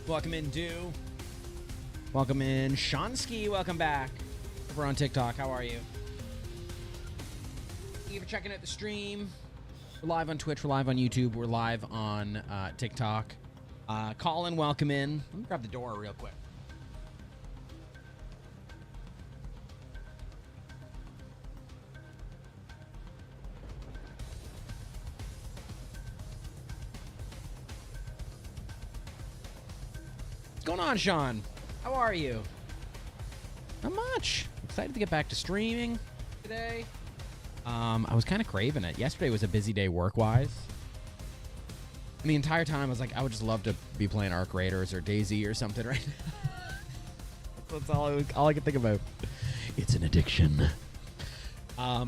Welcome in, Do. Welcome in, Shansky. Welcome back. Over on TikTok. How are you? Thank you for checking out the stream. We're live on Twitch. We're live on YouTube. We're live on TikTok. Colin, welcome in. Let me grab the door real quick. What's going on, Sean? How are you? Not much. Excited to get back to streaming today. I was kind of craving it. Yesterday was a busy day work-wise. And the entire time I was like, I would just love to be playing Arc Raiders or DayZ or something right now. That's all I can think about. It's an addiction.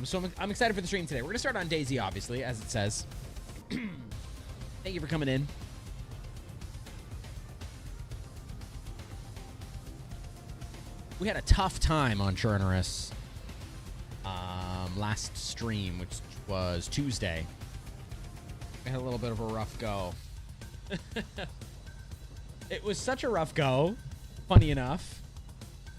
So I'm excited for the stream today. We're going to start on DayZ, obviously, as it says. Thank you for coming in. We had a tough time on Churnerous last stream, which was Tuesday. I had a little bit of a rough go. It was such a rough go, funny enough,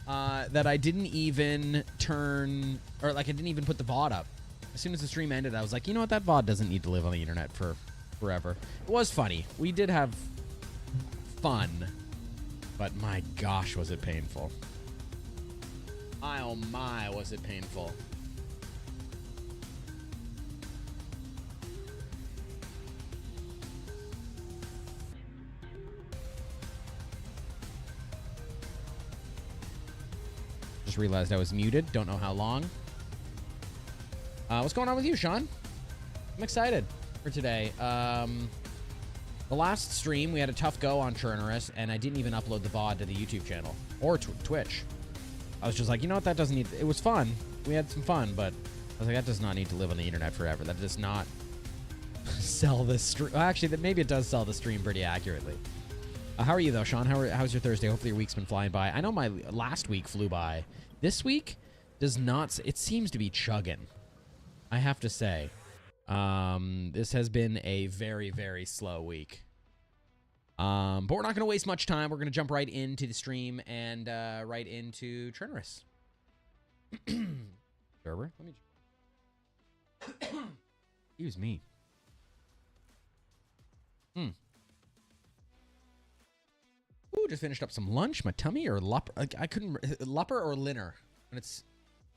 that I didn't even I didn't even put the VOD up. As soon as the stream ended, I was like, you know what, that VOD doesn't need to live on the internet for forever. It was funny. We did have fun, but my gosh, was it painful. Oh my, was it painful. Just realized I was muted. Don't know how long. What's going on with you, Sean? I'm excited for today. The last stream, we had a tough go on Churnerous, and I didn't even upload the VOD to the YouTube channel or Twitch. I was just like, you know what, that doesn't need... It was fun. We had some fun, but I was like, that does not need to live on the internet forever. That does not sell this stream. Well, actually, maybe it does sell the stream pretty accurately. How are you, though, Sean? How's your Thursday? Hopefully your week's been flying by. I know my last week flew by. This week does not... It seems to be chugging, I have to say. This has been a very, very slow week. But we're not going to waste much time. We're going to jump right into the stream and right into Churnerous. Server, let me... Excuse me. Ooh, just finished up some lunch. My tummy or lupper? I couldn't... Lupper or linner? When it's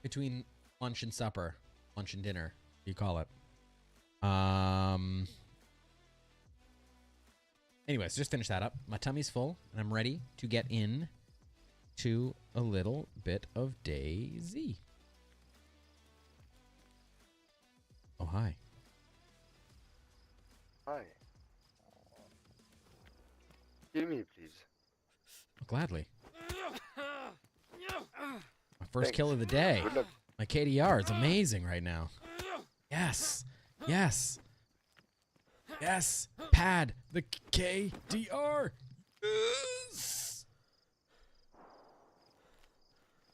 between lunch and supper. Lunch and dinner, you call it. Anyways, just finish that up. My tummy's full, and I'm ready to get in to a little bit of DayZ. Oh, hi. Hi. Hear me, please. Oh, gladly. My first kill of the day. Good luck. My KDR is amazing right now. Yes. Yes. Yes. Pad the KDR. Yes.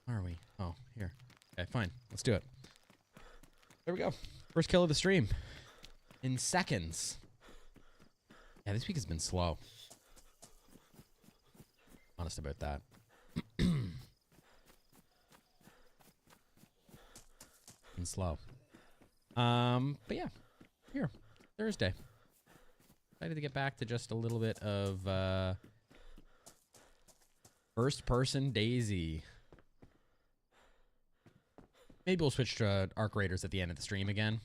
Where are we? Oh, here. Okay, fine. Let's do it. There we go. First kill of the stream. In seconds. Yeah, this week has been slow. Honest about that. Been slow. But yeah. Here. Thursday. Excited to get back to just a little bit of first-person DayZ. Maybe we'll switch to Arc Raiders at the end of the stream again.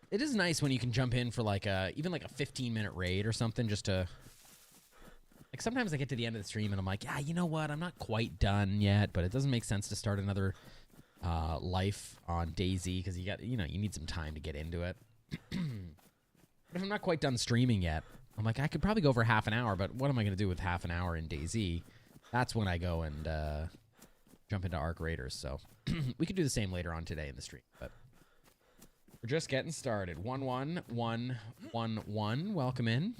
It is nice when you can jump in for like even like a 15-minute raid or something just to... Like sometimes I get to the end of the stream and I'm like, yeah, you know what? I'm not quite done yet, but it doesn't make sense to start another life on DayZ because you need some time to get into it. But if I'm not quite done streaming yet, I'm like, I could probably go for half an hour, but what am I going to do with half an hour in DayZ? That's when I go and jump into Arc Raiders. So we could do the same later on today in the stream, but we're just getting started. 11111. Welcome in.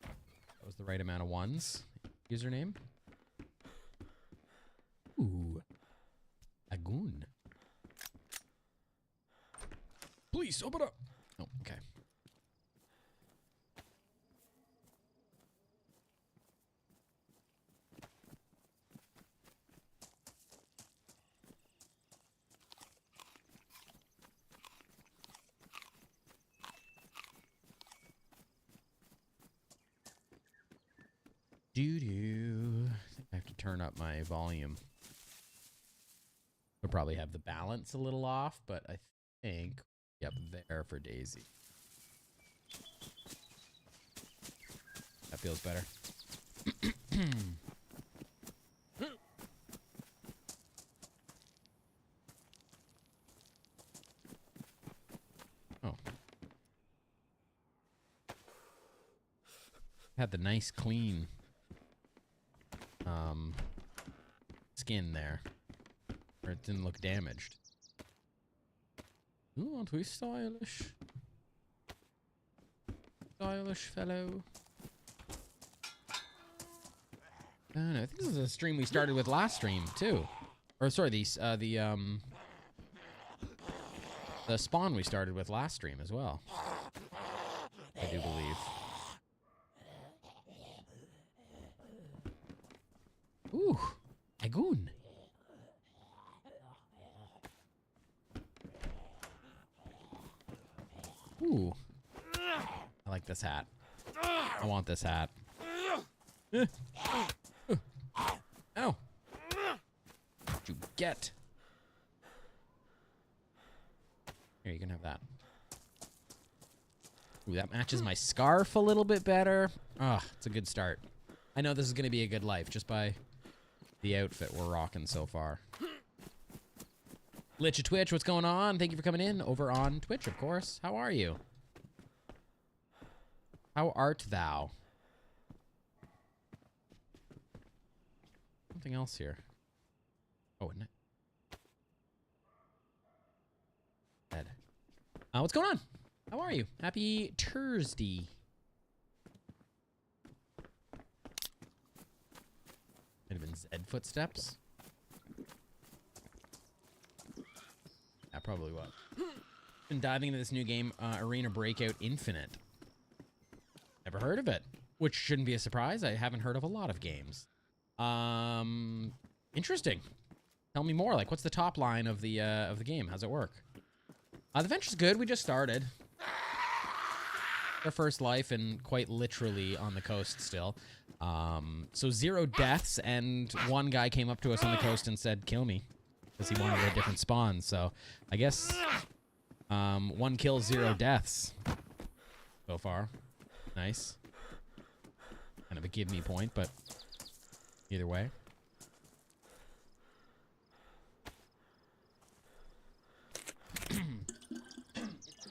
That was the right amount of ones. Username. Ooh. Agun. Please open up. Oh, okay. I think I have to turn up my volume. I'll probably have the balance a little off, but I think up there for DayZ. That feels better. Oh. Had the nice clean skin there. Or it didn't look damaged. Ooh, aren't we stylish? Stylish fellow. I don't know. I think this is a stream we started with last stream too. Or sorry, the spawn we started with last stream as well. I do believe. Ooh, Agoon. Ooh. I like this hat. I want this hat. Ow. What'd you get? Here, you can have that. Ooh, that matches my scarf a little bit better. Ah, it's a good start. I know this is going to be a good life just by the outfit we're rocking so far. Lich of Twitch, what's going on? Thank you for coming in over on Twitch, of course. How are you? How art thou? Something else here. Oh, isn't it? Ed. What's going on? How are you? Happy Thursday. Might have been Zed footsteps. Yeah, probably was. Been diving into this new game, Arena Breakout Infinite. Never heard of it, which shouldn't be a surprise. I haven't heard of a lot of games. Interesting. Tell me more. Like, what's the top line of the game? How's it work? The venture's good. We just started. Our first life, and quite literally on the coast still. So 0 deaths, and one guy came up to us on the coast and said, "Kill me," because he wanted a different spawn. So I guess 1 kill, 0 deaths so far. Nice. Kind of a give me point, but either way.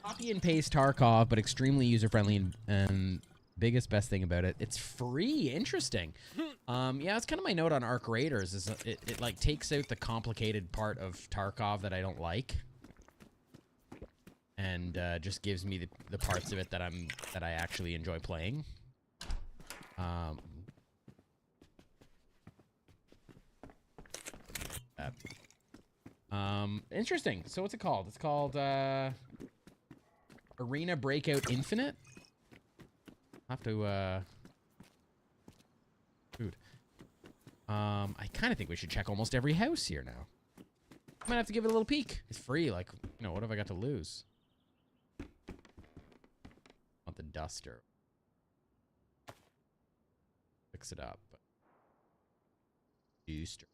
Copy and paste Tarkov, but extremely user-friendly, and best thing about it, it's free. Interesting. Yeah, it's kind of my note on Arc Raiders, is it like takes out the complicated part of Tarkov that I don't like, and just gives me the parts of it that I actually enjoy playing. Interesting. So what's it called? It's called Arena Breakout Infinite. I'll have to food. I kind of think we should check almost every house here now. Might have to give it a little peek. It's free. Like, you know, what have I got to lose? Want the duster. Fix it up. Duster.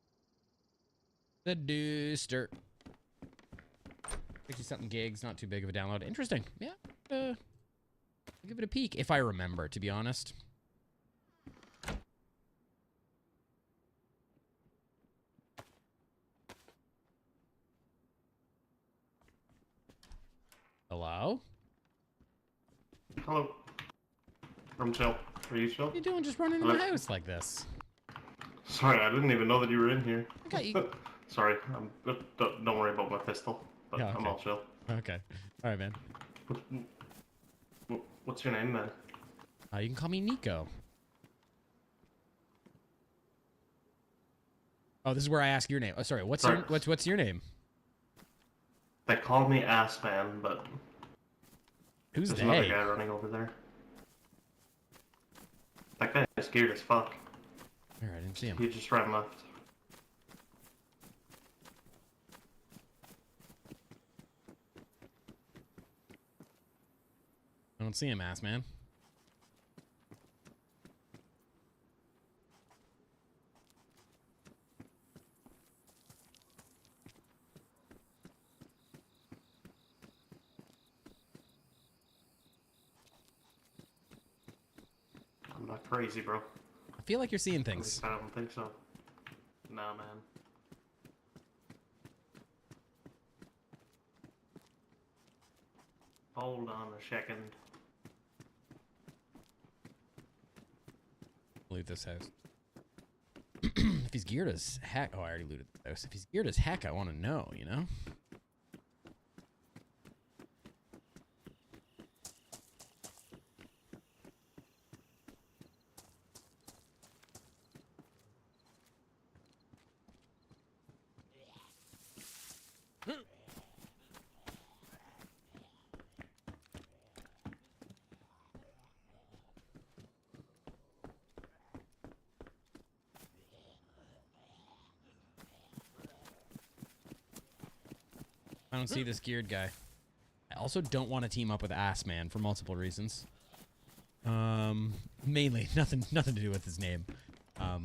The Duster. 60-something gigs, not too big of a download. Interesting. Yeah. I'll give it a peek if I remember, to be honest. Hello? Hello. I'm chill. Are you chill? What are you doing just running in the house like this? Sorry, I didn't even know that you were in here. I got you. Sorry, don't worry about my pistol. But Yeah, okay. I'm all chill. Okay. All right, man. What's your name, man? You can call me Nico. Oh, this is where I ask your name. Oh, sorry. What's your name? They call me Ass Man, but Who's there's they? another guy running over there. That guy is scared as fuck. All right, I didn't see him. He just ran left. I don't see him, ass man. I'm not crazy, bro. I feel like you're seeing At things. least I don't think so. Nah, man. Hold on a second. Loot this house. If he's geared as heck... Oh, I already looted the house. If he's geared as heck, I want to know, you know? I don't see this geared guy. I also don't want to team up with Ass Man for multiple reasons. Mainly nothing to do with his name. I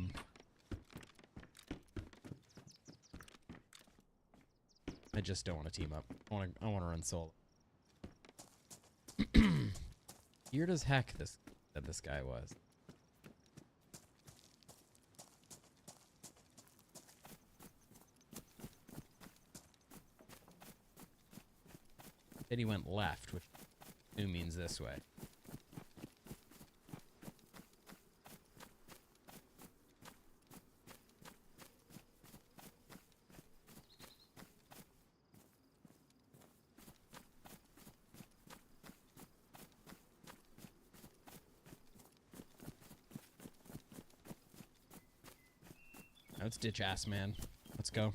just don't want to team up. I want to run solo. Weird as heck this guy was. Said he went left, which means this way. Let's ditch Ass Man. Let's go.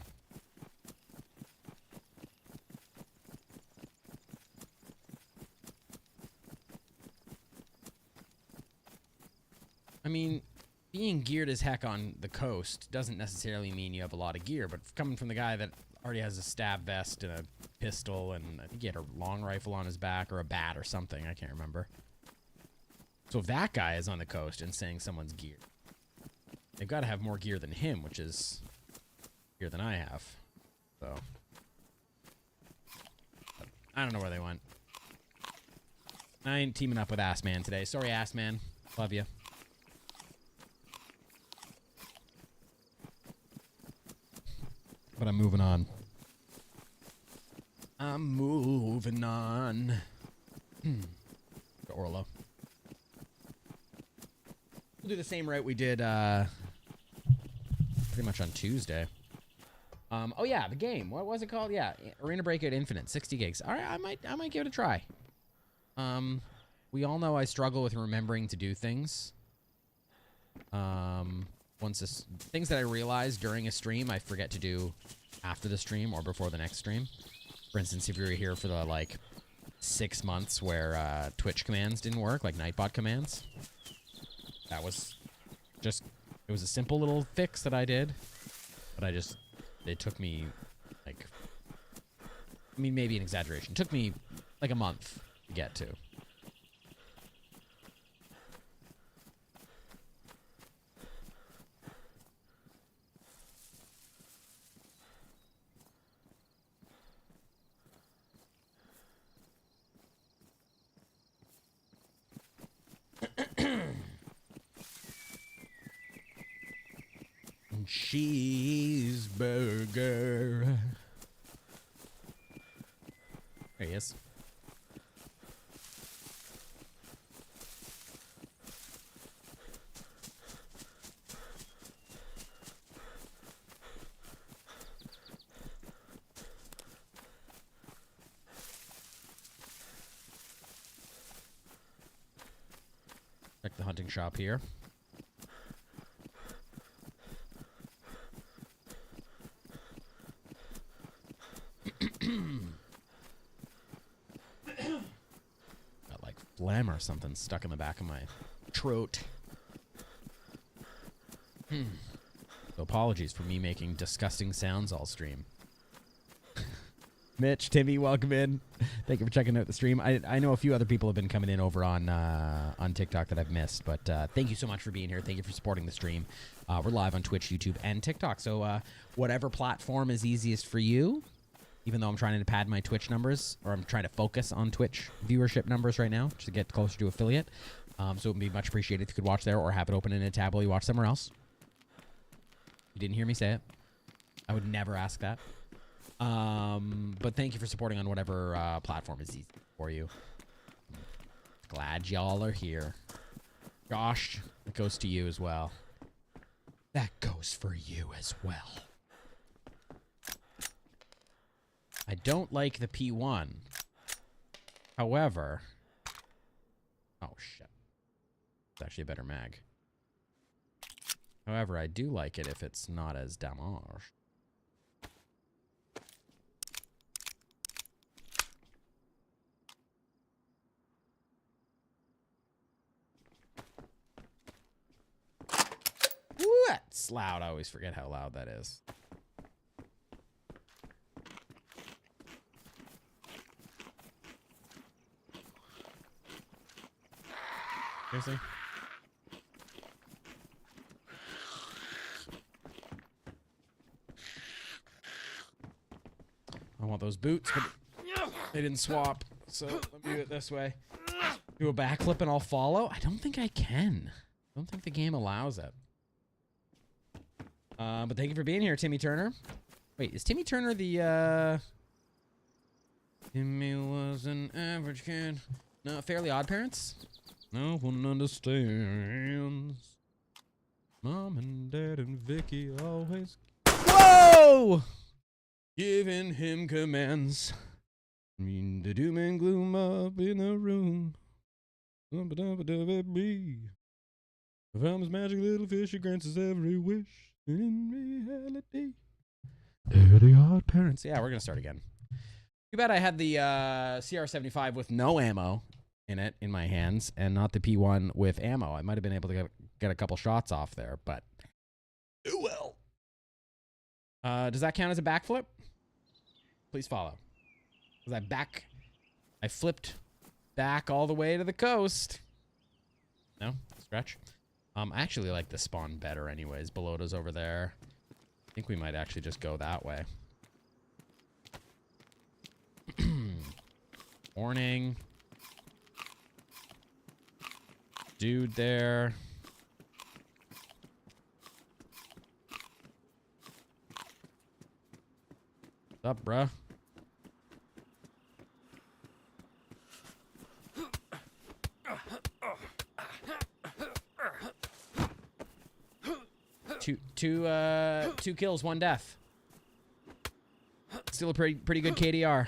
I mean, being geared as heck on the coast doesn't necessarily mean you have a lot of gear, but coming from the guy that already has a stab vest and a pistol, and I think he had a long rifle on his back or a bat or something, I can't remember. So if that guy is on the coast and saying someone's geared, they've got to have more gear than him, which is gear than I have. So I don't know where they went. I ain't teaming up with Ass Man today. Sorry, Ass Man. Love you. But I'm moving on. I'm moving on. Go Orlo. We'll do the same route we did pretty much on Tuesday. Oh yeah, the game. What was it called? Yeah, Arena Breakout Infinite, 60 gigs. All right, I might give it a try. We all know I struggle with remembering to do things. Things that I realize during a stream, I forget to do after the stream or before the next stream. For instance, if you were here for the, like, 6 months where Twitch commands didn't work, like Nightbot commands, that was just, it was a simple little fix that I did, but it took me, like, I mean, maybe an exaggeration. It took me, like, a month to get to. Cheeseburger. There he is. Check the hunting shop here. Got like phlegm or something stuck in the back of my throat. So apologies for me making disgusting sounds all stream. Mitch, Timmy, welcome in. Thank you for checking out the stream. I know a few other people have been coming in over on TikTok that I've missed, but thank you so much for being here. Thank you for supporting the stream. We're live on Twitch, YouTube, and TikTok, so whatever platform is easiest for you, even though I'm trying to pad my Twitch numbers, or I'm trying to focus on Twitch viewership numbers right now to get closer to affiliate. So it would be much appreciated if you could watch there or have it open in a tab while you watch somewhere else. You didn't hear me say it. I would never ask that. But thank you for supporting on whatever platform is easy for you. Glad y'all are here. Josh, it goes to you as well. That goes for you as well. I don't like the P1. However... Oh, shit. It's actually a better mag. However, I do like it if it's not as damage. That's loud. I always forget how loud that is. Seriously? I want those boots, but they didn't swap. So let me do it this way. Do a backflip and I'll follow? I don't think I can. I don't think the game allows it. But thank you for being here, Timmy Turner. Wait, is Timmy Turner the, Timmy was an average kid. No, Fairly Odd Parents? No one understands. Mom and Dad and Vicky always... Whoa! Giving him commands. Mean the doom and gloom up in the room. I found this magic little fish, he grants us every wish. In reality. Fairly Odd Parents. Yeah, we're gonna start again. Too bad I had the CR75 with no ammo in it in my hands and not the P1 with ammo. I might have been able to get a couple shots off there, but oh well. Does that count as a backflip? Please follow. Was I flipped back all the way to the coast. No? Stretch? I actually like the spawn better anyways. Belota's over there. I think we might actually just go that way. Warning. Dude there. What's up, bruh? Two kills, 1 death. Still a pretty good KDR.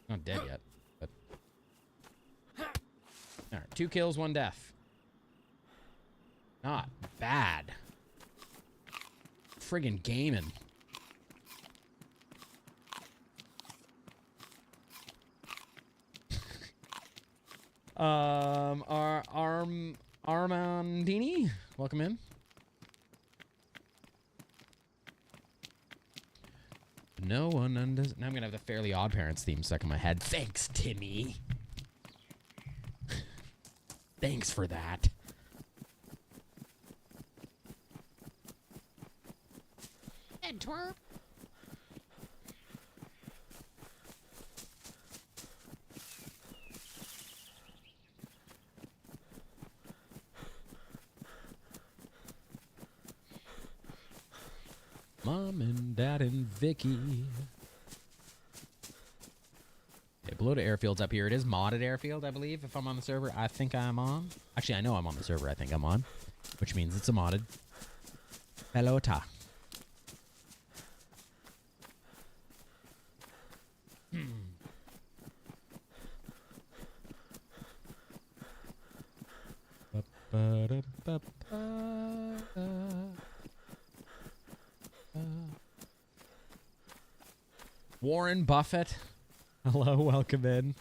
Not dead yet, but all right, 2 kills, 1 death. Not bad. Friggin' gaming. Armandini, welcome in. No one understands. Now I'm gonna have the Fairly Odd Parents theme stuck in my head. Thanks, Timmy. Thanks for that. Head twerp. Mom and Dad and Vicky. Okay, Belota Airfield's up here. It is modded airfield, I believe, if I'm on the server. I think I'm on. Actually, I know I'm on the server. I think I'm on, which means it's a modded. Belota. Warren Buffett. Hello, welcome in.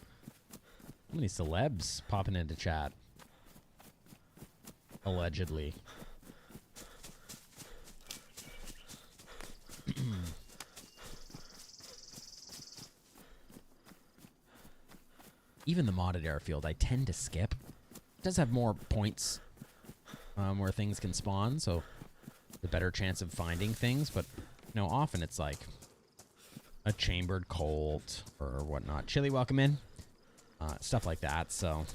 How many celebs popping into chat? Allegedly. Even the modded airfield, I tend to skip. It does have more points where things can spawn, so the better chance of finding things, but you know, often it's like a chambered colt or whatnot. Chili, welcome in. Stuff like that, so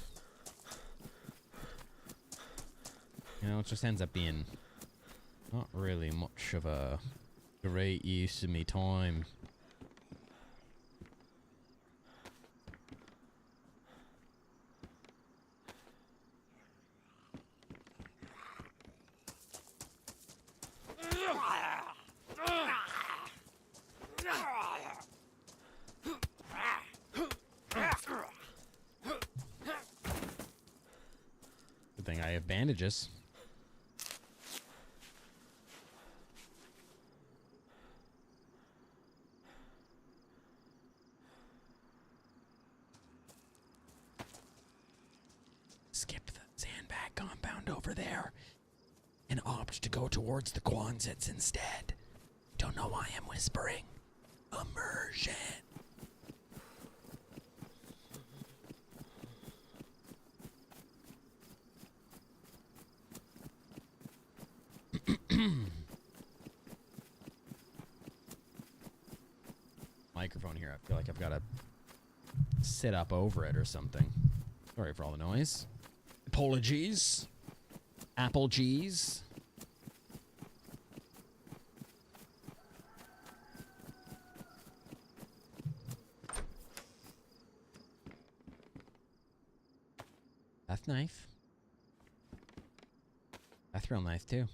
You know, it just ends up being not really much of a great use of me time. Good thing I have bandages. Skip the sandbag compound over there and opt to go towards the Quonsets instead. Don't know why I'm whispering. Immersion. Microphone here. I feel like I've got to sit up over it or something. Sorry for all the noise. Apologies. Apple G's. That's knife. That's real nice too.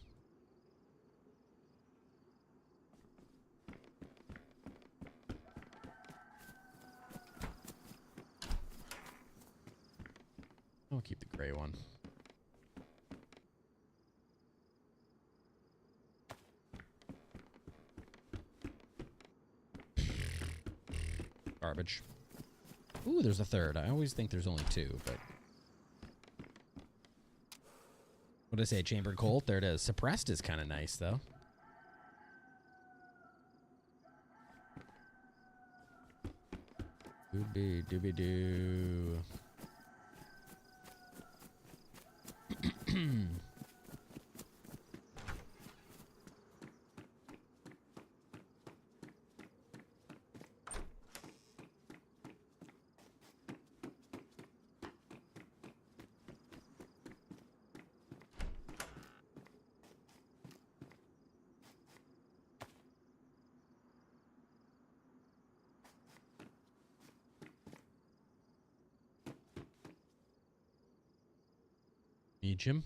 I'll keep the gray one. Garbage. Ooh, there's a third. I always think there's only two, but... What did I say? Chambered Colt? There it is. Suppressed is kind of nice, though. Doobie doobie doo. Need him.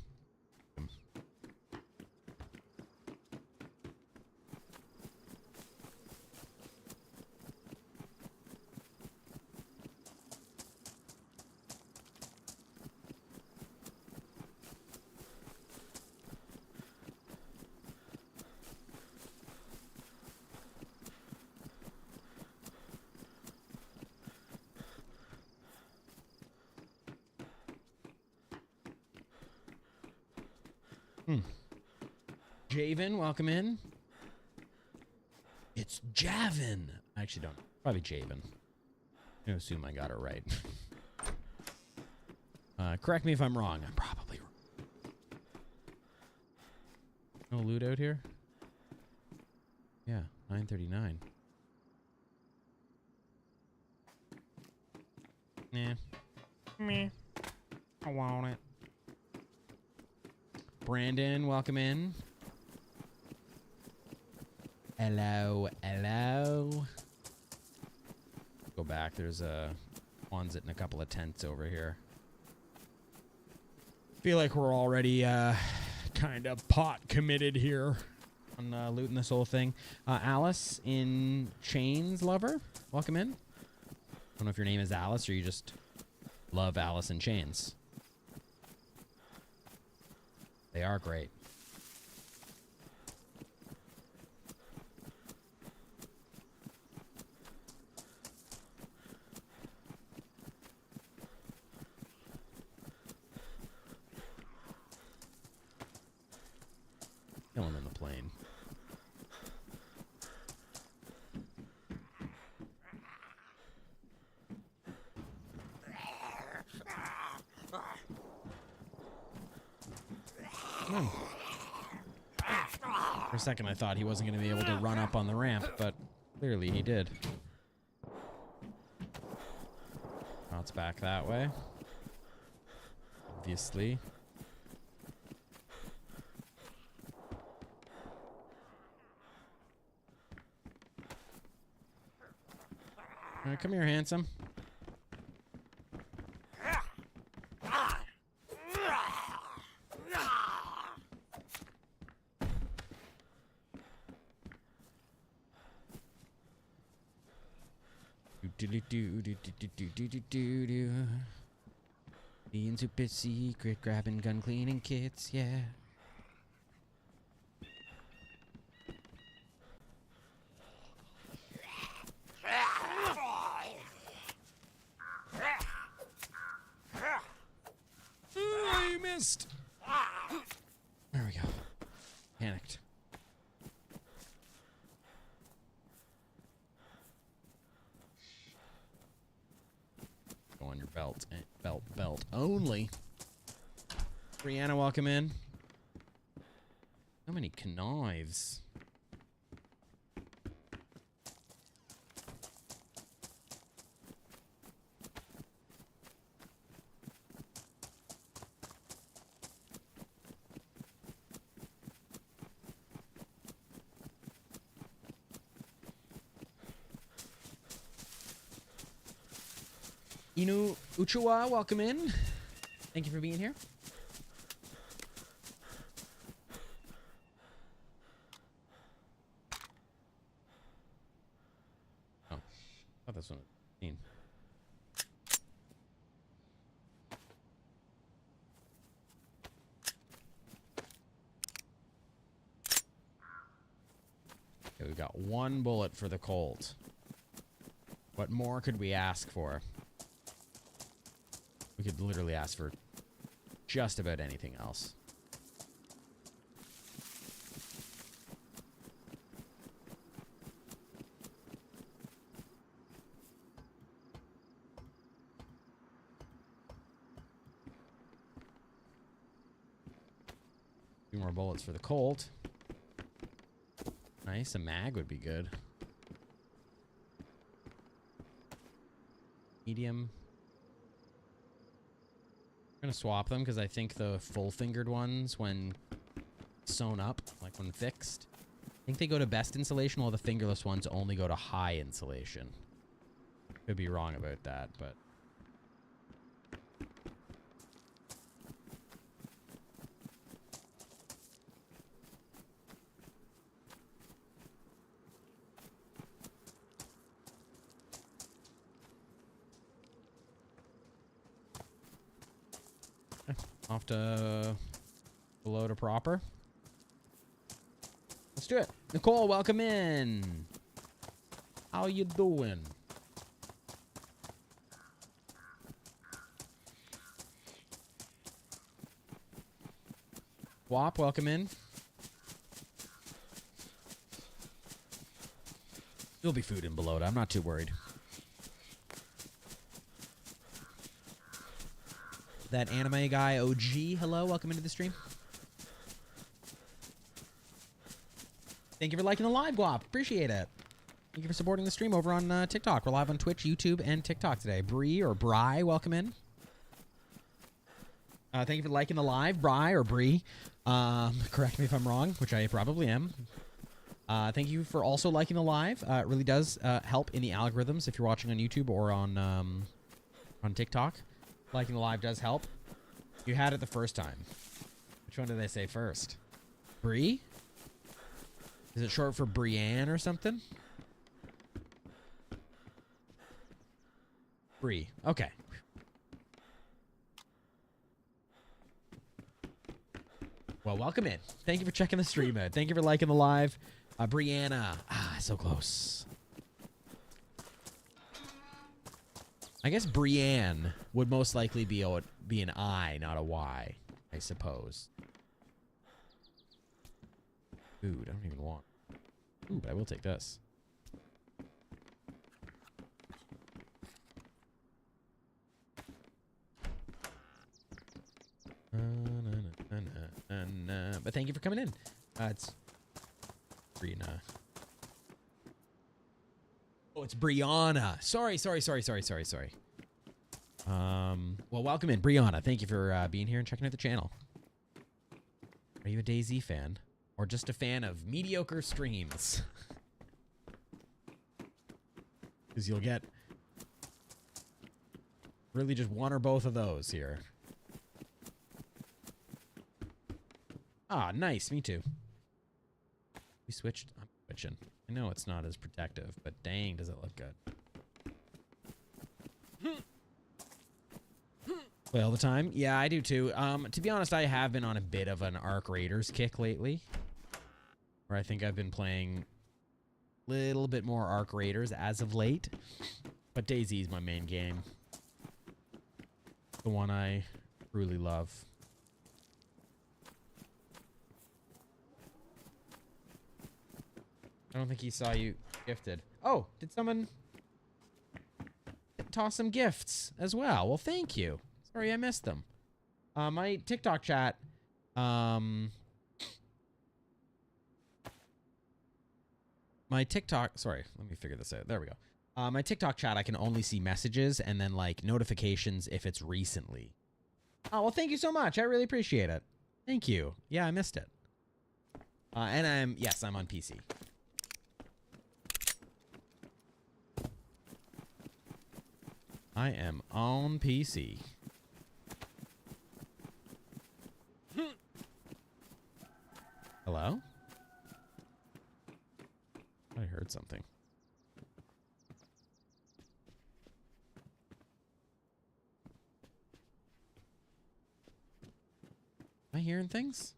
Javen, welcome in. It's Javin. I actually don't. Probably Javen. I assume I got it right. Correct me if I'm wrong. I'm probably wrong. No loot out here? Yeah, 939. Nah. Meh. I want it. Brandon, welcome in. Hello, hello. Go back. There's a Quonset and a couple of tents over here. Feel like we're already kind of pot committed here on looting this whole thing. Alice in Chains Lover, welcome in. I don't know if your name is Alice or you just love Alice in Chains. They are great. Kill him in the plane. For a second, I thought he wasn't going to be able to run up on the ramp, but clearly he did. Now it's back that way. Obviously. All right, come here, handsome. Being super secret, grabbing gun cleaning kits, yeah. I missed. There we go. Panicked. Go on your belt. Belt only. Brianna, welcome in. How many knives? Inu Uchua, welcome in. Thank you for being here. Oh, I thought this one was 15. Okay, we got one bullet for the Colt. What more could we ask for? We could literally ask for just about anything else. Few more bullets for the Colt. Nice, a mag would be good. Medium. I'm gonna swap them because I think the full-fingered ones, when sewn up, like when fixed, I think they go to best insulation, while the fingerless ones only go to high insulation. Could be wrong about that, but... Off to below to proper. Let's do it. Nicole, welcome in. How you doing? Wop, welcome in. There'll be food in below. I'm not too worried. That anime guy OG, hello, welcome into the stream. Thank you for liking the live, Guap. Appreciate it. Thank you for supporting the stream over on TikTok. We're live on Twitch, YouTube, and TikTok today. Bree or Bri, welcome in. Thank you for liking the live, Bri or Bree. Correct me if I'm wrong, which I probably am. Thank you for also liking the live. It really does help in the algorithms if you're watching on YouTube or on TikTok. Liking the live does help. You had it the first time. Which one did they say first? Bree? Is it short for Brienne or something? Bree. Okay. Well, welcome in. Thank you for checking the stream out. Thank you for liking the live. Brianna. Ah, so close. I guess Brienne would most likely be an I, not a Y, I suppose. Food, I don't even want. Ooh, but I will take this. But thank you for coming in. It's Brianna. Oh, it's Brianna. Sorry. Well, welcome in, Brianna. Thank you for being here and checking out the channel. Are you a DayZ fan? Or just a fan of mediocre streams? Because you'll get Really just one or both of those here. Ah, nice. Me too. We switched. I'm switching. I know it's not as protective, but dang, does it look good. Play all the time? Yeah, I do too. To be honest, I have been on a bit of an Arc Raiders kick lately. Where I think I've been playing a little bit more Arc Raiders as of late. But DayZ is my main game. The one I truly love. I don't think he saw you gifted. Oh, did someone toss some gifts as well? Well, thank you. Sorry I missed them. My TikTok chat, sorry, let me figure this out. There we go. My TikTok chat, I can only see messages and then like notifications if it's recently. Oh, well, thank you so much. I really appreciate it. Thank you. Yeah, I missed it. And yes, I'm on PC. I am on PC. Hello? I heard something. Am I hearing things?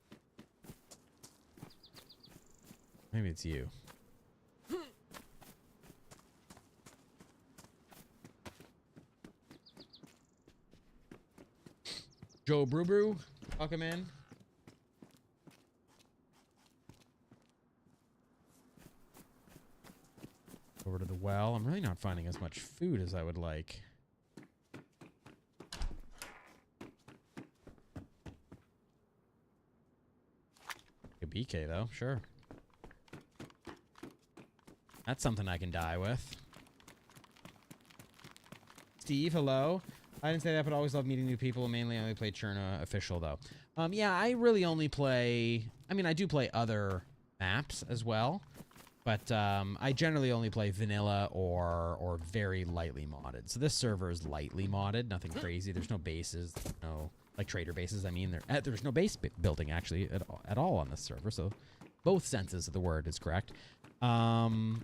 Maybe it's you. Joe Brew, welcome in. Over to the well. I'm really not finding as much food as I would like. A BK though, sure. That's something I can die with. Steve, hello. I didn't say that, but I always love meeting new people. Mainly, I only play Cherna official, though. Yeah, I really only play... I mean, I do play other maps as well. But I generally only play vanilla or very lightly modded. So this server is lightly modded. Nothing crazy. There's no bases. No, like trader bases, I mean. There's no base building, actually, at all on this server. So both senses of the word is correct. Like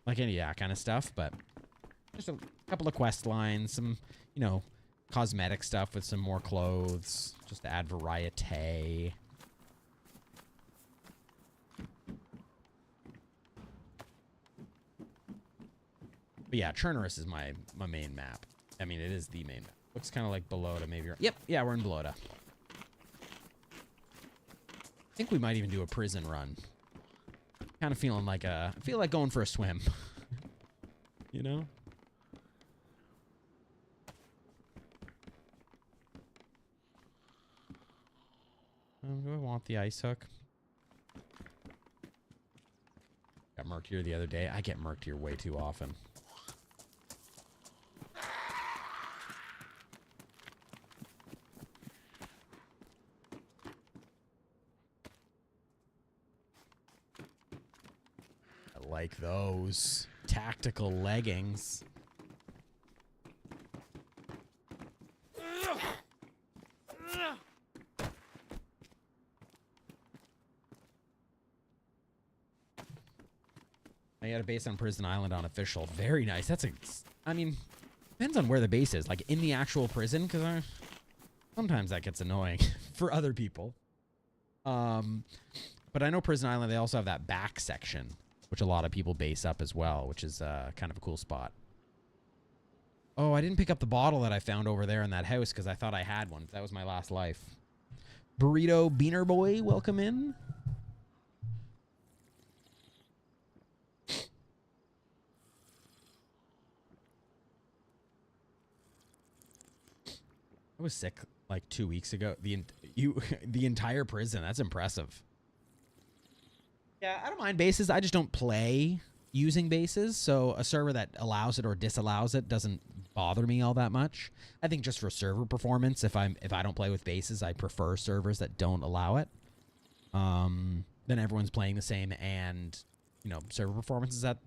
any, yeah, kind of stuff, but... Just a couple of quest lines, some, you know, cosmetic stuff with some more clothes, just to add variety. But yeah, Chernerus is my main map. I mean, it is the main map. Looks kind of like Belota, maybe. Yep, yeah, we're in Belota. I think we might even do a prison run. Kind of feeling like I feel like going for a swim. You know? Do I want the ice hook? Got murked here the other day. I get murked here way too often. I like those tactical leggings. I got a base on Prison Island on official. Very nice. That's I mean, depends on where the base is. Like in the actual prison, because sometimes that gets annoying for other people. But I know Prison Island, they also have that back section, which a lot of people base up as well, which is kind of a cool spot. Oh, I didn't pick up the bottle that I found over there in that house because I thought I had one. That was my last life. Burrito Beaner Boy, welcome in. I was sick like 2 weeks ago. The entire prison. That's impressive. Yeah, I don't mind bases. I just don't play using bases. So a server that allows it or disallows it doesn't bother me all that much. I think just for server performance, if I don't play with bases, I prefer servers that don't allow it. Then everyone's playing the same, and you know, server performance is at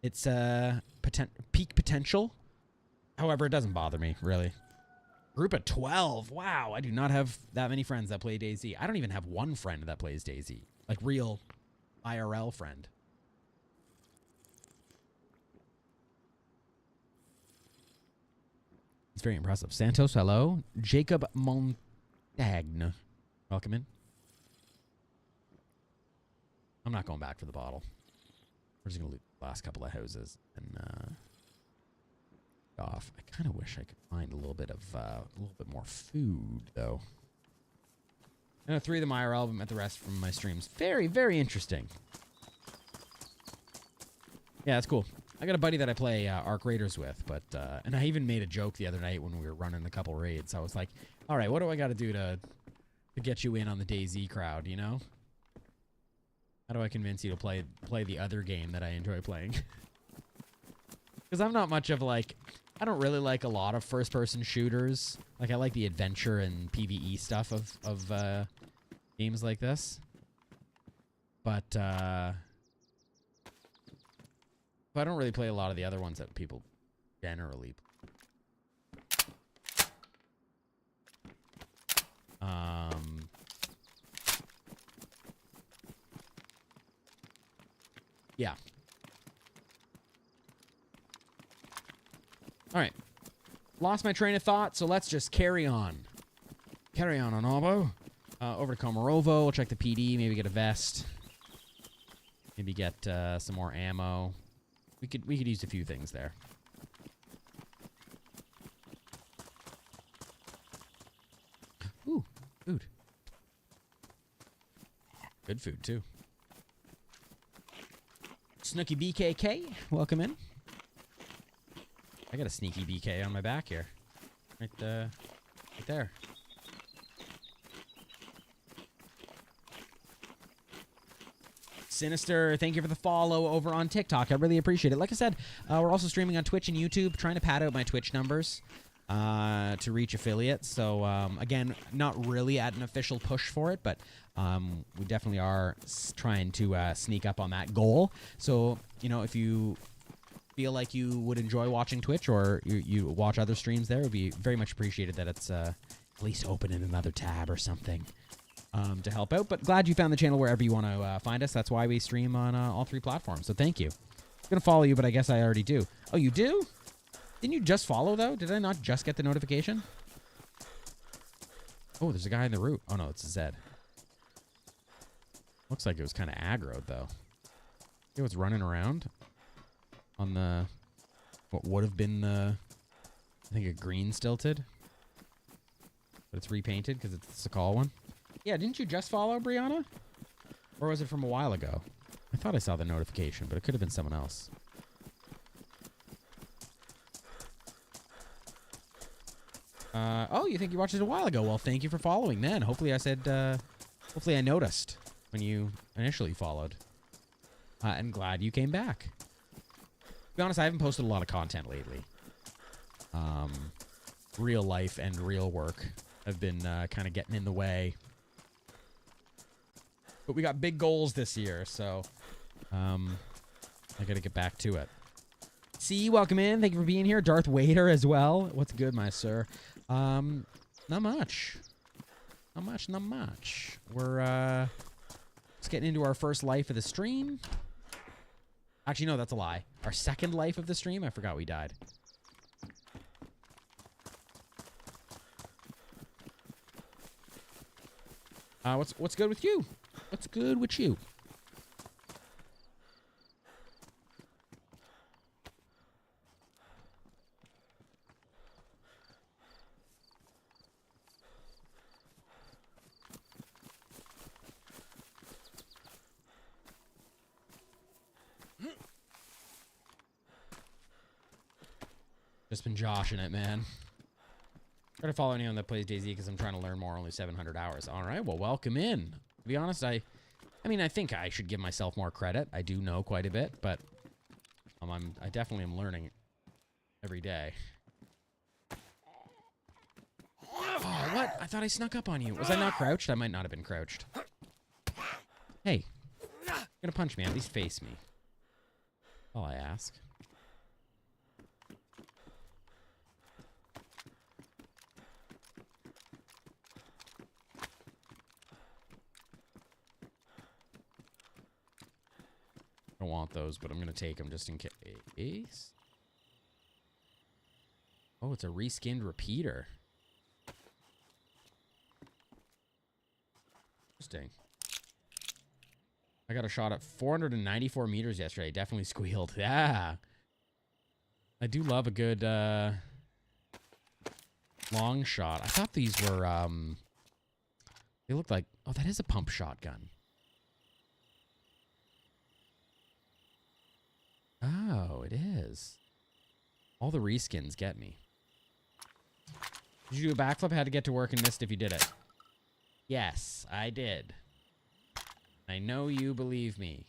its peak potential. However, it doesn't bother me, really. Group of 12. Wow, I do not have that many friends that play DayZ. I don't even have one friend that plays DayZ. Like, real IRL friend. It's very impressive. Santos, hello. Jacob Montagne. Welcome in. I'm not going back for the bottle. We're just going to loot the last couple of houses and off. I kind of wish I could find a little bit more food, though. I know 3 of them IRL, but met the rest from my streams. Very, very interesting. Yeah, that's cool. I got a buddy that I play Arc Raiders with, but and I even made a joke the other night when we were running a couple raids. I was like, all right, what do I got to do to get you in on the DayZ crowd, you know? How do I convince you to play the other game that I enjoy playing? Because I'm not much of like, I don't really like a lot of first-person shooters. Like, I like the adventure and PvE stuff of games like this. But I don't really play a lot of the other ones that people generally play. Yeah. All right. Lost my train of thought, so let's just carry on. Carry on, Obo. Over to Komarovo. We'll check the PD. Maybe get a vest. Maybe get some more ammo. We could use a few things there. Ooh, food. Good food too. Snooky BKK, welcome in. I got a sneaky BK on my back here. Right there. Sinister, thank you for the follow over on TikTok. I really appreciate it. Like I said, we're also streaming on Twitch and YouTube, trying to pad out my Twitch numbers to reach affiliates. So, again, not really at an official push for it, but we definitely are trying to sneak up on that goal. So, you know, if you feel like you would enjoy watching Twitch or you watch other streams there, it would be very much appreciated that it's at least open in another tab or something. To help out, but glad you found the channel wherever you want to find us. That's why we stream on all 3 platforms, so thank you. I'm going to follow you, but I guess I already do. Oh, you do? Didn't you just follow, though? Did I not just get the notification? Oh, there's a guy in the route. Oh, no, it's a Zed. Looks like it was kind of aggroed, though. It was running around on the... what would have been the... I think a green stilted. But it's repainted because it's the Sakal one. Yeah, didn't you just follow, Brianna? Or was it from a while ago? I thought I saw the notification, but it could have been someone else. Oh, you think you watched it a while ago? Well, thank you for following then. Hopefully I said, hopefully I noticed when you initially followed. And glad you came back. To be honest, I haven't posted a lot of content lately. Real life and real work have been kind of getting in the way. But we got big goals this year, so I got to get back to it. See, welcome in. Thank you for being here. Darth Vader as well. What's good, my sir? Not much. Not much. We're just getting into our first life of the stream. Actually, no, that's a lie. Our second life of the stream. I forgot we died. What's good with you? What's good with you? Just been joshing it, man. Try to follow anyone that plays DayZ because I'm trying to learn more. Only 700 hours. All right, well, welcome in. To be honest, I mean, I think I should give myself more credit. I do know quite a bit, but I definitely am learning every day. Oh, what? I thought I snuck up on you. Was I not crouched? I might not have been crouched. Hey, you're gonna punch me. At least face me. All I ask. don't want those, but I'm going to take them just in case. Oh, it's a reskinned repeater. Interesting. I got a shot at 494 meters yesterday. Definitely squealed. Yeah. I do love a good long shot. I thought these were, they look like, oh, that is a pump shotgun. Oh, it is. All the reskins get me. Did you do a backflip? I had to get to work and missed if you did it. Yes, I did. I know you believe me.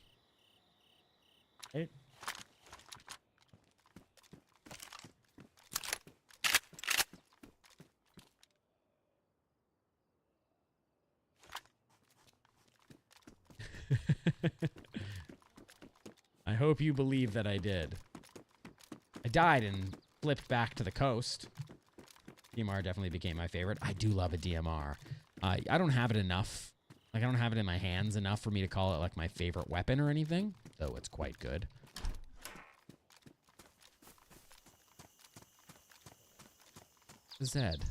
I hope you believe that I did. I died and flipped back to the coast. DMR definitely became my favorite. I do love a DMR. I don't have it enough. Like, I don't have it in my hands enough for me to call it, like, my favorite weapon or anything. Though it's quite good. Zed.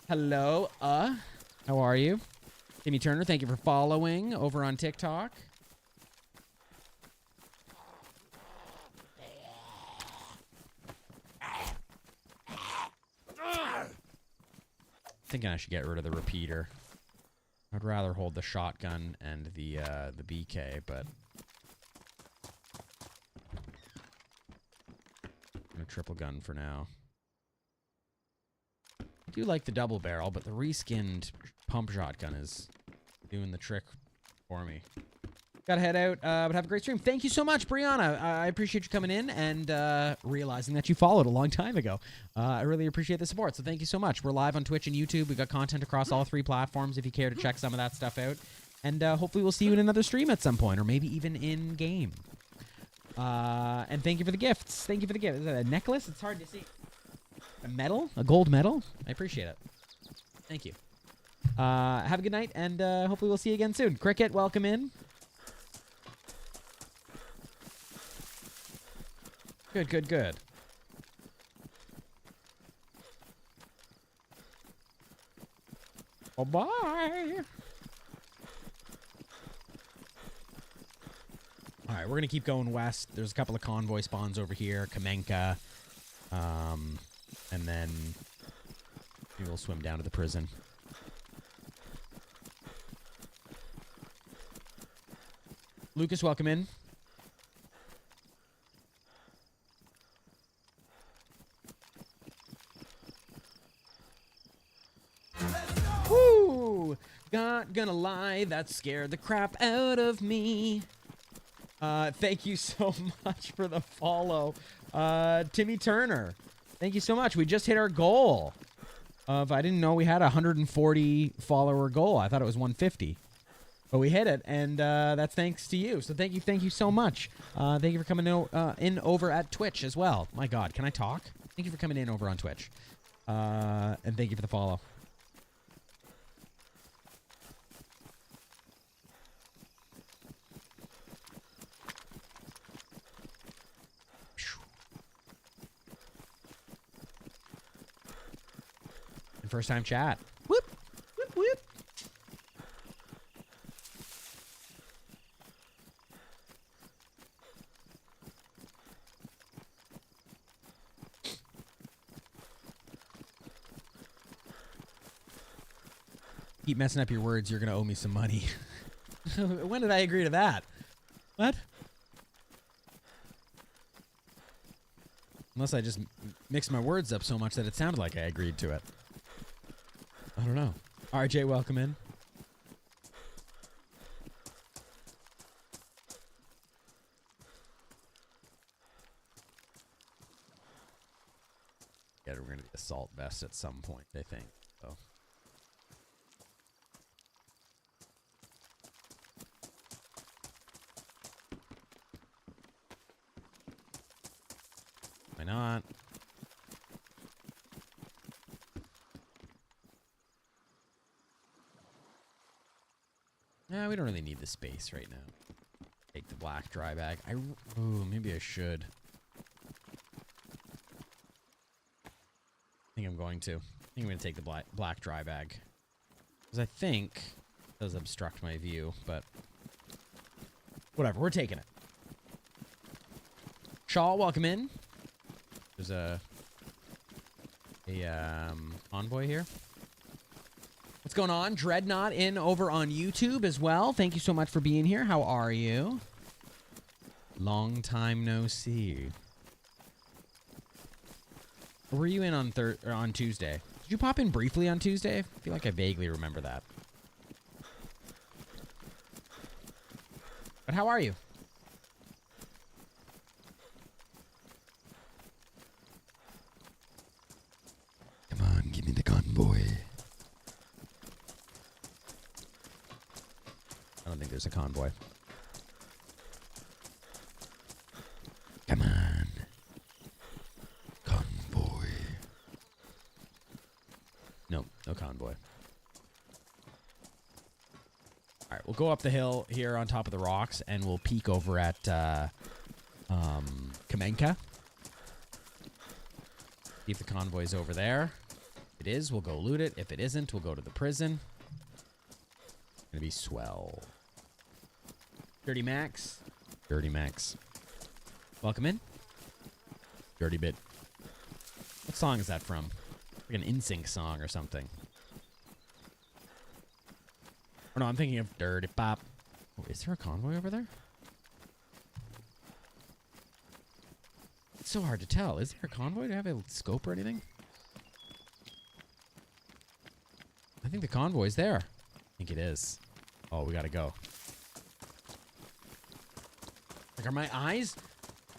Hello, how are you? Timmy Turner, thank you for following over on TikTok. Thinking I should get rid of the repeater. I'd rather hold the shotgun and the BK, but I'm gonna triple gun for now. I do like the double barrel, but the reskinned pump shotgun is doing the trick for me. Gotta head out, but have a great stream. Thank you so much, Brianna. I appreciate you coming in and realizing that you followed a long time ago. I really appreciate the support, so thank you so much. We're live on Twitch and YouTube. We've got content across all 3 platforms if you care to check some of that stuff out. And hopefully we'll see you in another stream at some point, or maybe even in-game. And thank you for the gifts. Thank you for the gift. Is that a necklace? It's hard to see. A medal? A gold medal? I appreciate it. Thank you. Have a good night, and hopefully we'll see you again soon. Cricket, welcome in. Good. Bye-bye. All right, we're going to keep going west. There's a couple of convoy spawns over here. Kamenka. And then maybe we'll swim down to the prison. Lucas, welcome in. Woo! Not gonna lie, that scared the crap out of me. Thank you so much for the follow. Timmy Turner, thank you so much. We just hit our goal of, I didn't know we had a 140 follower goal. I thought it was 150. But we hit it, and that's thanks to you. So thank you so much. Thank you for coming in over at Twitch as well. My God, can I talk? Thank you for coming in over on Twitch. And thank you for the follow. And first time chat. Whoop, whoop, whoop. Keep messing up your words, you're going to owe me some money. When did I agree to that? What? Unless I just mixed my words up so much that it sounded like I agreed to it. I don't know. RJ, welcome in. Yeah, we're going to be assault vest at some point, I think. So. Why not? Nah, we don't really need the space right now. Take the black dry bag. Ooh, maybe I should. I think I'm going to. I think I'm going to take the black dry bag. Because I think it does obstruct my view, but whatever. We're taking it. Shaw, welcome in. There's a envoy here. What's going on? Dreadnought in over on YouTube as well. Thank you so much for being here. How are you? Long time no see. Or were you in on Tuesday? Did you pop in briefly on Tuesday? I feel like I vaguely remember that. But how are you? Come on, give me the convoy. I don't think there's a convoy. Come on. Convoy. No, no convoy. Alright, we'll go up the hill here on top of the rocks and we'll peek over at Kamenka. See if the convoy's over there. If it is, we'll go loot it. If it isn't, we'll go to the prison. It's gonna be swell. Dirty Max. Dirty Max. Welcome in. Dirty Bit. What song is that from? Like an NSYNC song or something. Or no, I'm thinking of Dirty Pop. Oh, is there a convoy over there? It's so hard to tell. Is there a convoy? Do I have a scope or anything? I think the convoy's there. I think it is. Oh, we gotta go. Like, are my eyes?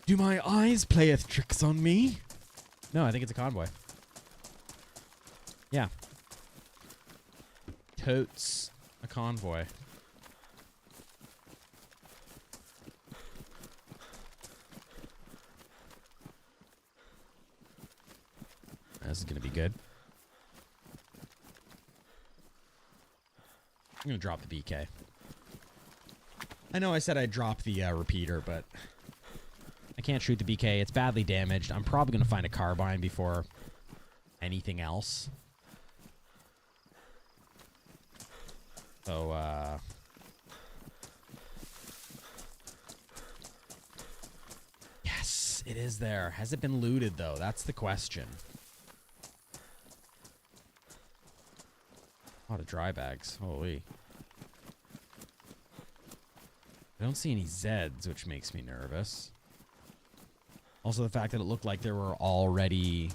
Do my eyes playeth tricks on me? No, I think it's a convoy. Yeah. Totes. A convoy. This is gonna be good. I'm gonna drop the BK. I know I said I'd drop the repeater, but I can't shoot the BK. It's badly damaged. I'm probably going to find a carbine before anything else. So, yes, it is there. Has it been looted, though? That's the question. A lot of dry bags. Holy. I don't see any Zeds, which makes me nervous. Also, the fact that it looked like there were already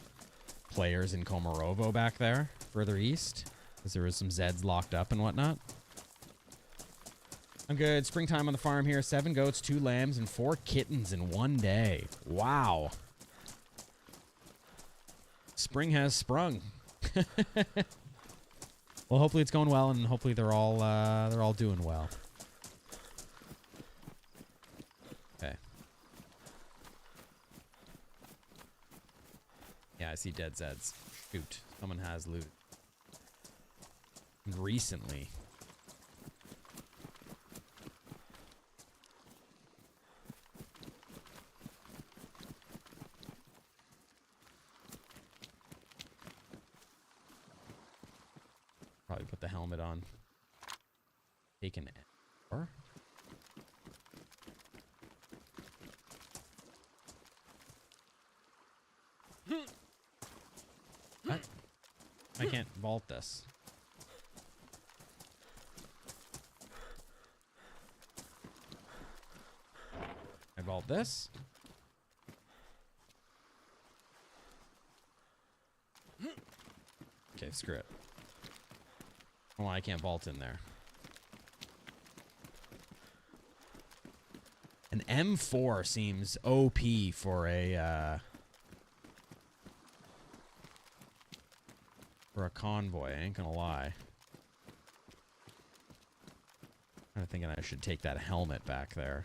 players in Komarovo back there, further east, because there was some Zeds locked up and whatnot. I'm good. Springtime on the farm here. 7 goats, 2 lambs, and 4 kittens in one day. Wow. Spring has sprung. Well, hopefully it's going well, and hopefully they're all doing well. Okay. Yeah, I see dead Zeds. Shoot, someone has loot. Recently. Probably put the helmet on. Take an hour. What? I can't vault this. I vault this. Okay, screw it. Oh, I can't vault in there. An M4 seems OP for a convoy. I ain't gonna lie. I'm thinking I should take that helmet back there.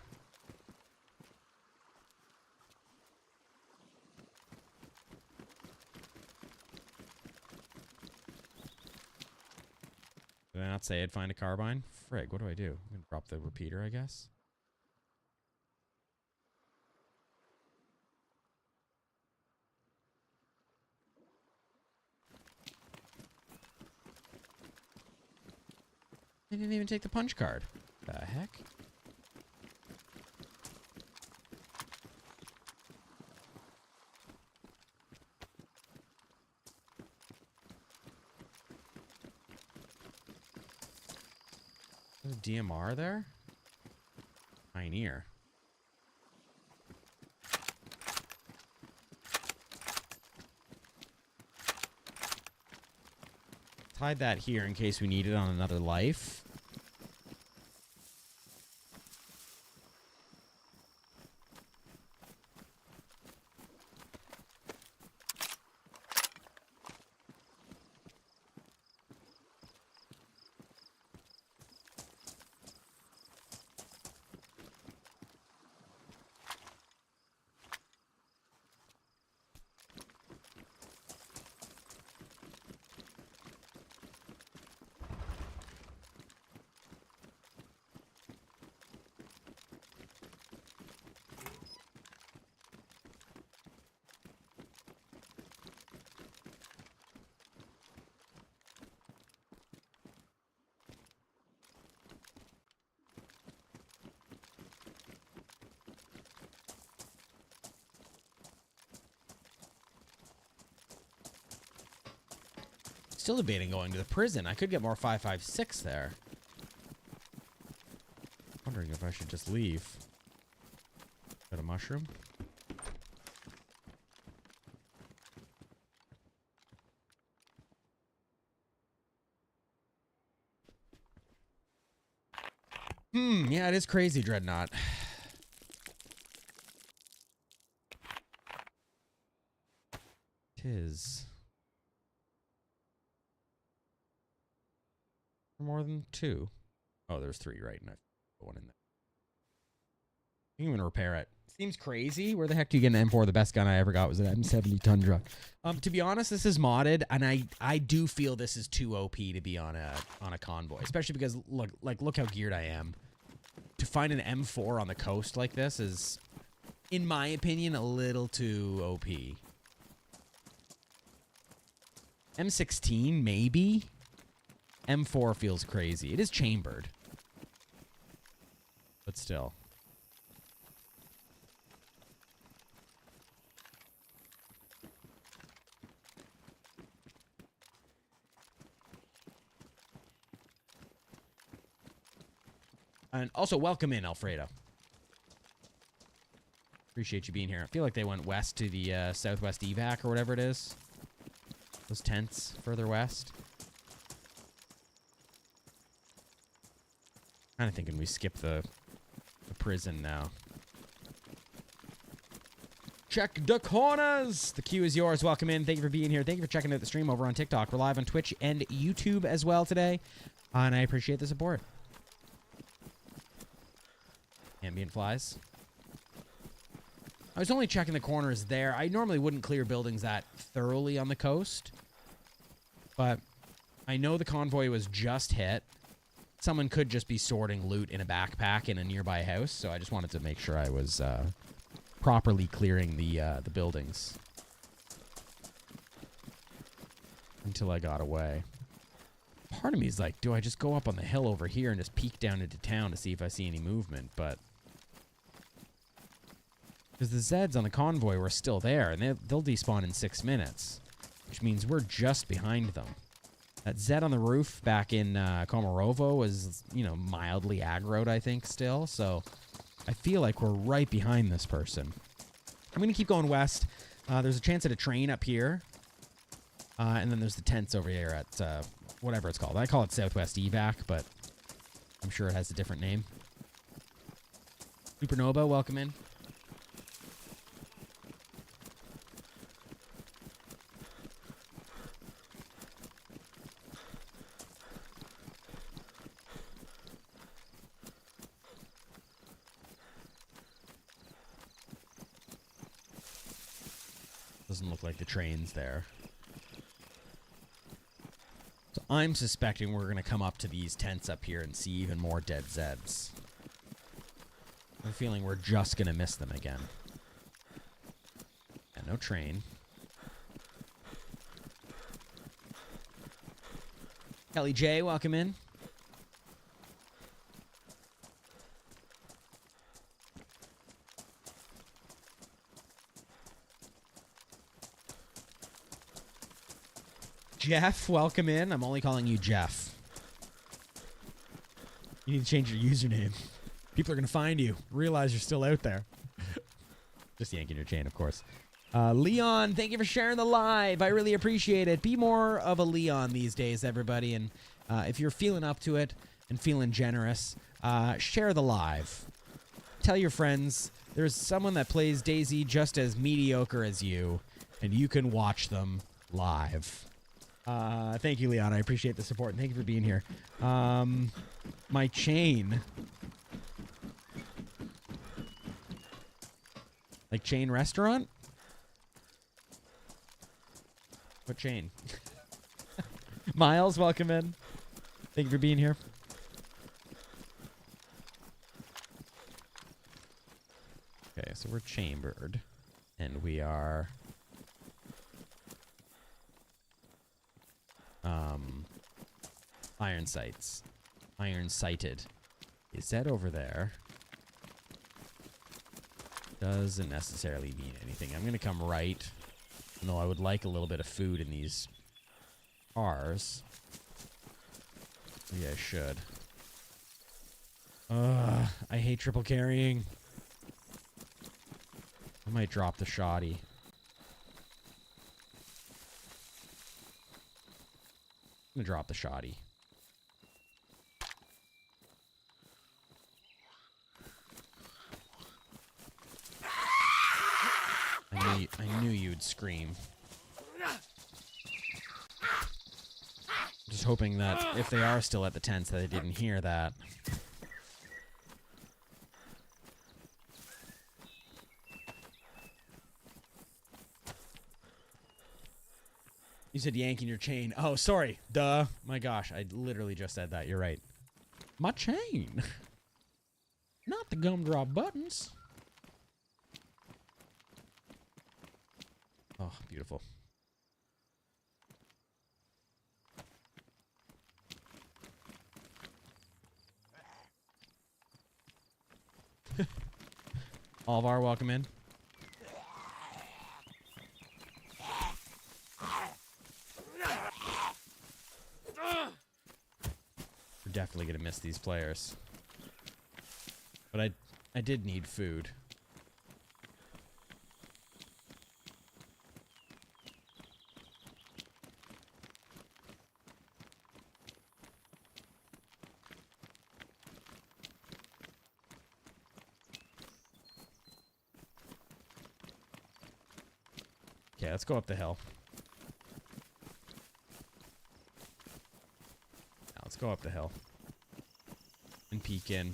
Did I not say I'd find a carbine? Frig, what do I do? I'm gonna drop the repeater, I guess. I didn't even take the punch card. The heck? There's a DMR there? Pioneer. Hide that here in case we need it on another life. Still debating going to the prison. I could get more 5.56 there. Wondering if I should just leave. Got a mushroom? Yeah, it is crazy, Dreadnought. Tis. More than 2. Oh, there's 3 right now. One in there. You can even repair it. Seems crazy. Where the heck do you get an M4? The best gun I ever got was an M70 Tundra. To be honest, this is modded, and I do feel this is too OP to be on a convoy, especially because look how geared I am. To find an M4 on the coast like this is, in my opinion, a little too OP. M16 maybe. M4 feels crazy. It is chambered. But still. And also, welcome in, Alfredo. Appreciate you being here. I feel like they went west to the southwest evac or whatever it is. Those tents further west. Kind of thinking we skip the prison now. Check the corners. The queue is yours. Welcome in. Thank you for being here. Thank you for checking out the stream over on TikTok. We're live on Twitch and YouTube as well today. And I appreciate the support. Ambient flies. I was only checking the corners there. I normally wouldn't clear buildings that thoroughly on the coast. But I know the convoy was just hit. Someone could just be sorting loot in a backpack in a nearby house, so I just wanted to make sure I was properly clearing the buildings until I got away. Part of me is like, do I just go up on the hill over here and just peek down into town to see if I see any movement? But because the Zeds on the convoy were still there, and they'll despawn in 6 minutes, which means we're just behind them. That Zed on the roof back in Komarovo was, you know, mildly aggroed, I think, still. So I feel like we're right behind this person. I'm going to keep going west. There's a chance at a train up here. And then there's the tents over here at whatever it's called. I call it Southwest Evac, but I'm sure it has a different name. Supernova, welcome in. Doesn't look like the train's there. So I'm suspecting we're going to come up to these tents up here and see even more dead Zeds. I'm feeling we're just going to miss them again. And no train. Kelly J, welcome in. Jeff, welcome in. I'm only calling you Jeff. You need to change your username. People are going to find you. Realize you're still out there. Just yanking your chain, of course. Leon, thank you for sharing the live. I really appreciate it. Be more of a Leon these days, everybody. And if you're feeling up to it and feeling generous, share the live. Tell your friends there's someone that plays DayZ just as mediocre as you, and you can watch them live. Thank you, Leon. I appreciate the support, and thank you for being here. My chain. Like chain restaurant? What chain? Miles, welcome in. Thank you for being here. Okay, so we're chambered. And we are... iron sights. Iron sighted. Is that over there? Doesn't necessarily mean anything. I'm going to come right. Though I would like a little bit of food in these cars. Maybe I should. I hate triple carrying. I might drop the shoddy. I'm going to drop the shoddy. I knew you'd scream. Just hoping that if they are still at the tents that I didn't hear that. You said yanking your chain. Oh, sorry. Duh. My gosh, I literally just said that. You're right. My chain. Not the gumdrop buttons. Oh, beautiful. Alvar, welcome in. We're definitely gonna miss these players. But I did need food. Okay, let's go up the hill. Now let's go up the hill. And peek in.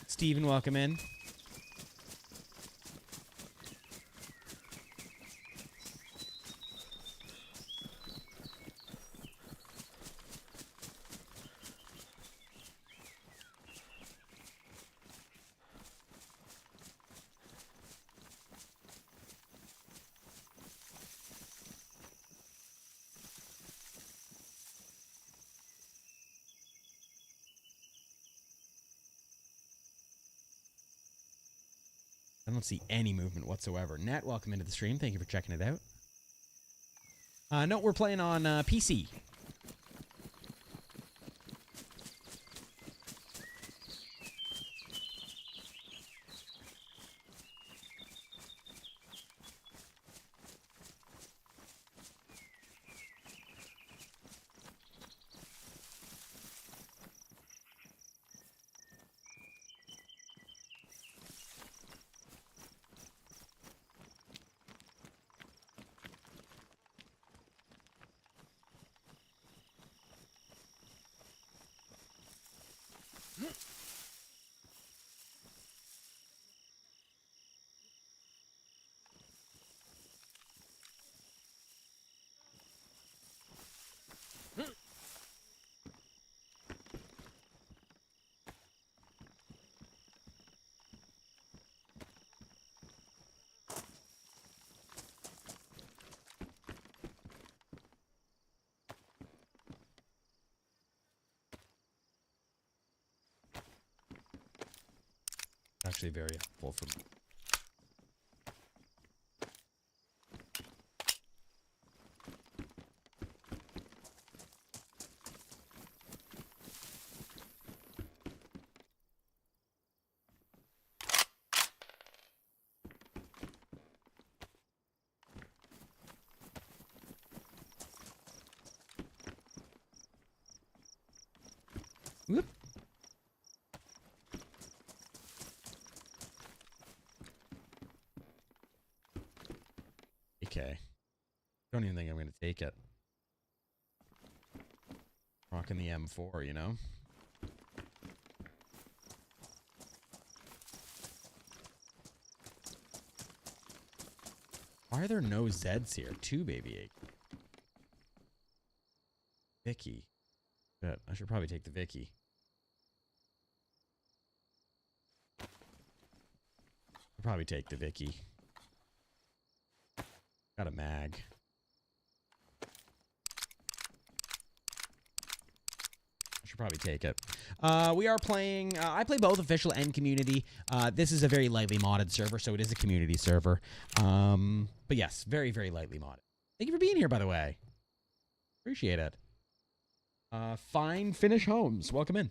Steven, welcome in. I don't see any movement whatsoever. Nat, welcome into the stream. Thank you for checking it out. No, we're playing on PC. Actually very helpful for me. Whoop. Okay. Don't even think I'm going to take it. Rocking the M4, you know? Why are there no Zeds here? 2 baby egg. Vicky. Shit, I should probably take the Vicky. I'll probably take the Vicky. Got a mag. I should probably take it. We are playing... I play both official and community. This is a very lightly modded server, so it is a community server. But yes, very, very lightly modded. Thank you for being here, by the way. Appreciate it. Fine Finish Homes, welcome in.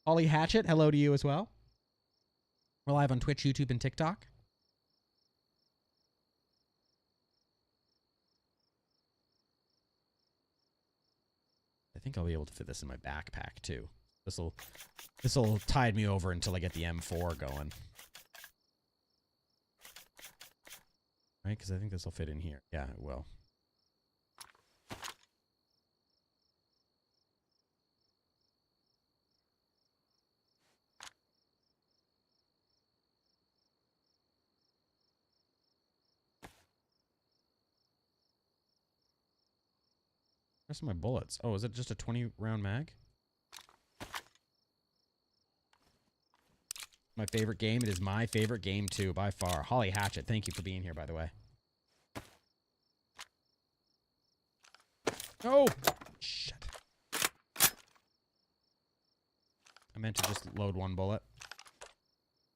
Ollie Hatchet, hello to you as well. We're live on Twitch, YouTube, and TikTok. I think I'll be able to fit this in my backpack too. This'll tide me over until I get the M4 going. Right, because I think this will fit in here. Yeah, it will. Where's my bullets? Oh, is it just a 20-round mag? My favorite game. It is my favorite game, too, by far. Holly Hatchet, thank you for being here, by the way. Oh! Shit. I meant to just load 1 bullet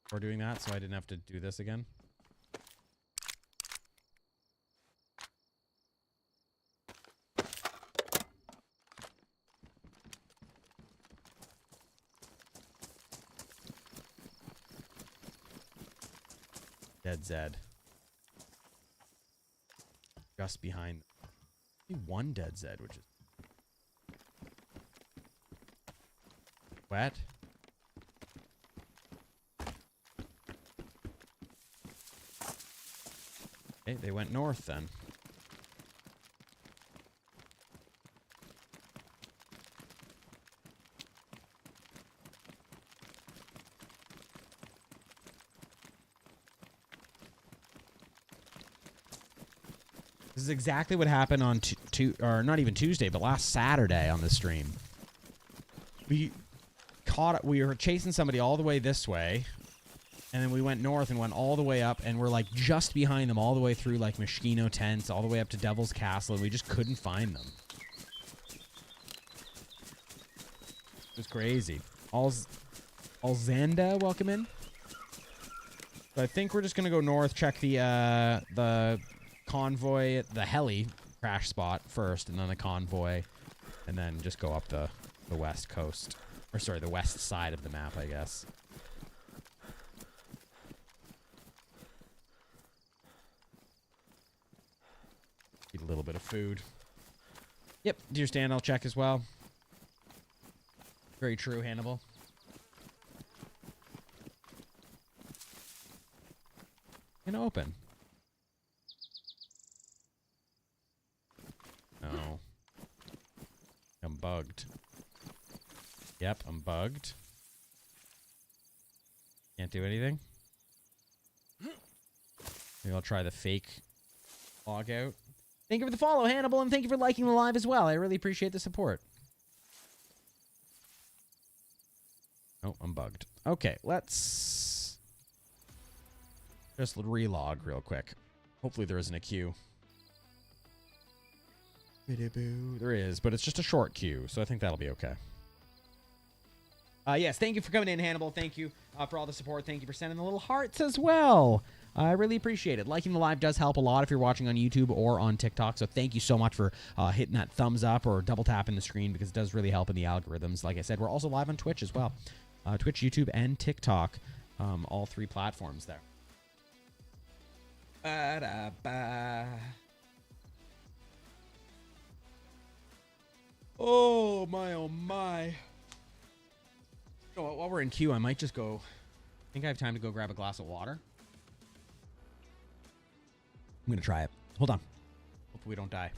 before doing that, so I didn't have to do this again. DayZ. Just behind. Only 1 DayZ, which is wet. Okay, they went north then. This is exactly what happened on or not even Tuesday, but last Saturday on the stream. We were chasing somebody all the way this way, and then we went north and went all the way up, and we're like just behind them all the way through like Moschino Tents, all the way up to Devil's Castle, and we just couldn't find them. It was crazy. Alzanda, welcome in. So I think we're just gonna go north, check the convoy, the heli crash spot first, and then the convoy, and then just go up the west coast. Or sorry, the west side of the map, I guess. Eat a little bit of food. Yep, deer stand I'll check as well. Very true, Hannibal. Can open. No. I'm bugged. Yep, I'm bugged. Can't do anything. Maybe I'll try the fake log out. Thank you for the follow, Hannibal, and thank you for liking the live as well. I really appreciate the support. Oh, I'm bugged. Okay, let's just relog real quick. Hopefully there isn't a queue. There is, but it's just a short queue, so I think that'll be okay. Yes, thank you for coming in, Hannibal. Thank you for all the support. Thank you for sending the little hearts as well. I really appreciate it. Liking the live does help a lot if you're watching on YouTube or on TikTok, so thank you so much for hitting that thumbs up or double tapping the screen because it does really help in the algorithms. Like I said, we're also live on Twitch as well. Twitch, YouTube, and TikTok. All 3 platforms there. Ba-da-ba. Oh, my, oh, my. You know what, while we're in queue, I might just go... I think I have time to go grab a glass of water. I'm going to try it. Hold on. Hopefully we don't die.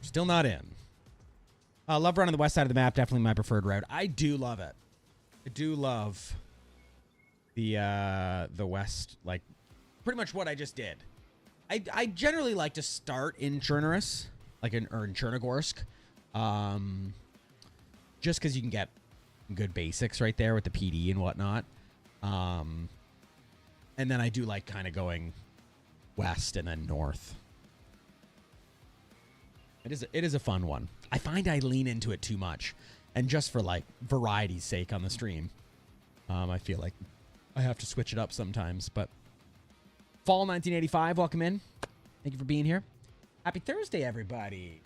Still not in. Love running the west side of the map. Definitely my preferred route. I do love it. I do love the west, like pretty much what I just did. I generally like to start in Chernobyl, or in Chernogorsk, just because you can get good basics right there with the PD and whatnot. And then I do like kind of going west and then north. It is a fun one. I find I lean into it too much. And just for, like, variety's sake on the stream, I feel like I have to switch it up sometimes. But Fall 1985, welcome in. Thank you for being here. Happy Thursday, everybody.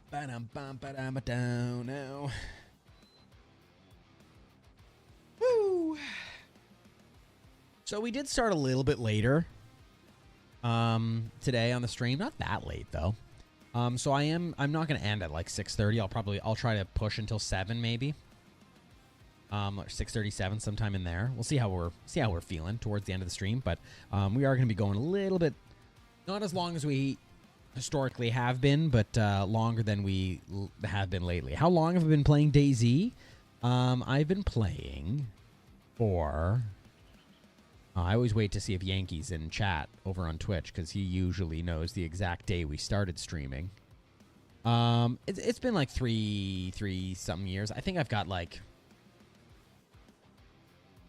Ba-dum-bum-ba-dum-ba-down now. Woo! So we did start a little bit later today on the stream. Not that late though. So I'm not gonna end at like 6:30. I'll try to push until 7 maybe. 6:37 sometime in there. We'll see how we're feeling towards the end of the stream, but we are gonna be going a little bit, not as long as we historically have been, but longer than we have been lately. How long have I been playing DayZ? I've been playing for... I always wait to see if Yankee's in chat over on Twitch because he usually knows the exact day we started streaming. It's been like three something years. I think I've got like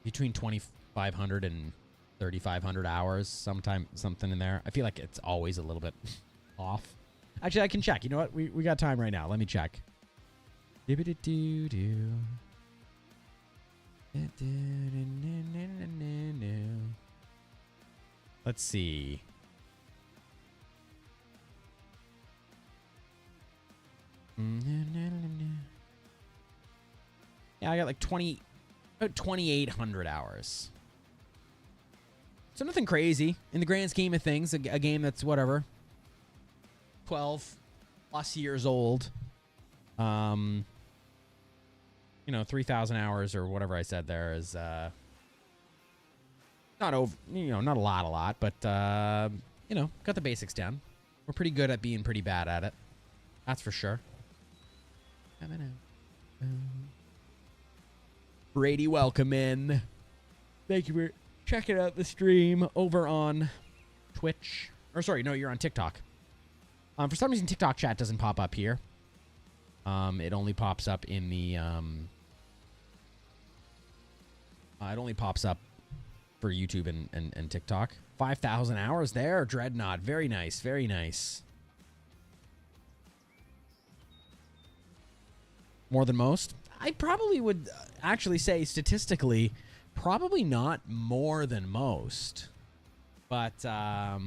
between 2,500 and 3,500 hours, something in there. I feel like it's always a little bit off. Actually, I can check. You know what? We got time right now. Let me check. Let's see. Yeah, I got like 2,800 hours. So nothing crazy in the grand scheme of things. A game that's whatever, 12 plus years old. 3,000 hours or whatever I said there is not over, not a lot, but got the basics down. We're pretty good at being pretty bad at it. That's for sure. Brady, welcome in. Thank you for checking out the stream over on Twitch. Or sorry, no, you're on TikTok. For some reason, TikTok chat doesn't pop up here. It only pops up in the, it only pops up for YouTube and TikTok. 5,000 hours there, Dreadnought. Very nice, very nice. More than most? I probably would actually say statistically, probably not more than most. But more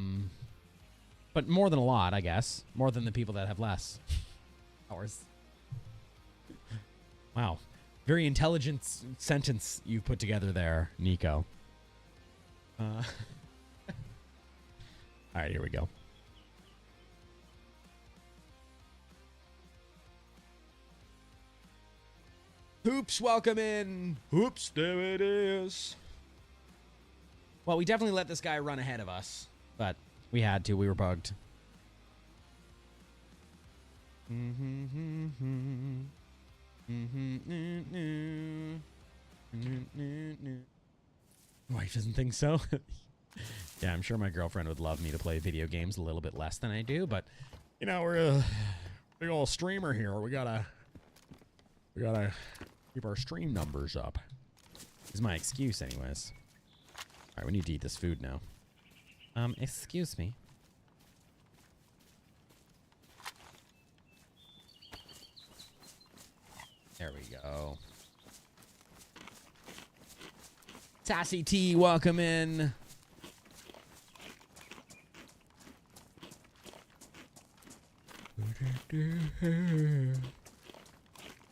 than a lot, I guess. More than the people that have less hours. Wow. Very intelligent sentence you've put together there, Nico. All right, here we go. Hoops, welcome in. Hoops, there it is. Well, we definitely let this guy run ahead of us, but we had to. We were bugged. Wife doesn't think so. Yeah, I'm sure my girlfriend would love me to play video games a little bit less than I do, but you know, we're a big old streamer here. We gotta keep our stream numbers up. Is my excuse, anyways. All right, we need to eat this food now. Excuse me. There we go. Sassy T, welcome in.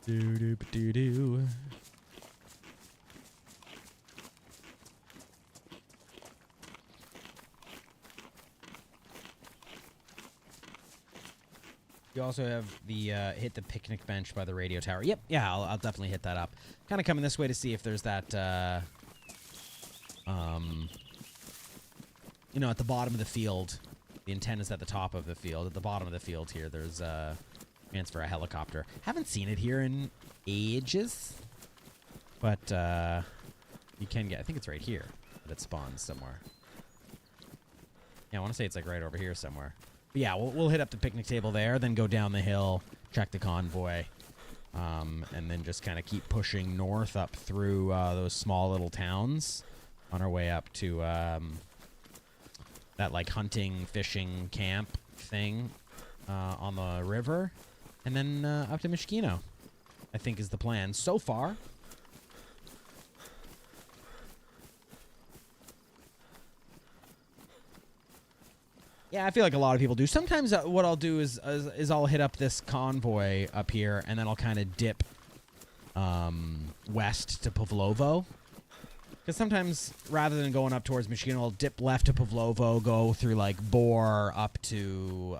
Do-do-do-do. You also have the hit the picnic bench by the radio tower. Yep, yeah, I'll definitely hit that up. Kind of coming this way to see if there's that, you know, at the bottom of the field. The antenna's at the top of the field. At the bottom of the field here, there's a chance for a helicopter. Haven't seen it here in ages, but you can get. I think it's right here that it spawns somewhere. Yeah, I want to say it's like right over here somewhere. But yeah, we'll hit up the picnic table there, then go down the hill, check the convoy, and then just kind of keep pushing north up through those small little towns on our way up to that like hunting, fishing camp thing on the river, and then up to Mishkino, I think is the plan so far. Yeah, I feel like a lot of people do. Sometimes what I'll do is I'll hit up this convoy up here, and then I'll kind of dip west to Pavlovo. Because sometimes, rather than going up towards Mishkino, I'll dip left to Pavlovo, go through, like, Bor up to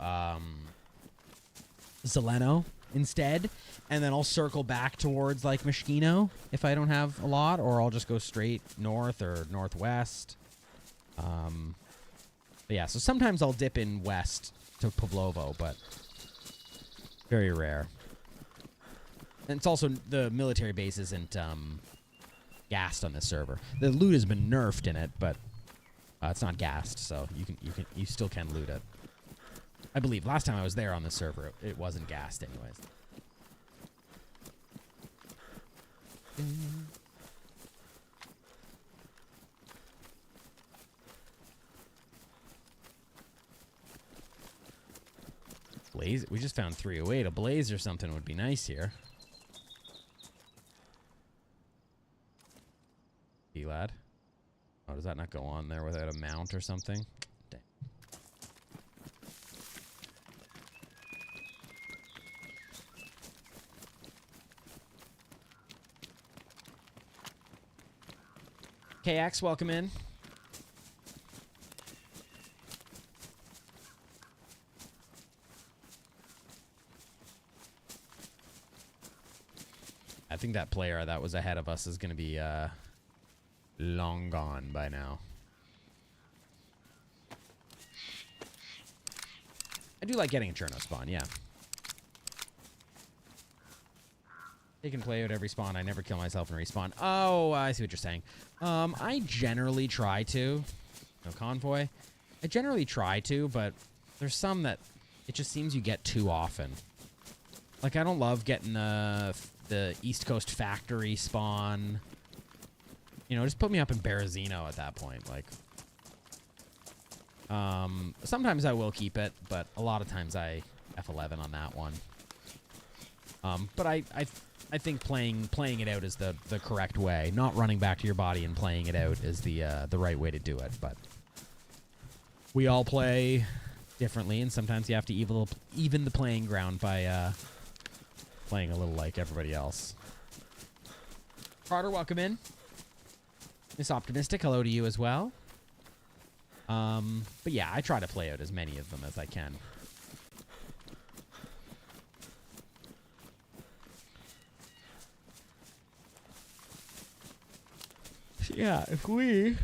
Zeleno instead, and then I'll circle back towards, like, Mishkino if I don't have a lot, or I'll just go straight north or northwest. But yeah, so sometimes I'll dip in west to Pavlovo, but very rare. And it's also, the military base isn't gassed on this server. The loot has been nerfed in it, but it's not gassed, so you still can loot it. I believe last time I was there on this server, it wasn't gassed anyways. Blaze, we just found 308. A blaze or something would be nice here. Lad. Oh, does that not go on there without a mount or something? Dang. KX, welcome in. I think that player that was ahead of us is going to be long gone by now. I do like getting a Cherno spawn, yeah. They can play out every spawn. I never kill myself and respawn. Oh, I see what you're saying. I generally try to. No convoy. I generally try to, but there's some that it just seems you get too often. Like, I don't love getting the East Coast factory spawn. You know, just put me up in Berezino at that point. Like, sometimes I will keep it, but a lot of times I F11 on that one. But I think playing it out is the correct way. Not running back to your body and playing it out is the right way to do it. But we all play differently, and sometimes you have to even the playing ground by playing a little like everybody else. Carter, welcome in. Miss Optimistic, hello to you as well. But yeah, I try to play out as many of them as I can. Yeah, if we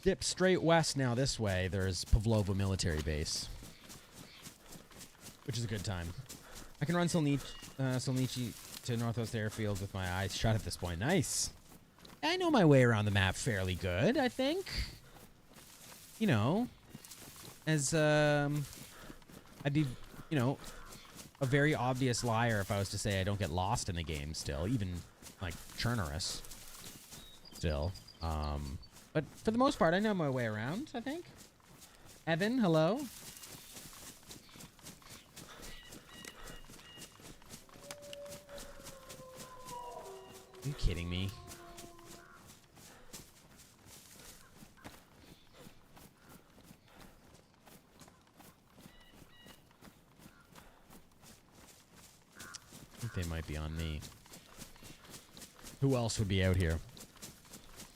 dip straight west now this way, there's Pavlova military base, which is a good time. I can run Solnichi to Northwest Airfield with my eyes shut at this point. Nice. I know my way around the map fairly good, I think. You know, as I'd be, you know, a very obvious liar if I was to say I don't get lost in the game still, even like Churnerous still. But for the most part, I know my way around, I think. Evan, hello. Are you kidding me? I think they might be on me. Who else would be out here?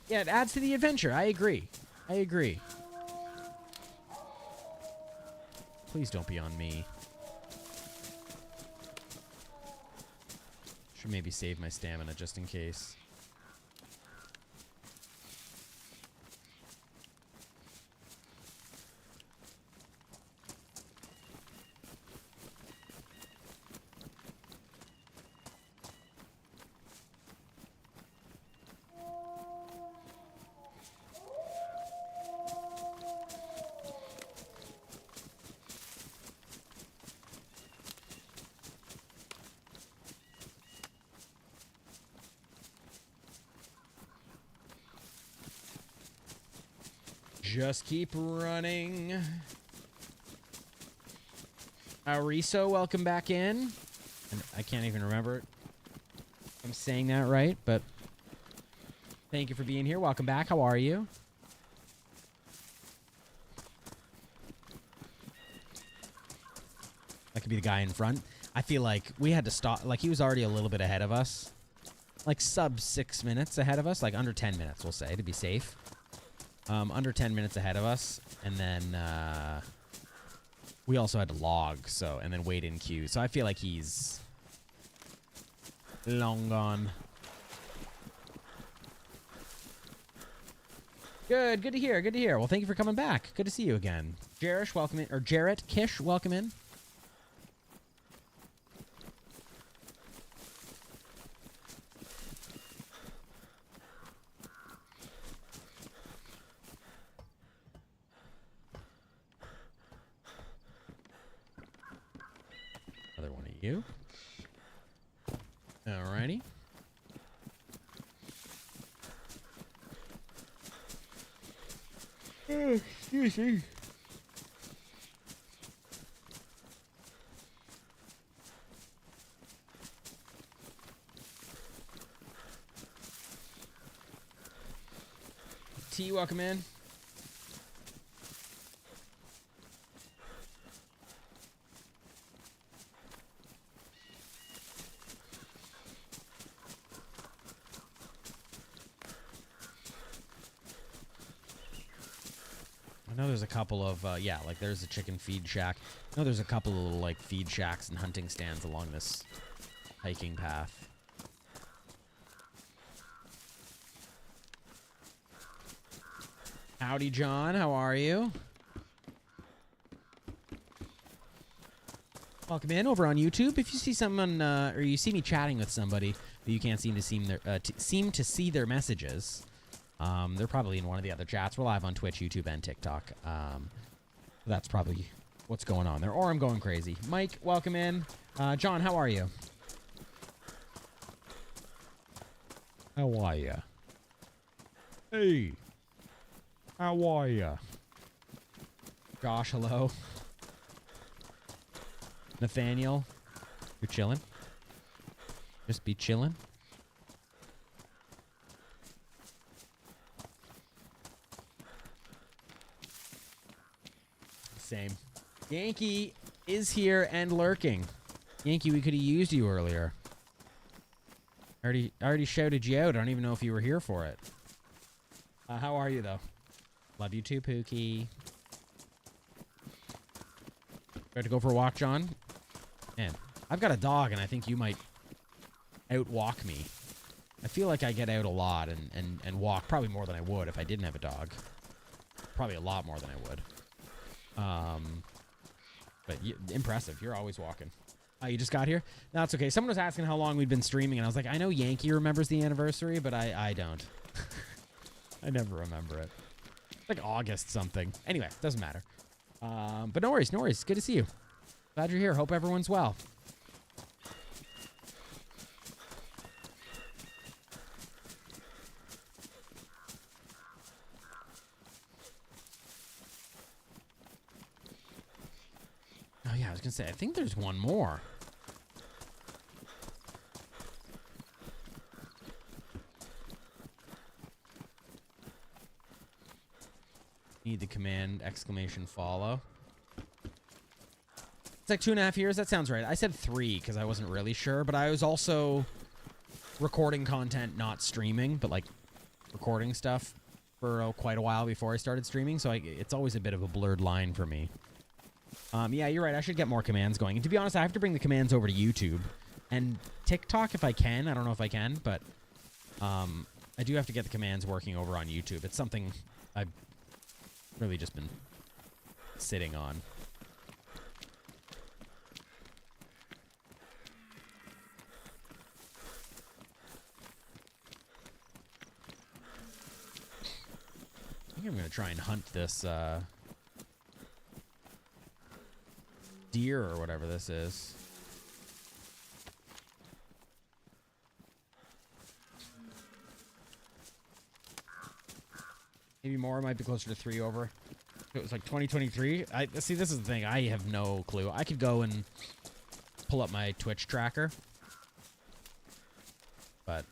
Yeah, it adds to the adventure. I agree. I agree. Please don't be on me. Should maybe save my stamina just in case. Just keep running. Ariso, welcome back in. And I can't even remember if I'm saying that right, but thank you for being here. Welcome back. How are you? That could be the guy in front. I feel like we had to stop. Like, he was already a little bit ahead of us. Like, sub 6 minutes ahead of us. Like, under 10 minutes, we'll say, to be safe. Under 10 minutes ahead of us, and then we also had to log, and then wait in queue. So I feel like he's long gone. Good to hear. Good to hear. Well, thank you for coming back. Good to see you again. Jerish, welcome in, or Jarrett Kish, welcome in. You. Alrighty. Excuse me. T, welcome in. I know there's a couple of, yeah, like there's a chicken feed shack. I know there's a couple of little, like, feed shacks and hunting stands along this hiking path. Howdy, John. How are you? Welcome in over on YouTube. If you see someone, or you see me chatting with somebody but you can't seem to see their messages, they're probably in one of the other chats. We're live on Twitch, YouTube, and TikTok. That's probably what's going on there. Or I'm going crazy. Mike, welcome in. John, how are you? How are you? Hey. How are ya? Josh, hello. Nathaniel, you're chilling? Just be chilling? Same. Yankee is here and lurking. Yankee, we could have used you earlier. I already shouted you out. I don't even know if you were here for it. How are you, though? Love you too, Pookie. Ready to go for a walk, John? Man, I've got a dog, and I think you might outwalk me. I feel like I get out a lot and walk probably more than I would if I didn't have a dog. Probably a lot more than I would. But impressive. You're always walking. You just got here? No, it's okay. Someone was asking how long we'd been streaming, and I was like, I know Yankee remembers the anniversary, but I don't. I never remember it. It's like August something. Anyway, doesn't matter. But no worries, no worries. Good to see you. Glad you're here. Hope everyone's well. Oh yeah, I was gonna say, I think there's one more. Need the command exclamation follow. It's like 2.5 years. That sounds right. I said 3 because I wasn't really sure, but I was also recording content, not streaming, but like recording stuff for quite a while before I started streaming. So it's always a bit of a blurred line for me. Yeah, you're right. I should get more commands going. And to be honest, I have to bring the commands over to YouTube and TikTok if I can. I don't know if I can, but I do have to get the commands working over on YouTube. It's something I've really just been sitting on. I think I'm going to try and hunt this deer or whatever this is. Maybe more. Might be closer to 3 over. It was like 2023. See, this is the thing. I have no clue. I could go and pull up my Twitch tracker, but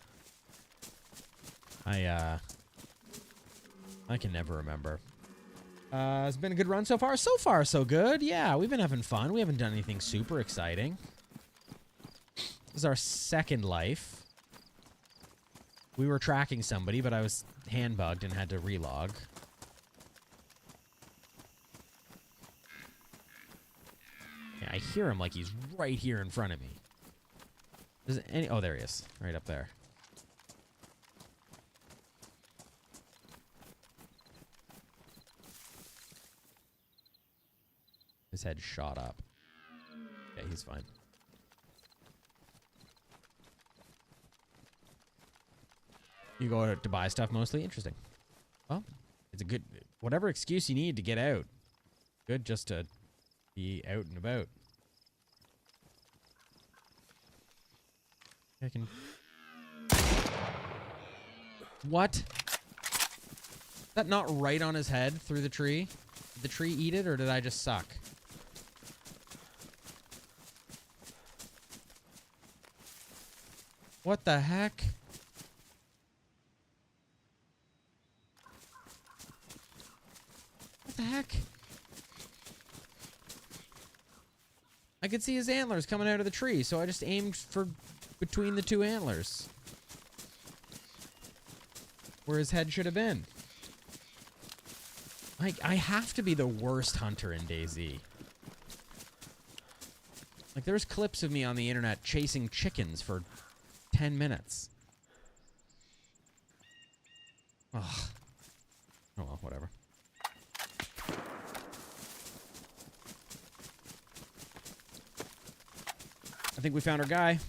I can never remember. It's been a good run so far. So far, so good. Yeah, we've been having fun. We haven't done anything super exciting. This is our second life. We were tracking somebody, but I was hand-bugged and had to relog. Yeah, I hear him like he's right here in front of me. Oh, there he is. Right up there. His head shot up. Yeah, he's fine. You go out to buy stuff mostly? Interesting. Well, it's a good... Whatever excuse you need to get out. Good just to be out and about. I can... What? Is that not right on his head through the tree? Did the tree eat it, or did I just suck? What the heck? What the heck? I could see his antlers coming out of the tree, so I just aimed for between the 2 antlers. Where his head should have been. Like, I have to be the worst hunter in DayZ. Like, there's clips of me on the internet chasing chickens for 10 minutes. Ugh. Oh well, whatever. I think we found our guy.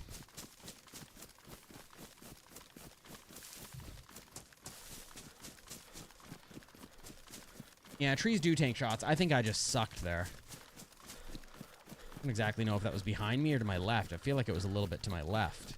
Yeah, trees do tank shots. I think I just sucked there. I don't exactly know if that was behind me or to my left. I feel like it was a little bit to my left.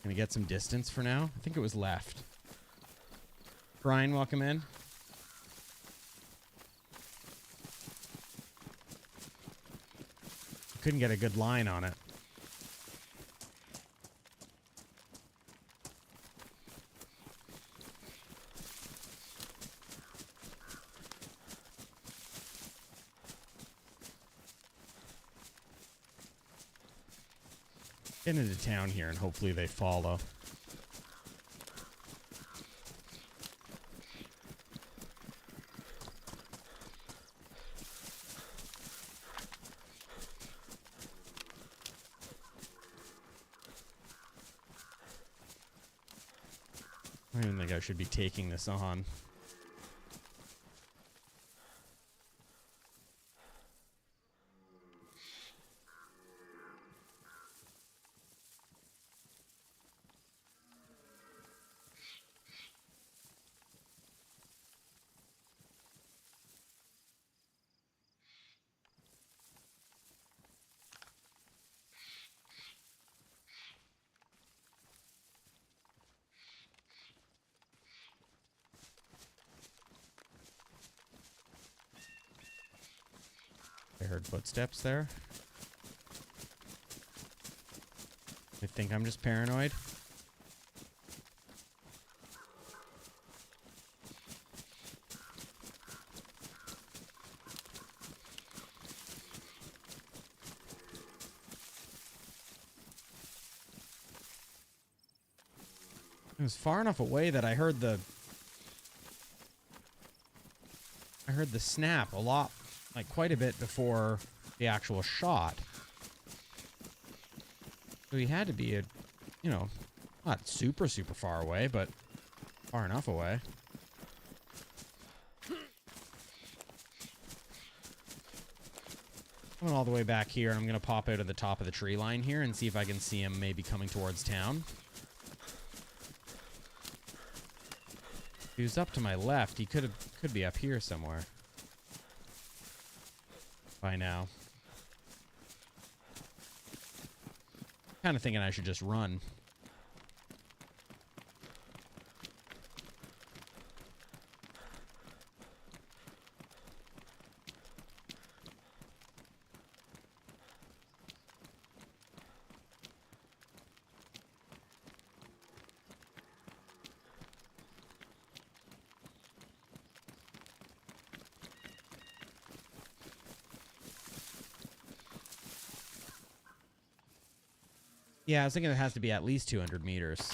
Gonna get some distance for now. I think it was left. Brian, welcome in. Couldn't get a good line on it. Get into town here and hopefully they follow. I don't think I should be taking this on. I heard footsteps there. I think I'm just paranoid. It was far enough away that I heard the snap a lot, like quite a bit before the actual shot. So he had to be not super far away, but far enough away. Coming all the way back here, I'm gonna pop out of the top of the tree line here and see if I can see him maybe coming towards town. If he was up to my left, he could be up here somewhere by now. Kind of thinking I should just run. Yeah, I was thinking it has to be at least 200 meters.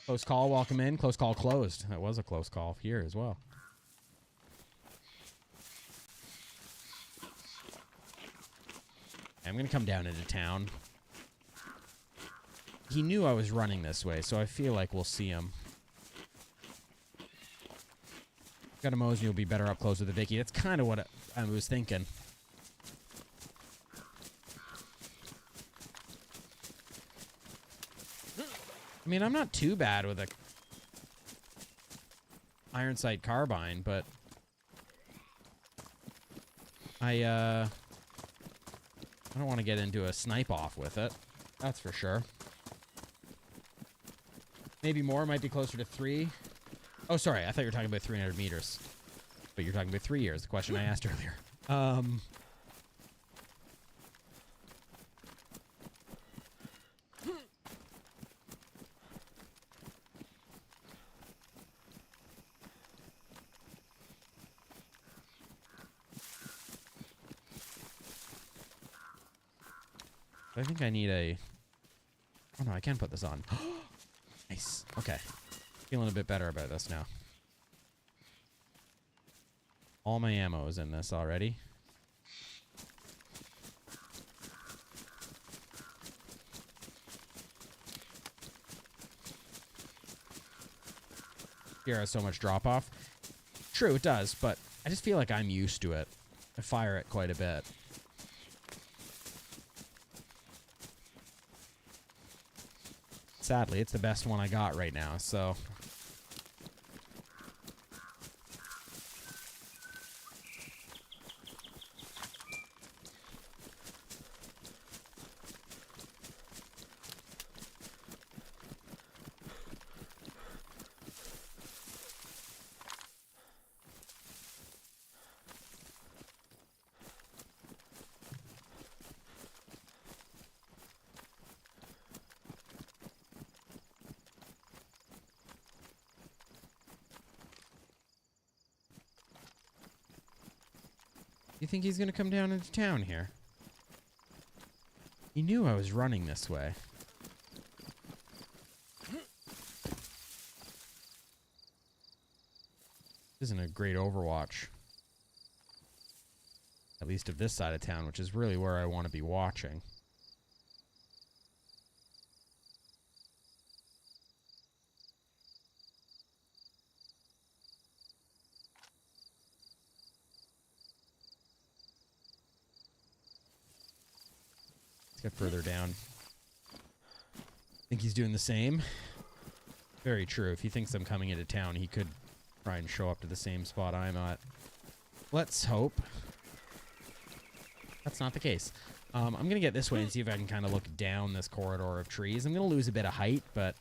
Close call, welcome in. Close call closed. That was a close call here as well. I'm going to come down into town. He knew I was running this way, so I feel like we'll see him. Got a Mosey will be better up close with the Vicky. That's kind of what I was thinking. I mean, I'm not too bad with a iron sight carbine, but I don't want to get into a snipe off with it. That's for sure. Maybe more, might be closer to 3. Oh, sorry. I thought you were talking about 300 meters. But you're talking about 3 years, the question I asked earlier. I think I need a... Oh, no, I can put this on. Nice. Okay. Feeling a bit better about this now. All my ammo is in this already. Here has so much drop off. True, it does, but I just feel like I'm used to it. I fire it quite a bit. Sadly, it's the best one I got right now, so... You think he's gonna come down into town here? He knew I was running this way. Isn't a great Overwatch. At least of this side of town, which is really where I want to be watching. Let's get further down. Think he's doing the same? Very true. If he thinks I'm coming into town, he could try and show up to the same spot I'm at. Let's hope that's not the case. I'm going to get this way and see if I can kind of look down this corridor of trees. I'm going to lose a bit of height, but...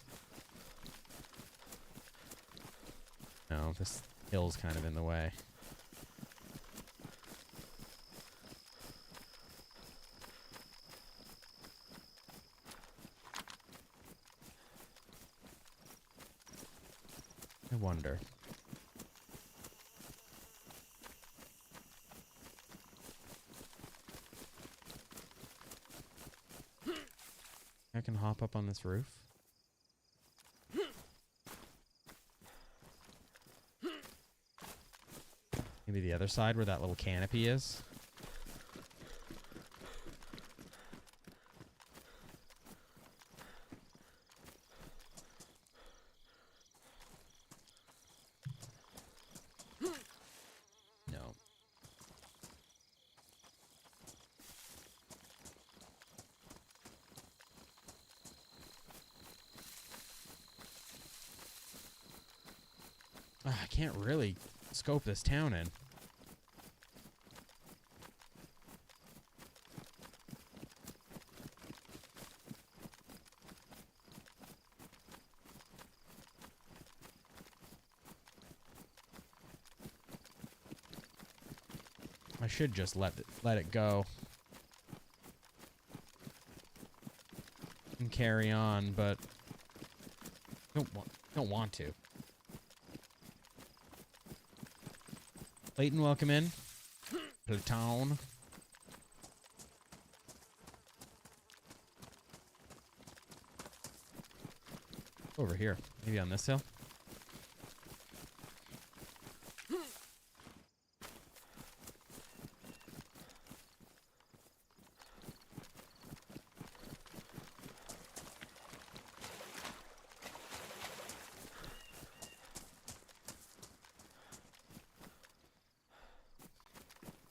no, this hill's kind of in the way. I wonder. I can hop up on this roof. Maybe the other side where that little canopy is. No. I can't really scope this town in. I should just let it go and carry on, but don't want to. Clayton, welcome in. Platoon. Over here, maybe on this hill.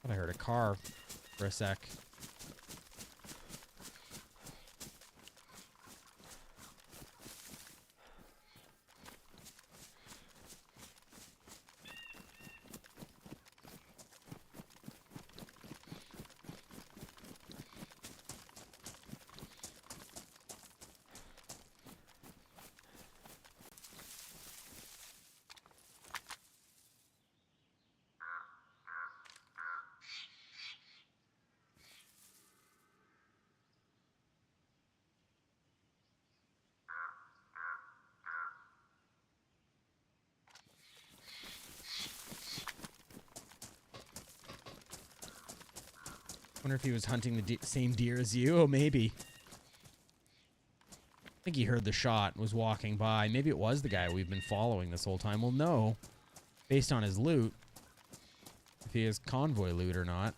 I heard a car for a sec. Wonder if he was hunting the same deer as you. Oh, maybe. I think he heard the shot and was walking by. Maybe it was the guy we've been following this whole time. We'll know, based on his loot, if he has convoy loot or not.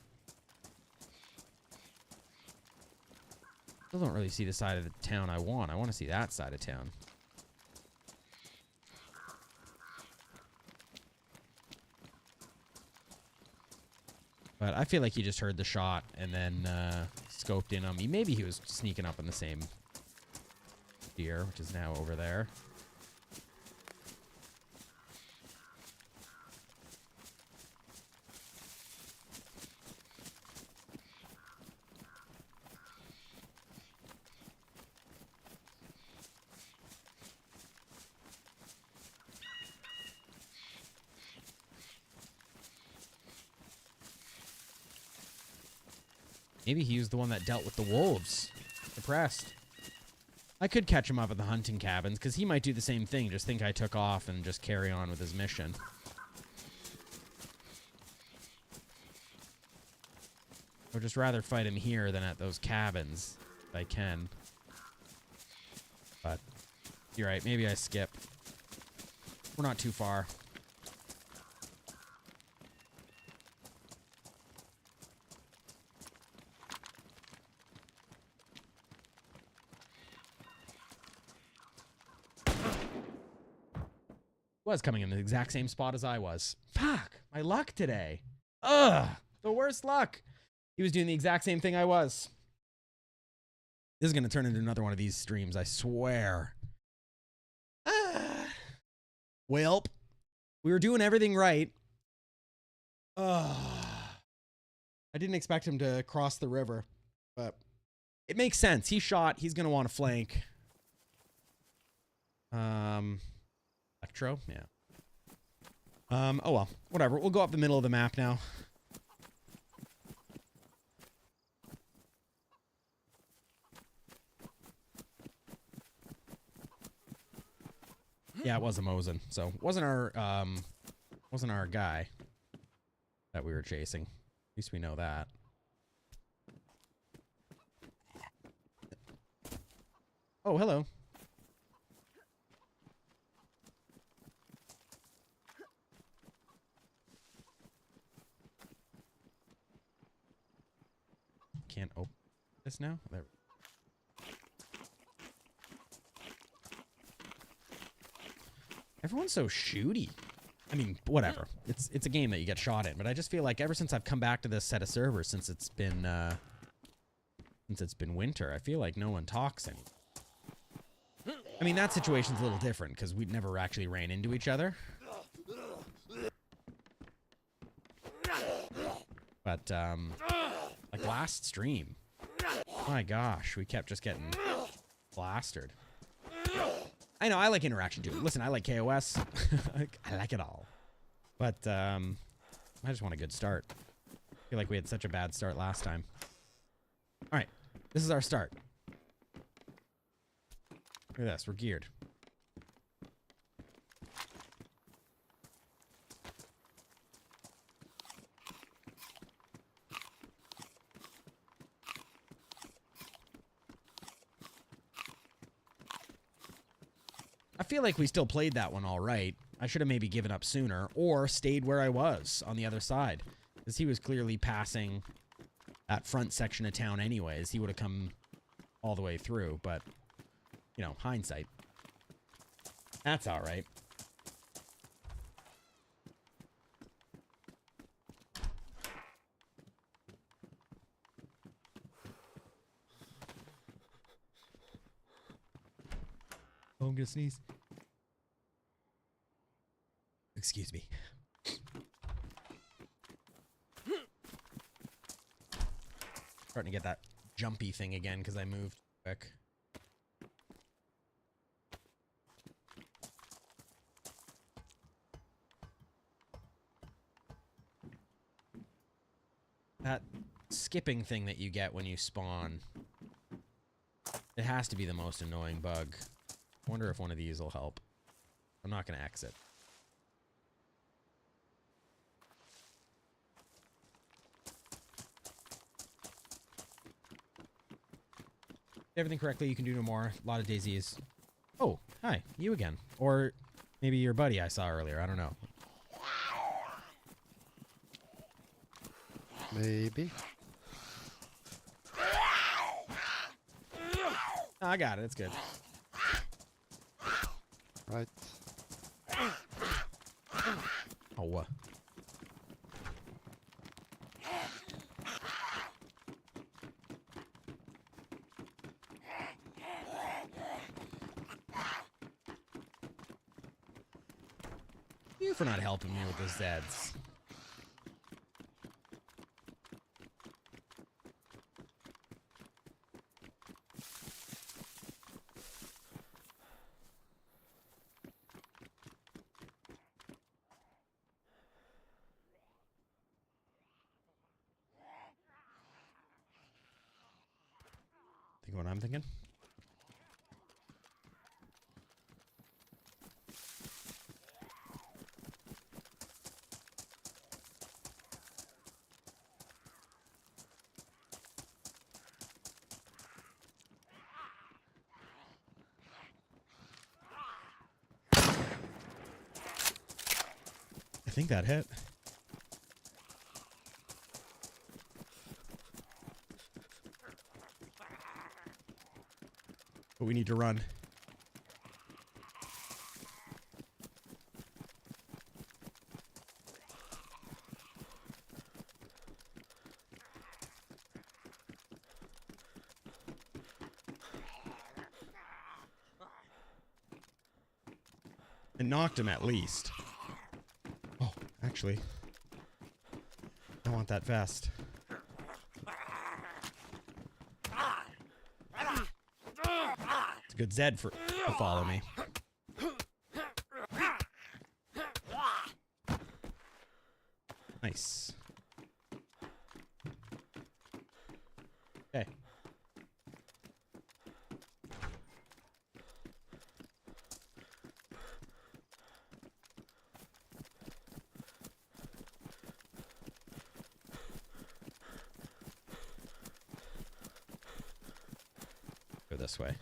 Still don't really see the side of the town I want. I want to see that side of town. But I feel like he just heard the shot and then scoped in on me. Maybe he was sneaking up on the same deer, which is now over there. Maybe he was the one that dealt with the wolves. Depressed. I could catch him up at the hunting cabins, because he might do the same thing, just think I took off and just carry on with his mission. I would just rather fight him here than at those cabins if I can. But you're right. Maybe I skip. We're not too far. Was coming in the exact same spot as I was. Fuck, my luck today. Ugh, the worst luck. He was doing the exact same thing I was. This is going to turn into another one of these streams, I swear. Welp. We were doing everything right. I didn't expect him to cross the river, but it makes sense. He shot. He's going to want to flank. Electro? Yeah. Oh well. Whatever. We'll go up the middle of the map now. Yeah, it was a Mosin. So wasn't our guy that we were chasing. At least we know that. Oh, hello. Can't open this now? There. Everyone's so shooty. I mean, whatever. It's a game that you get shot in, but I just feel like ever since I've come back to this set of servers, since it's been winter, I feel like no one talks anymore. I mean, that situation's a little different because we never actually ran into each other. But like last stream, my gosh, we kept just getting blasted. I know, I like interaction too. Listen, I like KOS. I like it all. But I just want a good start. I feel like we had such a bad start last time. All right, this is our start. Look at this, we're geared. I feel like we still played that one all right. I should have maybe given up sooner or stayed where I was on the other side, because he was clearly passing that front section of town anyways. He would have come all the way through, but, you know, hindsight. That's all right. Oh, I'm gonna sneeze. Excuse me. Starting to get that jumpy thing again because I moved quick. That skipping thing that you get when you spawn. It has to be the most annoying bug. I wonder if one of these will help. I'm not going to exit. Everything correctly, you can do no more. A lot of DayZs. Oh, hi. You again. Or maybe your buddy I saw earlier. I don't know. Maybe. Oh, I got it. It's good. Right. Oh, you for not helping me with those Zeds. Think what I'm thinking? I think that hit. But we need to run. It knocked him at least. Oh, actually, I want that vest. It's a good Zed to follow me. Nice. Okay. Go this way.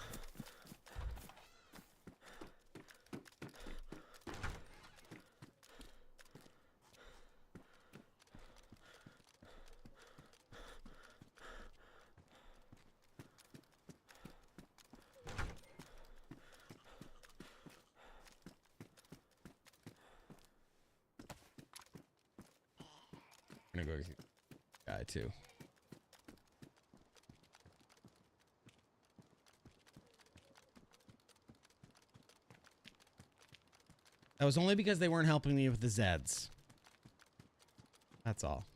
I'm gonna go guy too. That was only because they weren't helping me with the Zeds. That's all.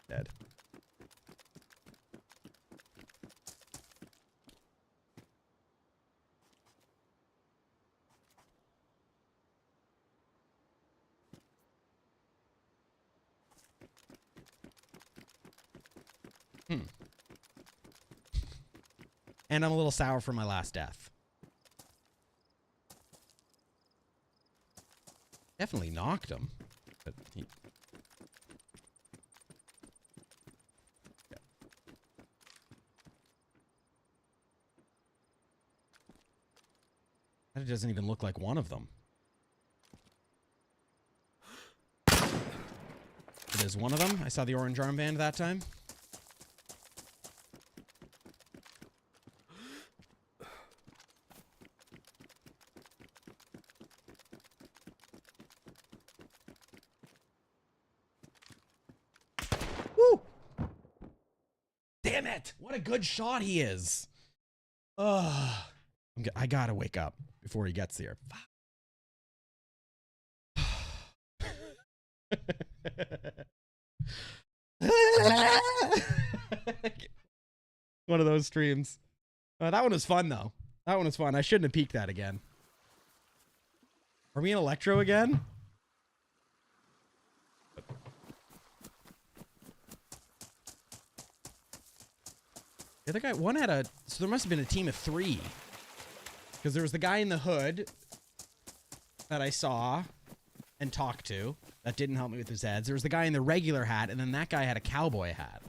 Dead. And I'm a little sour for my last death. Definitely knocked him. But he... Yeah. That doesn't even look like one of them. It is one of them. I saw the orange armband that time. Woo! Damn it! What a good shot he is. Ugh. I gotta wake up before he gets here. One of those streams. That one was fun, though. That one was fun. I shouldn't have peeked that again. Are we in Electro again? The other guy, one had a... So there must have been a team of 3. Because there was the guy in the hood that I saw and talked to. That didn't help me with his Zeds. There was the guy in the regular hat, and then that guy had a cowboy hat.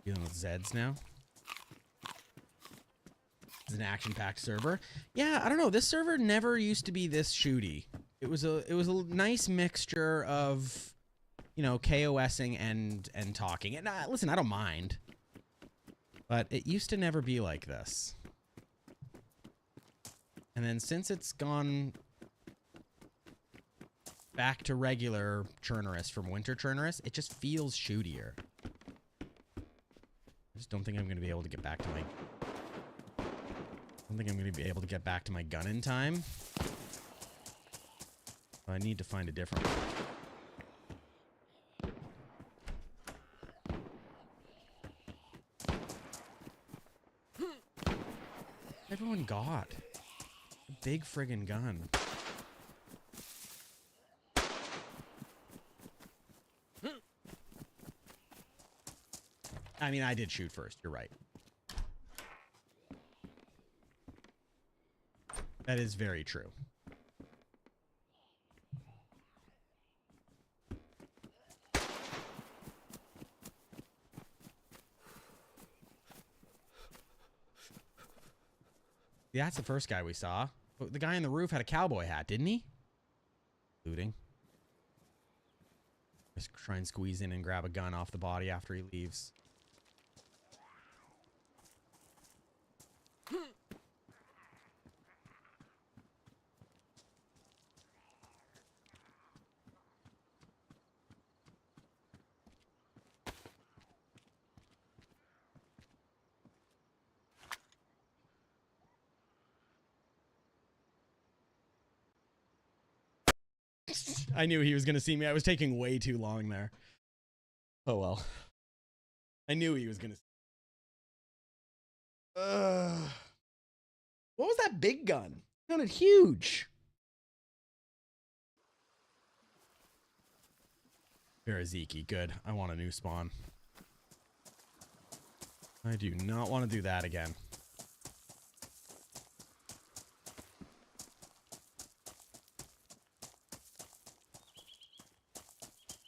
Dealing with Zeds now. It's an action-packed server. Yeah, I don't know. This server never used to be this shooty. It was a nice mixture of, you know, KOSing and talking. And listen, I don't mind, but it used to never be like this. And then since it's gone back to regular Churnerous from Winter Churnerous, it just feels shootier. I just don't think I'm going to be able to get back to my... I don't think I'm going to be able to get back to my gun in time. I need to find a different one. Everyone got a big friggin' gun. I mean, I did shoot first. You're right. That is very true. Yeah, that's the first guy we saw. But the guy on the roof had a cowboy hat, didn't he? Looting. Just try and squeeze in and grab a gun off the body after he leaves. I knew he was going to see me. I was taking way too long there. Oh, well. I knew he was going to. What was that big gun? It sounded huge. Veraziki, good. I want a new spawn. I do not want to do that again.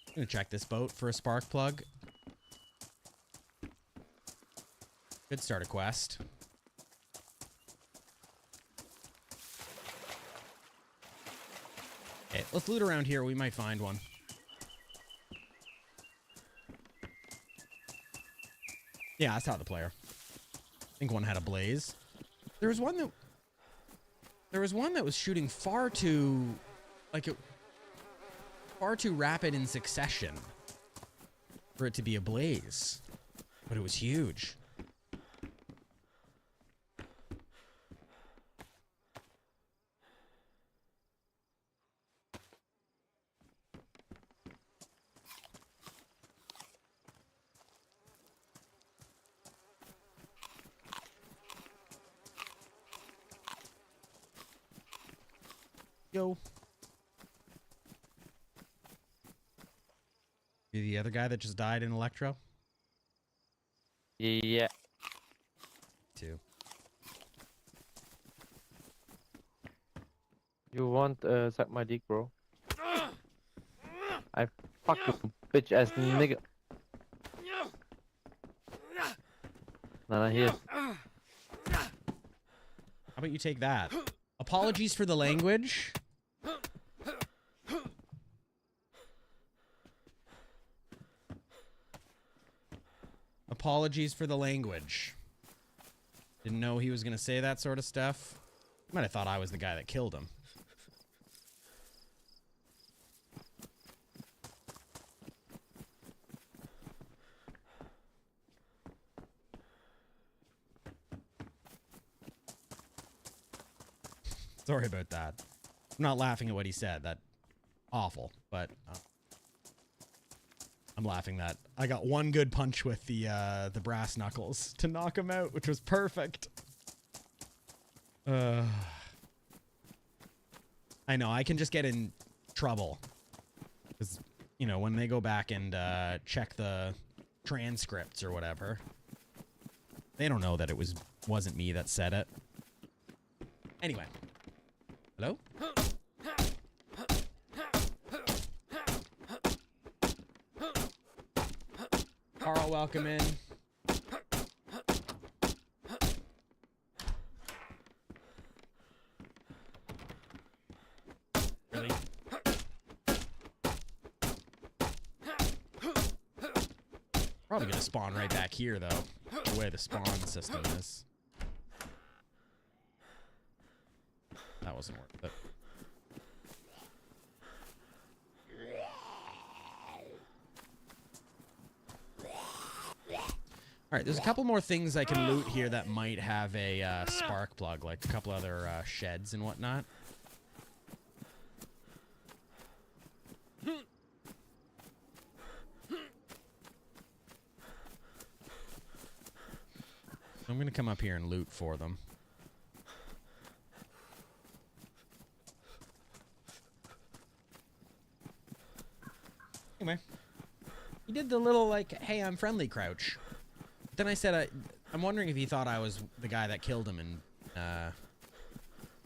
I'm gonna check this boat for a spark plug. Could start a quest. Okay, let's loot around here. We might find one. Yeah, I saw the player. I think one had a blaze. There was one that was shooting far too, like it. Far too rapid in succession for it to be a blaze, but it was huge. Yo. You the other guy that just died in Electro? Yeah. Two. You want suck my dick, bro? I fuck you, bitch ass nigga. Nah, here. How about you take that? Apologies for the language. Apologies for the language. Didn't know he was going to say that sort of stuff. Might have thought I was the guy that killed him. Sorry about that. I'm not laughing at what he said. That awful, but I'm laughing that I got one good punch with the brass knuckles to knock him out, which was perfect. I know I can just get in trouble because, you know, when they go back and check the transcripts or whatever, they don't know that it wasn't me that said it. Anyway, hello. Carl, welcome in. Really? Probably gonna spawn right back here, though, the way the spawn system is. That wasn't worth it. All right, there's a couple more things I can loot here that might have a spark plug, like a couple other sheds and whatnot. I'm going to come up here and loot for them. Anyway, he did the little, like, hey, I'm friendly crouch. Then I said, I'm wondering if he thought I was the guy that killed him in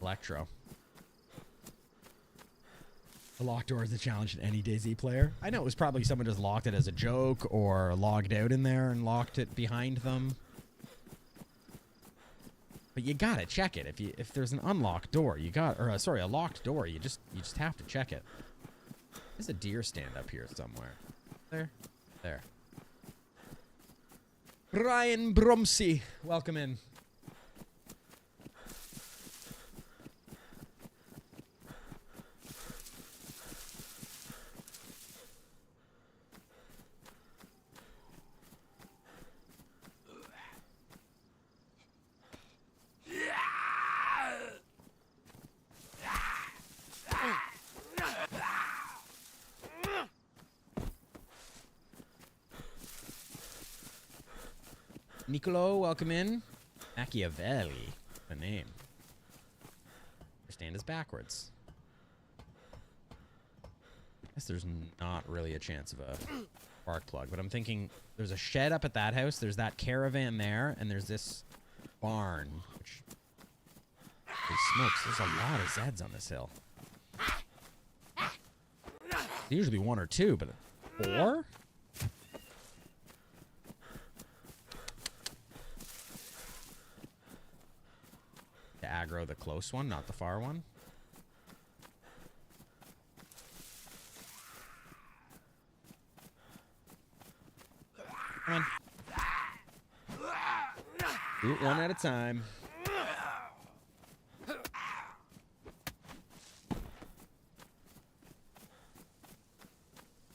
Electro. A locked door is a challenge to any DayZ player. I know it was probably someone just locked it as a joke or logged out in there and locked it behind them. But you gotta check it. If there's an unlocked door, you got, or sorry, a locked door, you just have to check it. There's a deer stand up here somewhere. There. Ryan Bromsey, welcome in. Nicolo, welcome in. Machiavelli, the name. Your stand is backwards. Guess there's not really a chance of a spark plug, but I'm thinking there's a shed up at that house, there's that caravan there, and there's this barn, which... Holy smokes, there's a lot of Zeds on this hill. Usually one or two, but 4? To aggro the close one, not the far one. Come on. Do it one at a time.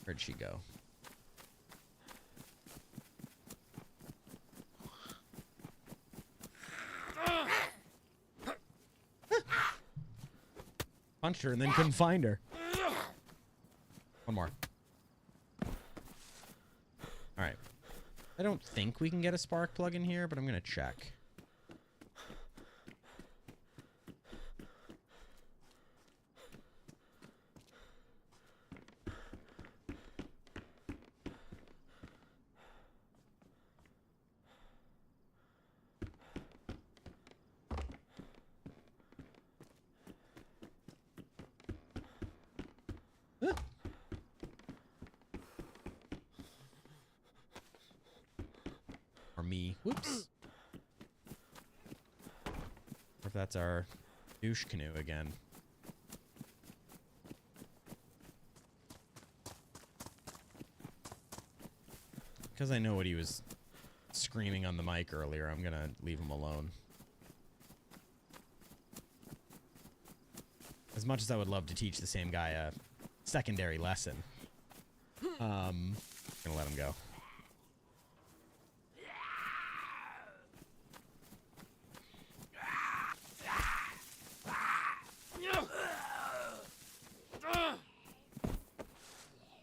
Where'd she go? Punched her and then couldn't find her. One more. Alright. I don't think we can get a spark plug in here, but I'm gonna check. Or me. Whoops. Or if that's our douche canoe again. Because I know what he was screaming on the mic earlier, I'm gonna leave him alone. As much as I would love to teach the same guy a secondary lesson, gonna let him go.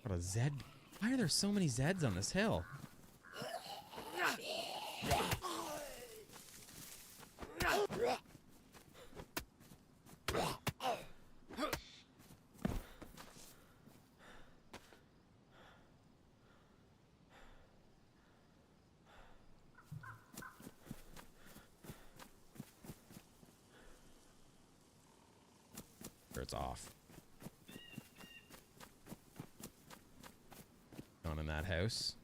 What a Zed. Why are there so many Zeds on this hill? It's off. Gone in that house.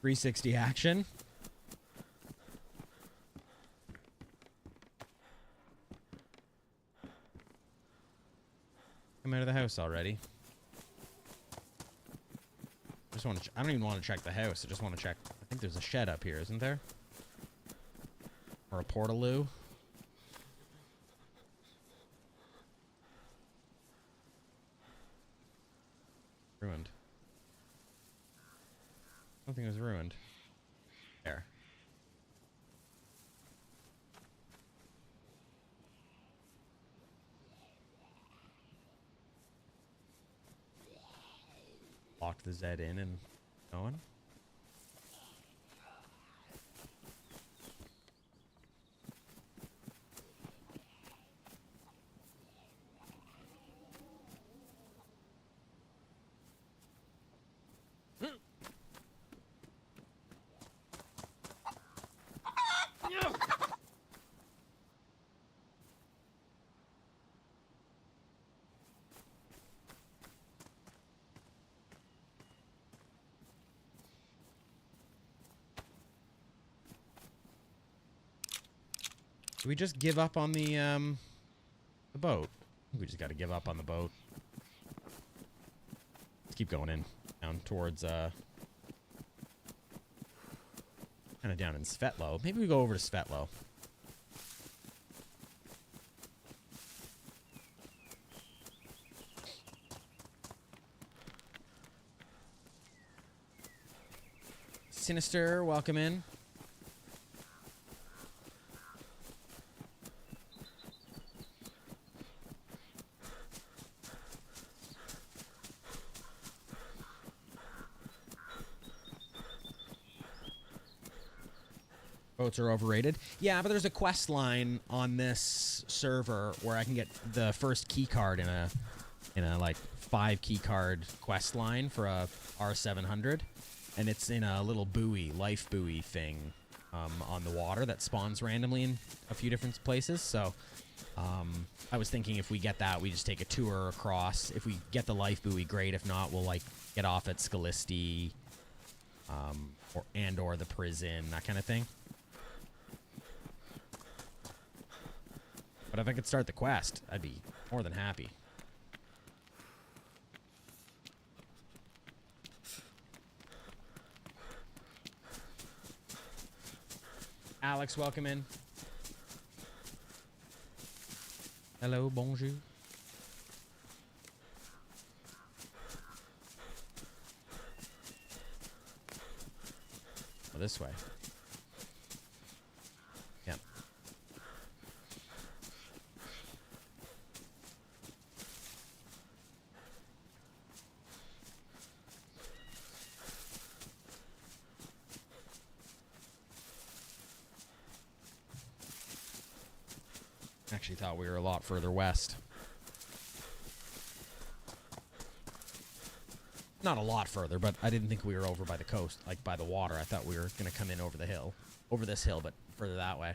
.360 action. Come out of the house already. I don't even want to check the house. I just want to check. I think there's a shed up here, isn't there? Or a portaloo. Ruined. I don't think it was ruined. There. Locked the Z in and going. Do we just give up on the boat? I think we just got to give up on the boat. Let's keep going in. Down towards, kind of down in Svetlo. Maybe we go over to Svetlo. Sinister, welcome in. Boats are overrated. Yeah, but there's a quest line on this server where I can get the first key card in a like 5 key card quest line for a R700, and it's in a little buoy, life buoy thing on the water that spawns randomly in a few different places. So I was thinking if we get that, we just take a tour across. If we get the life buoy, great. If not, we'll like get off at Scalisti or the prison, that kind of thing. But if I could start the quest, I'd be more than happy. Alex, welcome in. Hello, bonjour. Oh, this way. Yep. Actually thought we were a lot further west. Not a lot further, but I didn't think we were over by the coast, like by the water. I thought we were going to come in over the hill. Over this hill, but further that way.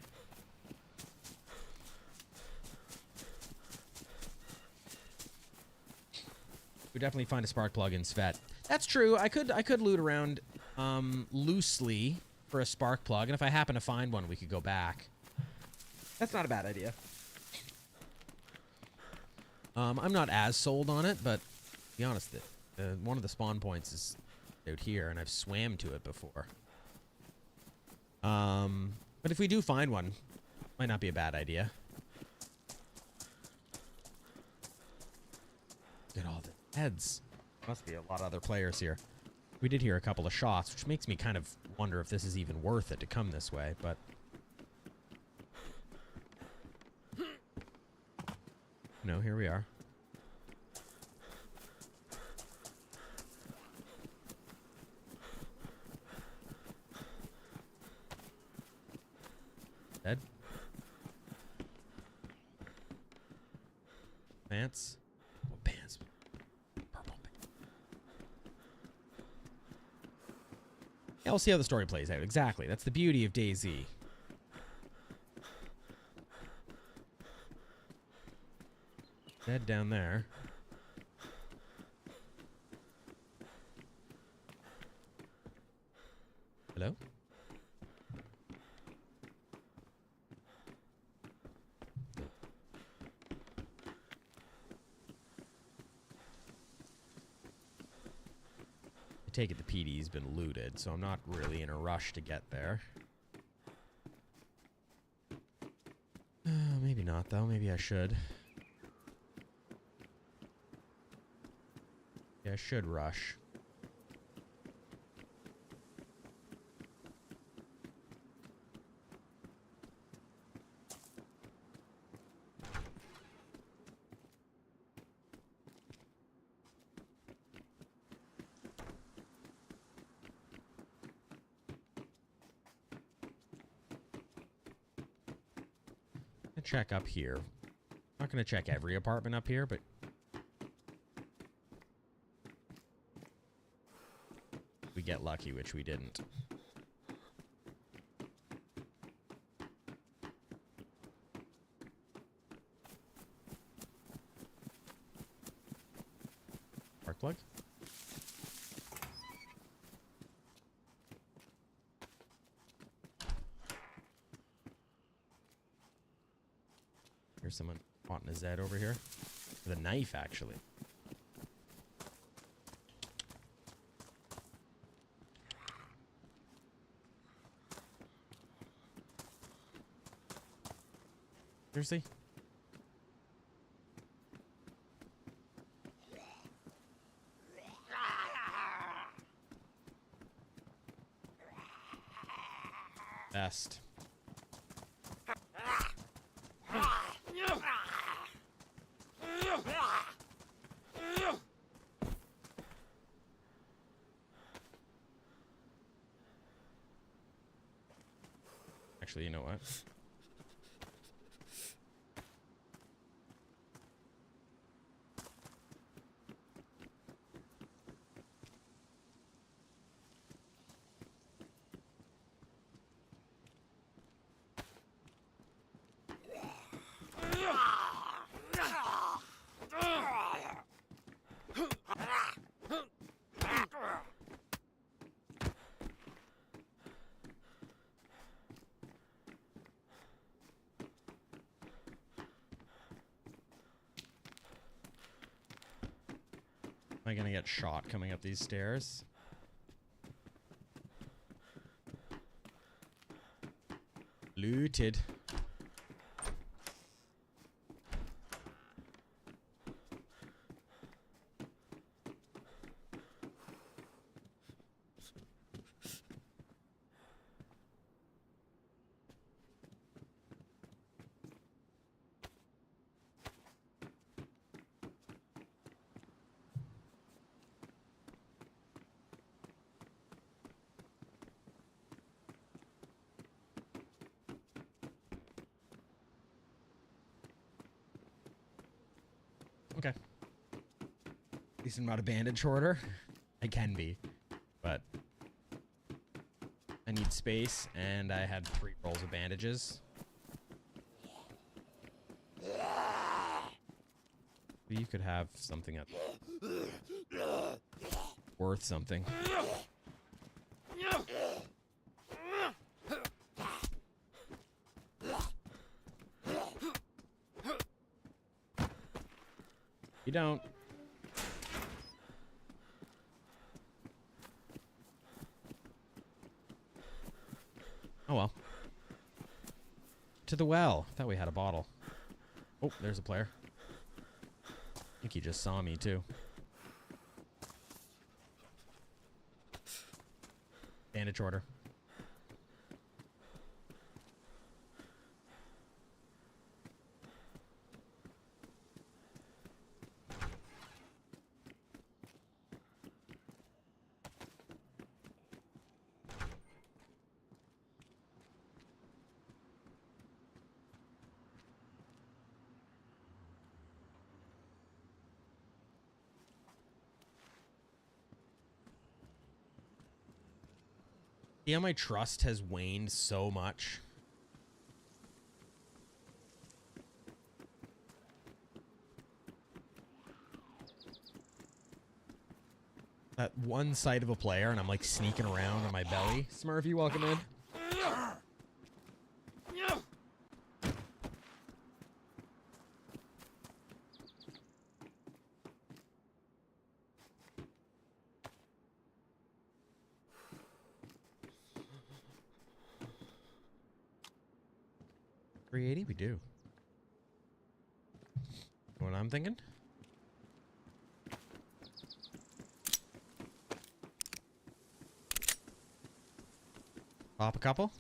We definitely find a spark plug in Svet. That's true. I could loot around loosely for a spark plug, and if I happen to find one, we could go back. That's not a bad idea. I'm not as sold on it, but to be honest, one of the spawn points is out here, and I've swam to it before. But if we do find one, might not be a bad idea. Look at all the heads. Must be a lot of other players here. We did hear a couple of shots, which makes me kind of wonder if this is even worth it to come this way, but... No, here we are. Dead. Pants. What pants? Purple. Yeah, we'll see how the story plays out. Exactly. That's the beauty of DayZ. Dead down there. Hello? I take it the PD's been looted, so I'm not really in a rush to get there. Maybe not, though. Maybe I should. Yeah, I should rush. Check up here. Not gonna check every apartment up here, but we get lucky, which we didn't. Spark plug. There's someone wanting a Z over here. With a knife, actually. Seriously? Best. Actually, you know what? Am I gonna get shot coming up these stairs? Looted. Okay. At least I'm not a bandage hoarder. I can be, but I need space, and I had 3 rolls of bandages. You could have something that's worth something. You don't. Oh well. To the well. Thought we had a bottle. Oh, there's a player. I think he just saw me too. Bandage order. See how my trust has waned so much? That one sight of a player and I'm like sneaking around on my belly. Smurfy, welcome in. $380, we do. You know what I'm thinking? Pop a couple.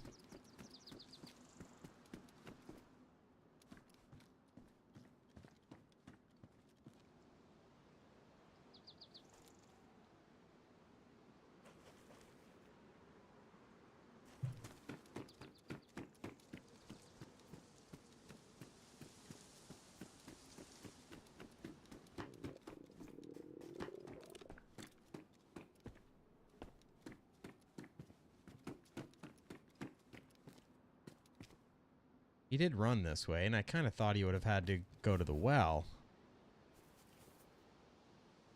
He did run this way, and I kind of thought he would have had to go to the well.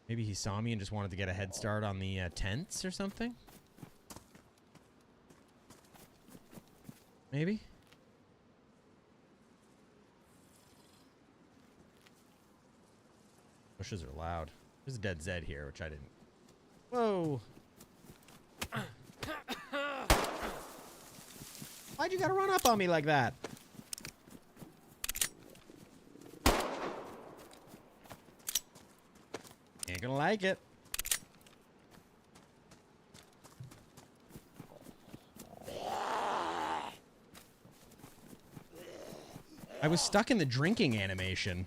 Maybe he saw me and just wanted to get a head start on the tents or something? Maybe? Bushes are loud. There's a dead Zed here, which I didn't. Whoa. Why'd you gotta run up on me like that? Ain't gonna like it. I was stuck in the drinking animation.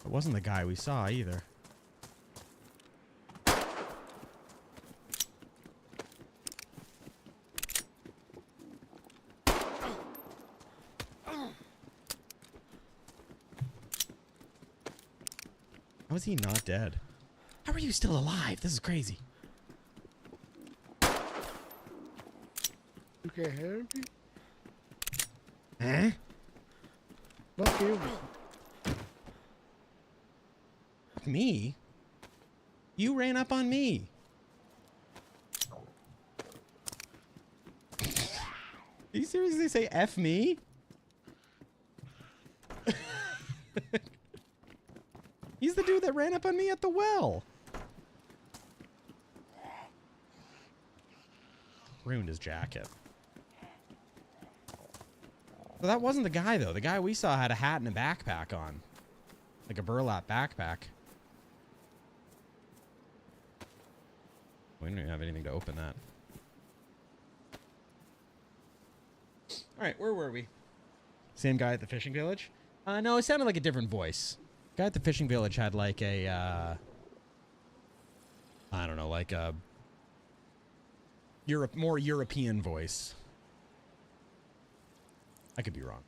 It wasn't the guy we saw either. How is he not dead? How are you still alive? This is crazy. You can't hear me? Huh? Fuck you. Me? You ran up on me. Did you seriously say F me? He's the dude that ran up on me at the well. Ruined his jacket. So that wasn't the guy, though. The guy we saw had a hat and a backpack on. Like a burlap backpack. We don't even have anything to open that. Alright, where were we? Same guy at the fishing village? No, it sounded like a different voice. Guy at the fishing village had like a, I don't know, like a more European voice. I could be wrong.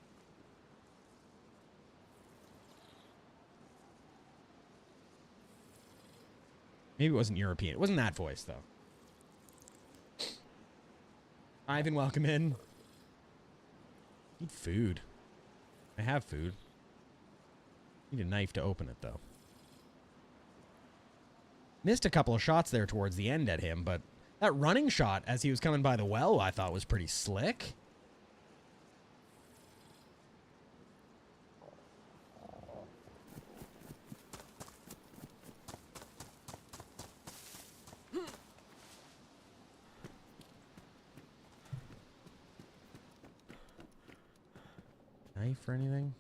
Maybe it wasn't European. It wasn't that voice, though. Ivan, welcome in. Need food. I have food. Need a knife to open it, though. Missed a couple of shots there towards the end at him, but that running shot as he was coming by the well I thought was pretty slick. Knife or anything?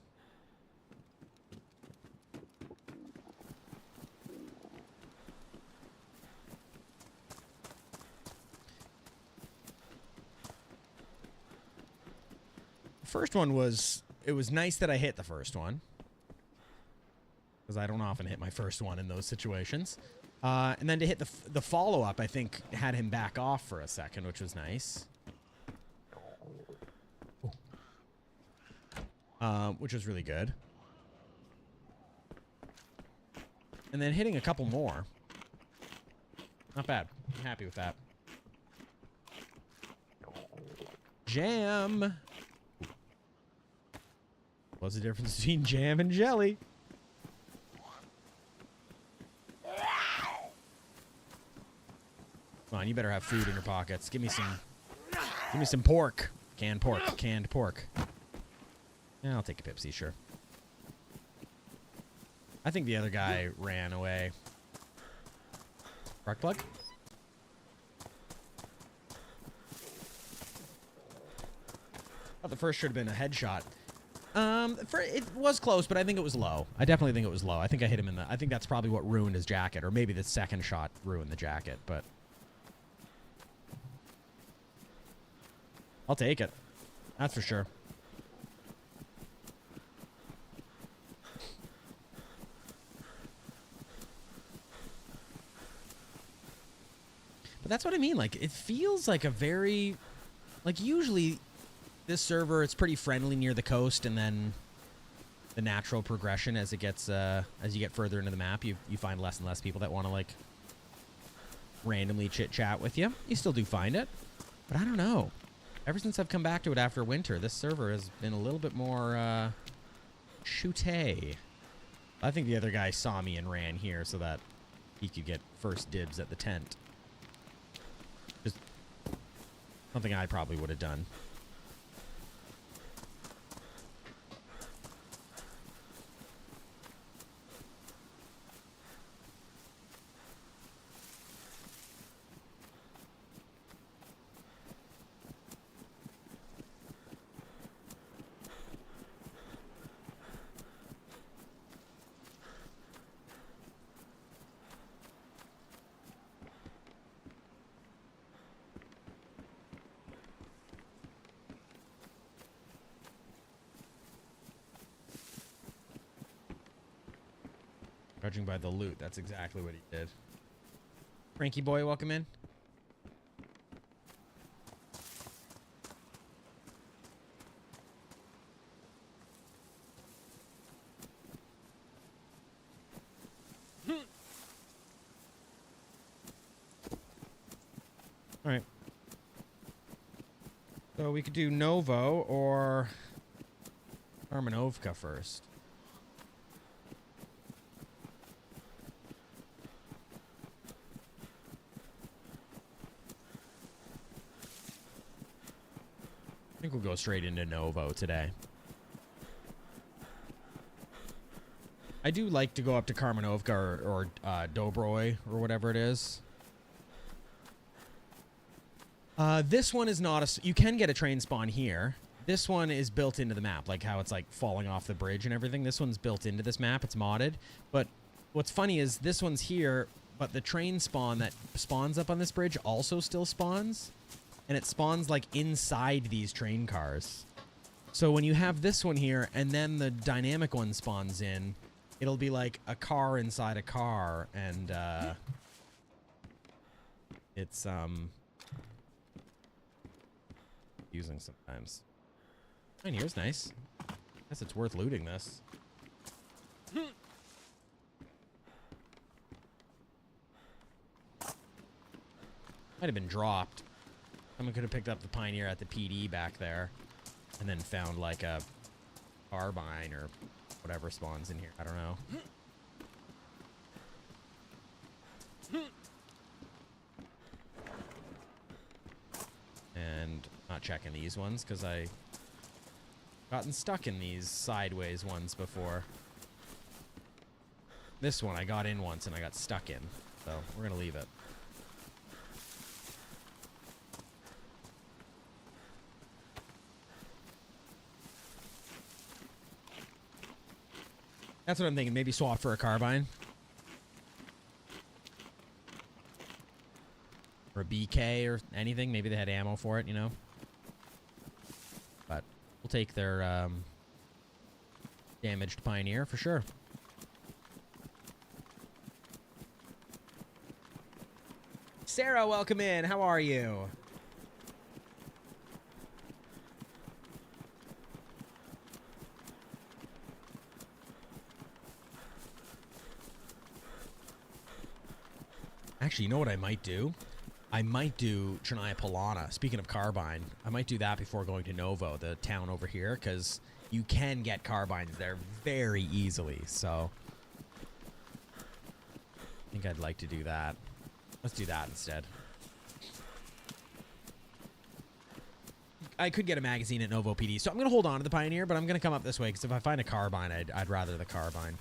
The first one was, it was nice that I hit the first one, because I don't often hit my first one in those situations. And then to hit the follow-up, I think, had him back off for a second, which was nice. Which was really good. And then hitting a couple more. Not bad. I'm happy with that. Jam! What's the difference between jam and jelly? Come on, you better have food in your pockets. Give me some pork. Canned pork. Canned pork. Yeah, I'll take a Pepsi, sure. I think the other guy ran away. Spark plug? Thought the first should have been a headshot. It was close, but I think it was low. I definitely think it was low. I think I hit him in the... I think that's probably what ruined his jacket, or maybe the second shot ruined the jacket, but... I'll take it. That's for sure. But that's what I mean. Like, it feels like a very... Like, usually, this server, it's pretty friendly near the coast, and then the natural progression as it gets, as you get further into the map, you find less and less people that want to, like, randomly chit-chat with you. You still do find it. But I don't know. Ever since I've come back to it after winter, this server has been a little bit more, Shooty. I think the other guy saw me and ran here so that he could get first dibs at the tent. Just something I probably would have done. Judging by the loot, that's exactly what he did. Frankie boy, welcome in. All right. So we could do Novo or Armanovka first. I think we'll go straight into Novo today. I do like to go up to Karmanovka or Dobroy or whatever it is. This one is not a... You can get a train spawn here. This one is built into the map, like how it's like falling off the bridge and everything. This one's built into this map. It's modded. But what's funny is this one's here, but the train spawn that spawns up on this bridge also still spawns. And it spawns like inside these train cars. So when you have this one here and then the dynamic one spawns in, it'll be like a car inside a car, and it's using sometimes. Mine here's nice. Guess it's worth looting this. Might have been dropped. Someone could have picked up the Pioneer at the PD back there and then found like a carbine or whatever spawns in here. I don't know. And not checking these ones because I gotten stuck in these sideways ones before. This one I got in once and I got stuck in. So we're going to leave it. That's what I'm thinking. Maybe swap for a carbine. Or a BK or anything. Maybe they had ammo for it, you know. But we'll take their damaged Pioneer for sure. Sarah, welcome in. How are you? Actually, you know what I might do? I might do Chernaya Polana. Speaking of carbine, I might do that before going to Novo, the town over here, because you can get carbines there very easily. So I think I'd like to do that. Let's do that instead. I could get a magazine at Novo PD, so I'm going to hold on to the Pioneer, but I'm going to come up this way, because if I find a carbine, I'd rather the carbine.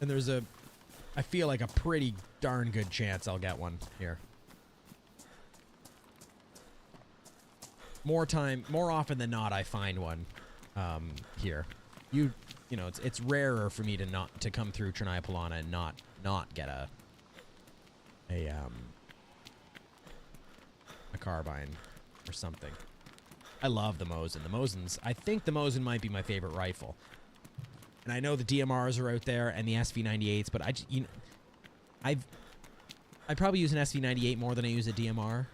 And there's a... I feel like a pretty darn good chance I'll get one here. More often than not, I find one here. You know, it's rarer for me to come through Chernaya Polana and not get a carbine or something. I love the Mosin. The Mosin's, I think the Mosin might be my favorite rifle. And I know the DMRs are out there and the SV98s, but I probably use an SV98 more than I use a DMR.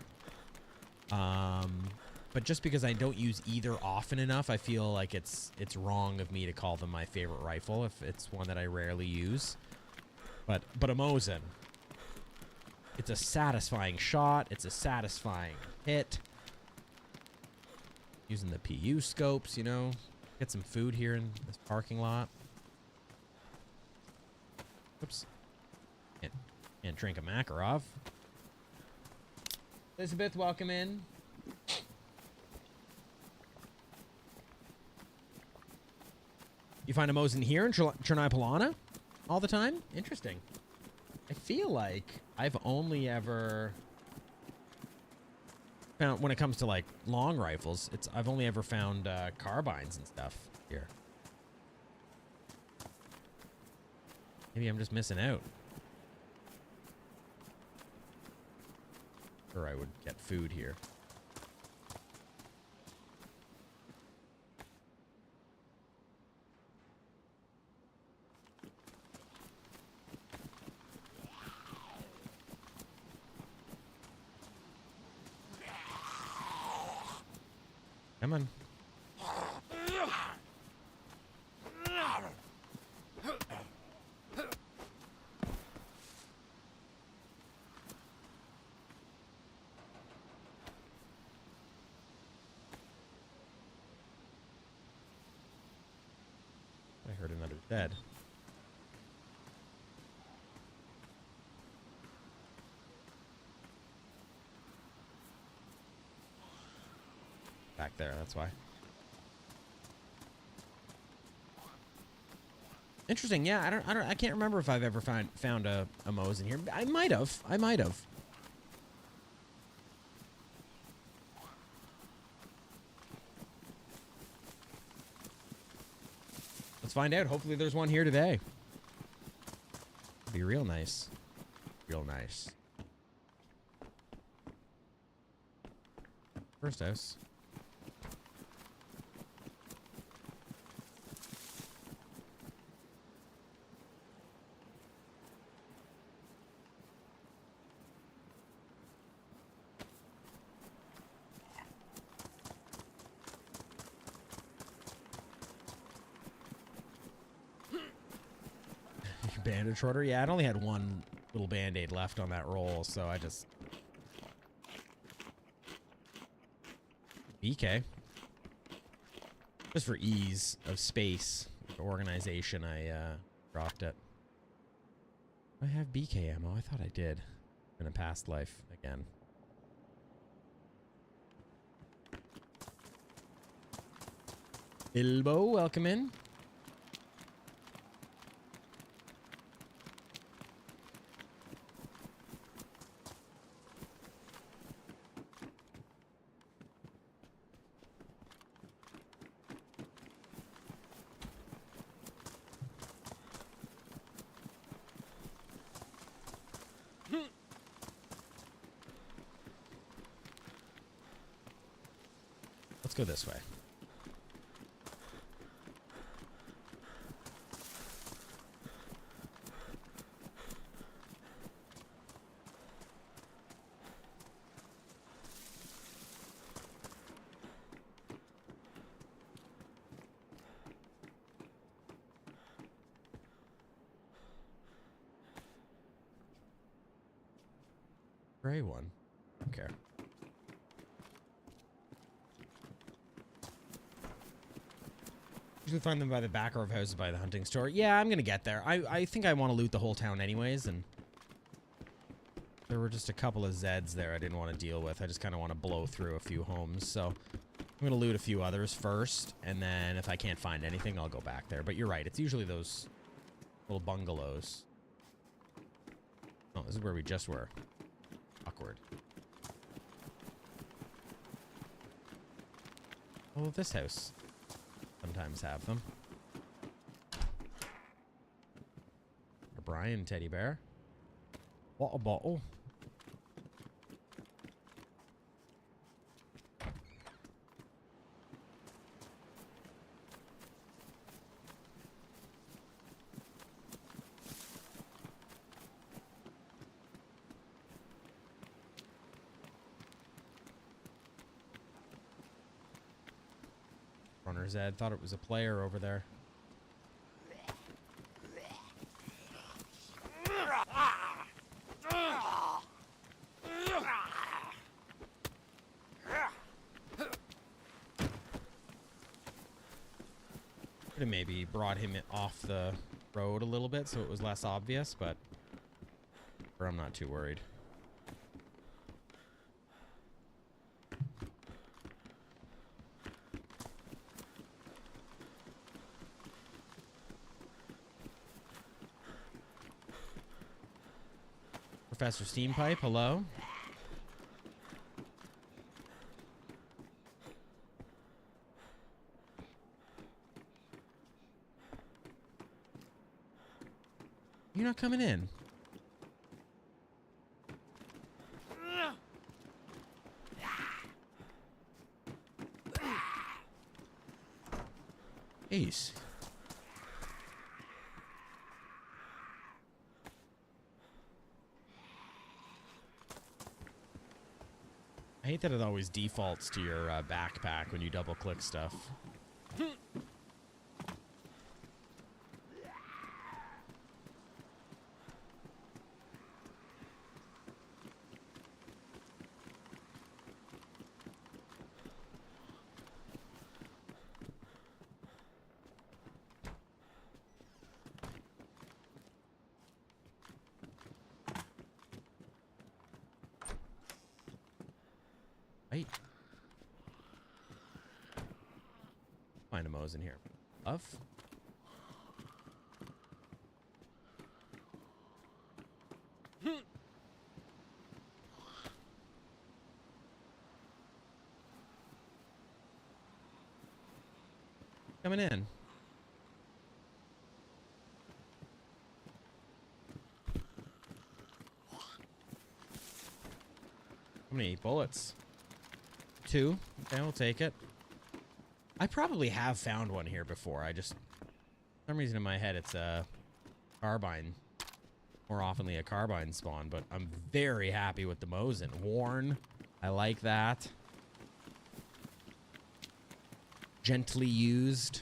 But just because I don't use either often enough, I feel like it's wrong of me to call them my favorite rifle if it's one that I rarely use. But a Mosin, it's a satisfying shot. It's a satisfying hit. Using the PU scopes, you know. Get some food here in this parking lot. Oops. Can't drink a Makarov. Elizabeth, welcome in. You find a Mosin here in Chernai Polana all the time? Interesting. I feel like I've only ever found, when it comes to like long rifles, I've only ever found carbines and stuff here. Maybe I'm just missing out. Or I would get food here. Come on. I heard another dead. Back there, that's why. Interesting. Yeah, I can't remember if I've ever found a Mosin here. I might have. Let's find out. Hopefully there's one here today. It'd be real nice. Real nice. First house. Bandage order? Yeah, I'd only had one little band-aid left on that roll, so I just... BK. Just for ease of space, organization, I dropped it. Do I have BK ammo? I thought I did. In a past life, again. Bilbo, welcome in. Let's go this way. Gray one. Okay. Usually find them by the back of houses by the hunting store. Yeah, I'm gonna get there. I think I want to loot the whole town anyways, and there were just a couple of Zeds there I didn't want to deal with. I just kind of want to blow through a few homes, so I'm gonna loot a few others first, and then if I can't find anything, I'll go back there. But you're right, it's usually those little bungalows. Oh, this is where we just were. Awkward. Oh, this house. Sometimes have them. A Brian teddy bear. Water bottle. Runner's Ed thought it was a player over there. Could have maybe brought him off the road a little bit so it was less obvious, but I'm not too worried. Professor Steampipe, hello. You're not coming in. Jeez. I hate that it always defaults to your backpack when you double click stuff. Right. Find a Mo's in here. Love. Coming in. How many bullets? 2. Okay, we'll take it. I probably have found one here before. For some reason in my head, it's a carbine. More oftenly a carbine spawn, but I'm very happy with the Mosin. Worn. I like that. Gently used.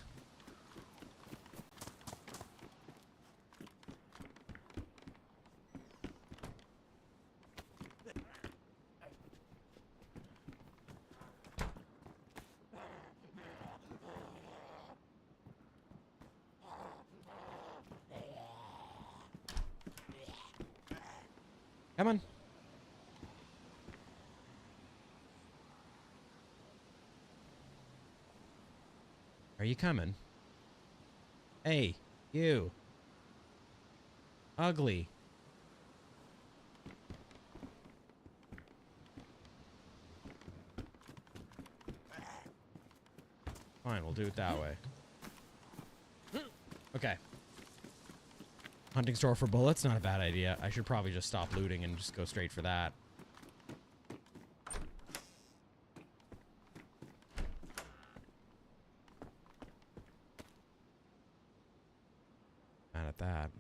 Come on. Are you coming? Hey, you. Ugly. Fine, we'll do it that way. Okay. Hunting store for bullets, not a bad idea. I should probably just stop looting and just go straight for that. Mad at that.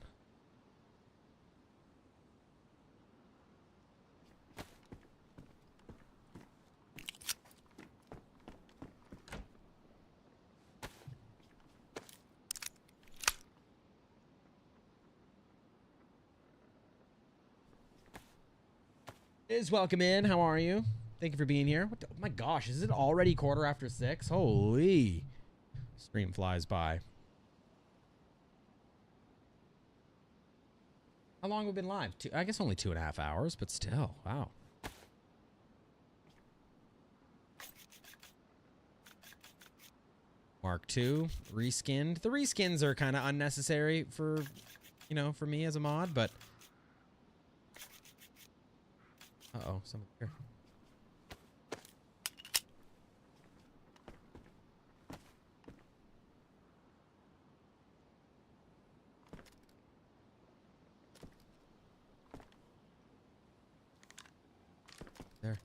Welcome in. How are you? Thank you for being here. What the, oh my gosh, is it already 6:15? Holy. Stream flies by. How long have we been live? I guess only 2.5 hours, but still. Wow. Mark II, reskinned. The reskins are kind of unnecessary for, you know, for me as a mod, but... Uh-oh, someone here. There.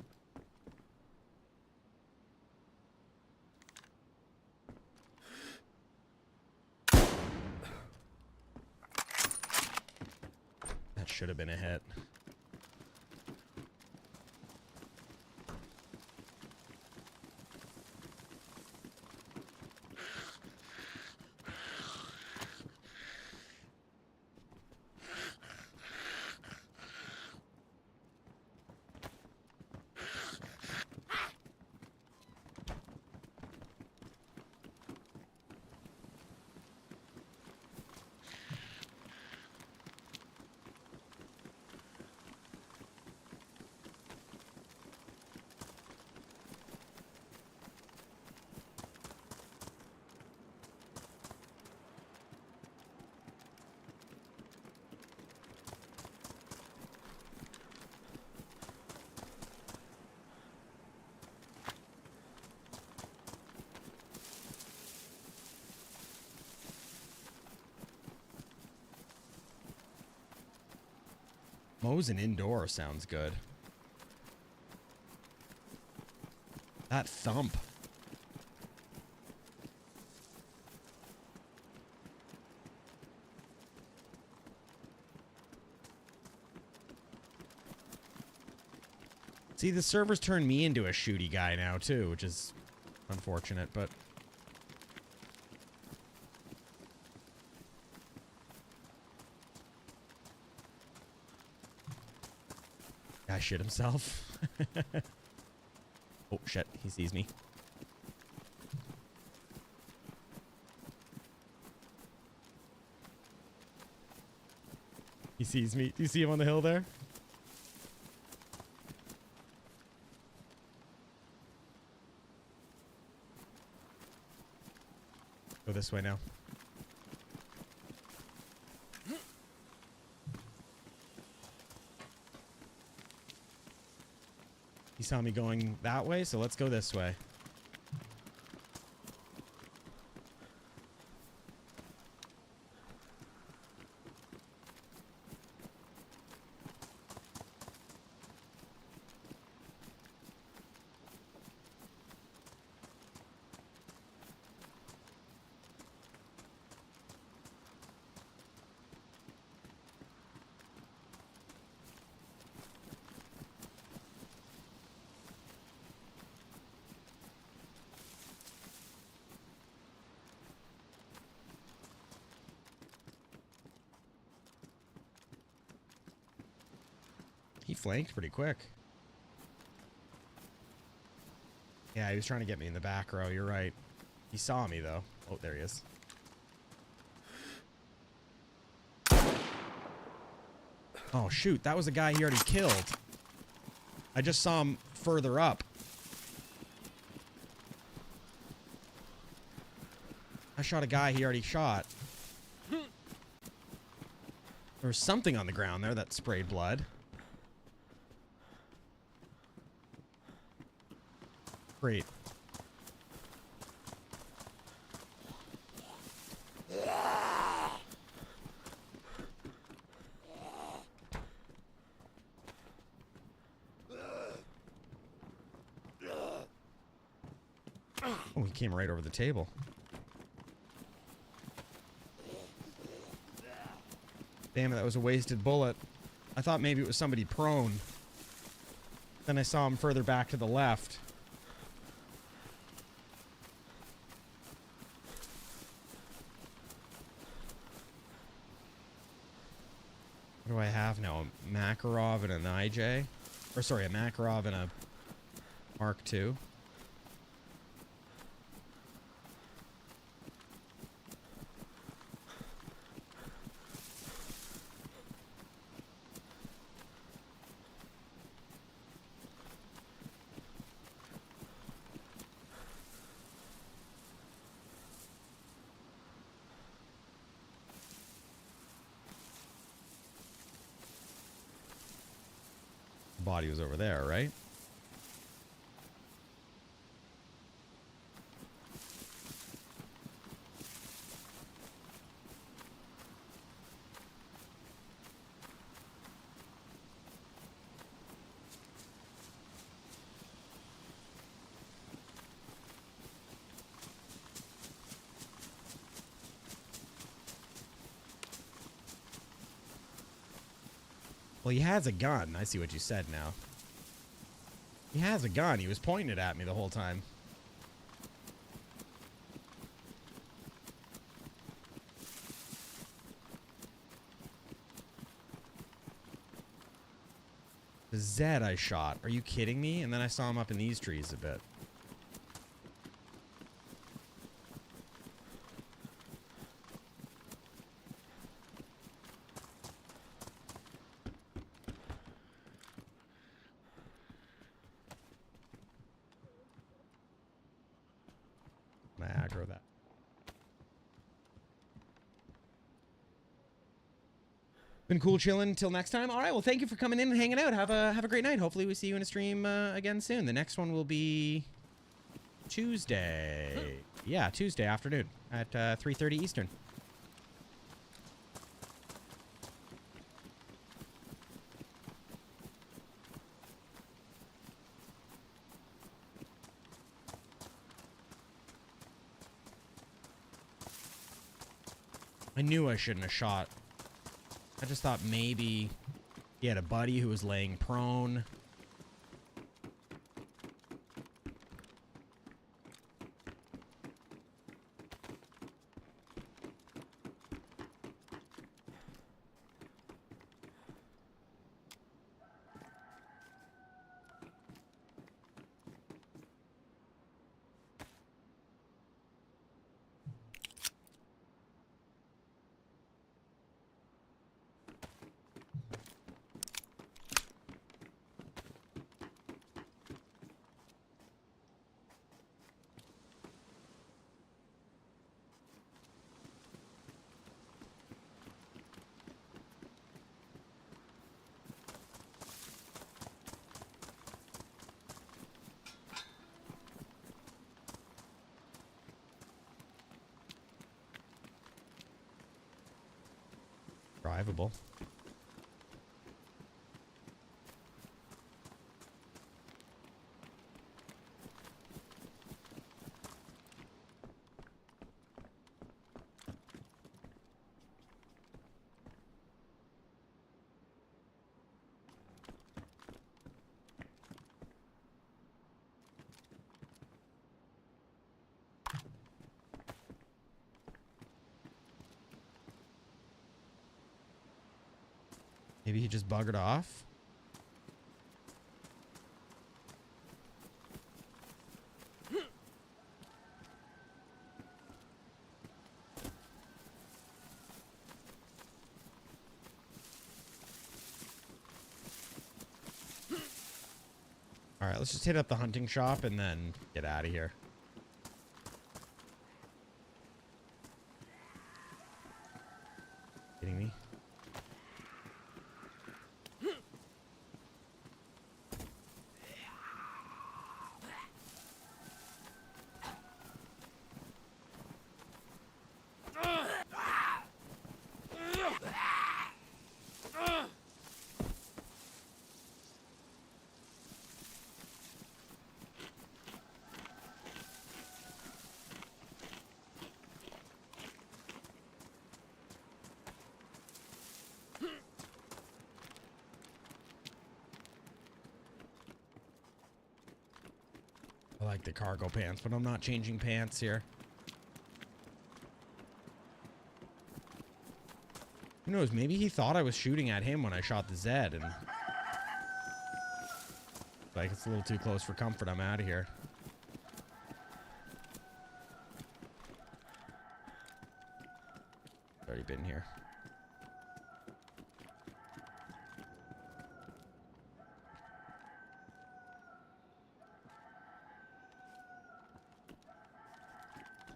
That should have been a hit. Mosin indoor sounds good. That thump. See, the servers turned me into a shooty guy now, too, which is unfortunate, but... Guy shit himself. Oh, shit. He sees me. He sees me. Do you see him on the hill there? Go this way now. He saw me going that way, so let's go this way. He flanked pretty quick. Yeah, he was trying to get me in the back row. You're right. He saw me, though. Oh, there he is. Oh, shoot. That was a guy he already killed. I just saw him further up. I shot a guy he already shot. There was something on the ground there that sprayed blood. Great. Oh, he came right over the table. Damn it, that was a wasted bullet. I thought maybe it was somebody prone. Then I saw him further back to the left. What do I have now? A Makarov and an IJ? Or sorry, a Makarov and a Mark II. Body was over there, right? Well, he has a gun. I see what you said now. He has a gun. He was pointing it at me the whole time. The Zed I shot. Are you kidding me? And then I saw him up in these trees a bit. I aggro that. Been cool chilling until next time. All right, well, thank you for coming in and hanging out. Have a great night. Hopefully we see you in a stream again soon. The next one will be Tuesday. Yeah, Tuesday afternoon at 3:30 Eastern. I knew I shouldn't have shot. I just thought maybe he had a buddy who was laying prone. Drivable. Maybe he just buggered off. All right, let's just hit up the hunting shop and then get out of here. Kidding me? I like the cargo pants, but I'm not changing pants here. Who knows? Maybe he thought I was shooting at him when I shot the Zed, and like it's a little too close for comfort. I'm out of here. Already been here.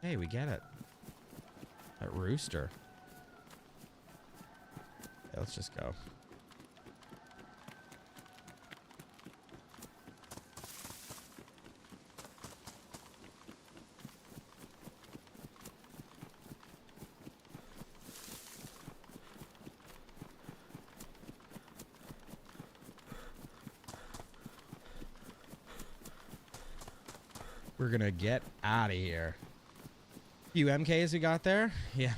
Hey, we get it. That rooster. Yeah, let's just go. We're gonna get out of here. Few MKs we got there? Yeah.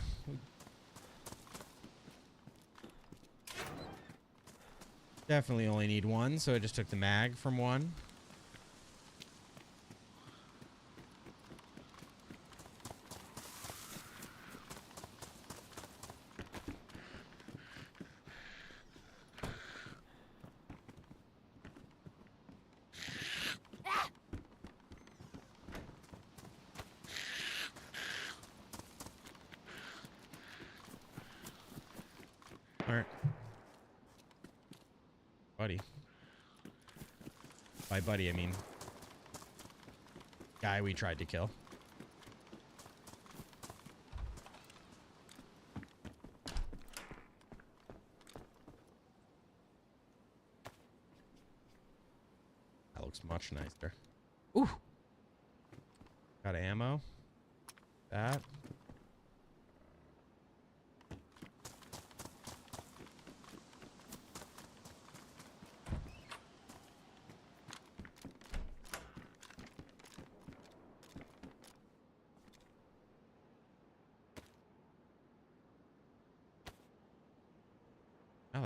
Definitely only need one, so I just took the mag from one. Alright. Buddy. By buddy, I mean guy we tried to kill. That looks much nicer. Ooh! Got ammo. That.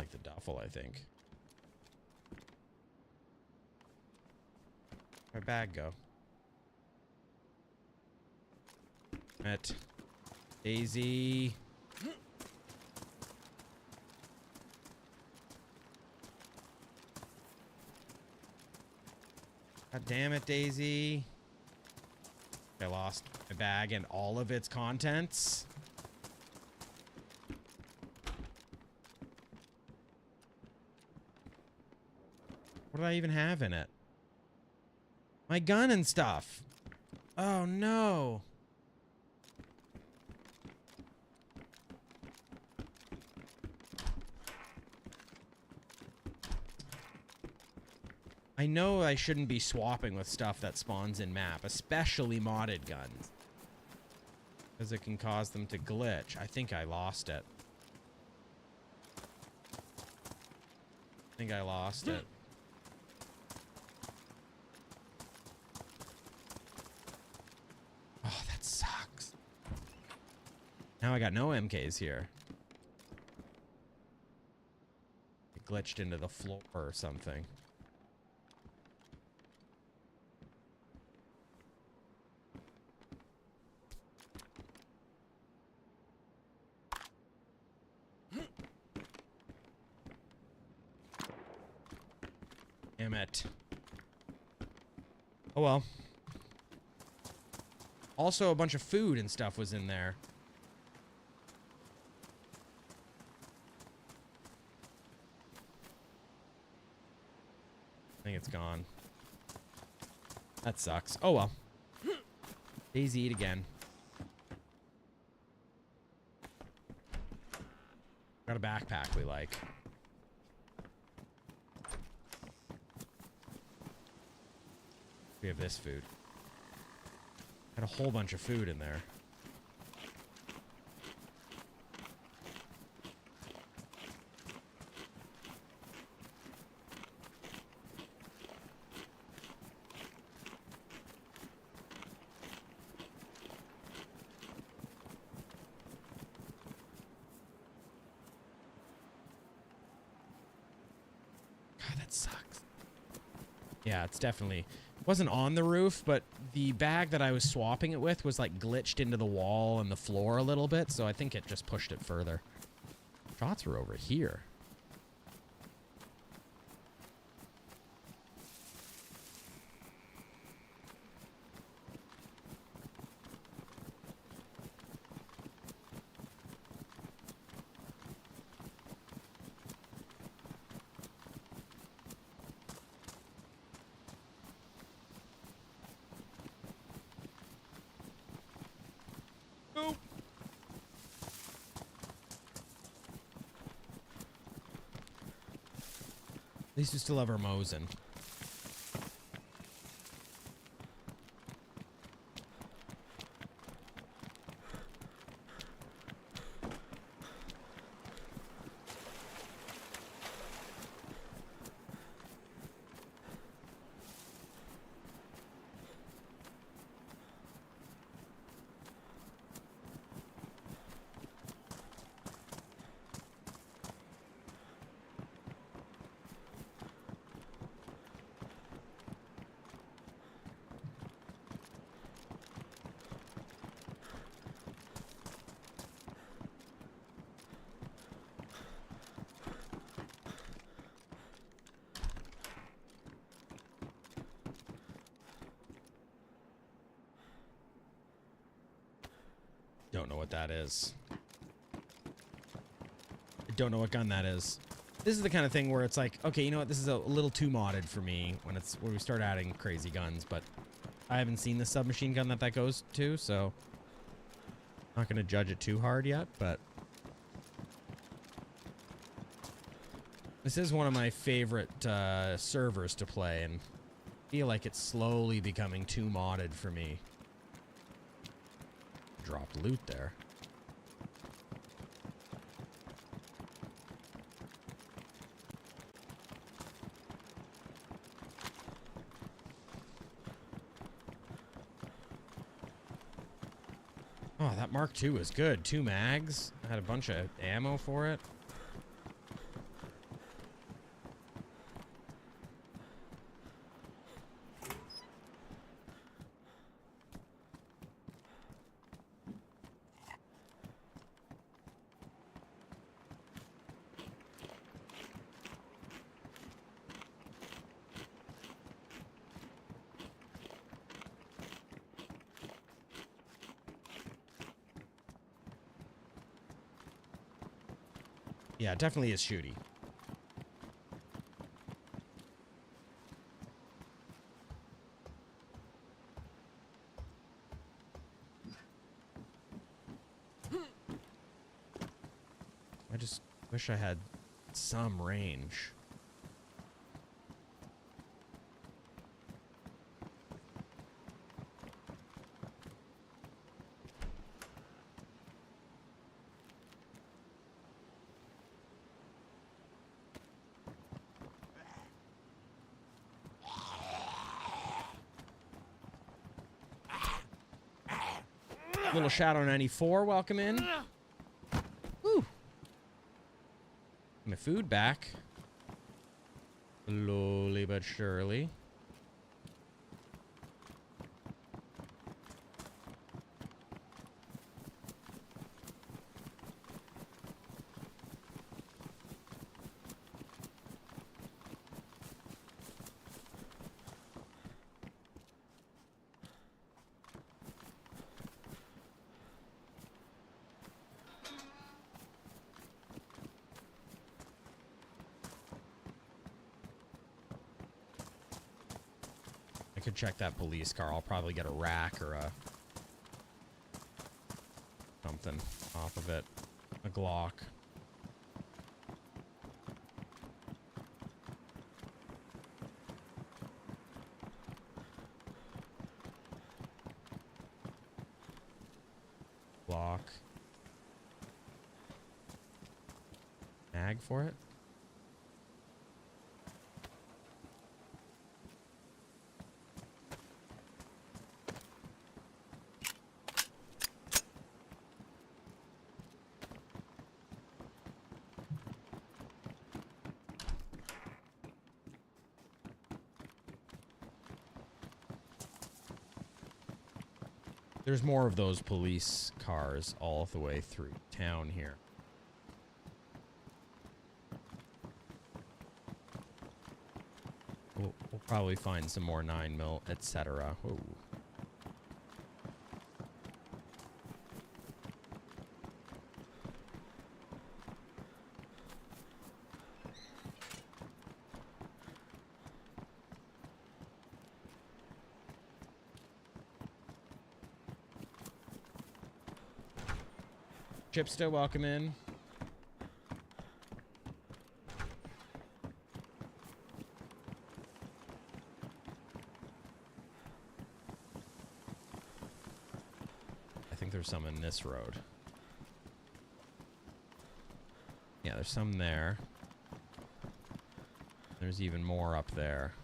like the duffel, I think. Where'd my bag go? At DayZ. God damn it, DayZ. I lost my bag and all of its contents. What did I even have in it? My gun and stuff. Oh no. I know I shouldn't be swapping with stuff that spawns in map, especially modded guns. Because it can cause them to glitch. I think I lost it. I think I lost it. Oh, that sucks. Now I got no MKs here. It glitched into the floor or something. Damn it. Oh well. Also, a bunch of food and stuff was in there. I think it's gone. That sucks. Oh well. DayZ it again. Got a backpack we like. We have this food. Had a whole bunch of food in there. God, that sucks. Yeah, it's definitely... wasn't on the roof, but the bag that I was swapping it with was like glitched into the wall and the floor a little bit, so I think it just pushed it further. Shots were over here. Boop. At least we still have our Mosin. Don't know what that is. I don't know what gun that is. This is the kind of thing where it's like, okay, you know what? This is a little too modded for me when we start adding crazy guns, but I haven't seen the submachine gun that goes to, so I'm not going to judge it too hard yet, but this is one of my favorite servers to play, and I feel like it's slowly becoming too modded for me. Dropped loot there. Oh, that Mark II is good. 2 mags. I had a bunch of ammo for it. Yeah, it definitely is shooty. I just wish I had some range. Little Shadow 94, welcome in. Woo. My food back. Slowly but surely. I could check that police car. I'll probably get a rack or a something off of it. A Glock. Glock. Mag for it? There's more of those police cars all the way through town here. We'll probably find some more 9mm, etc. Ooh. Chipsta, welcome in. I think there's some in this road. Yeah, there's some there. There's even more up there.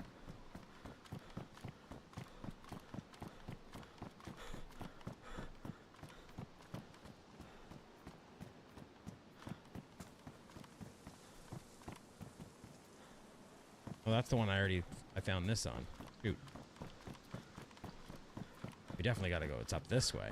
Well, that's the one I found this on. Shoot. We definitely gotta go. It's up this way.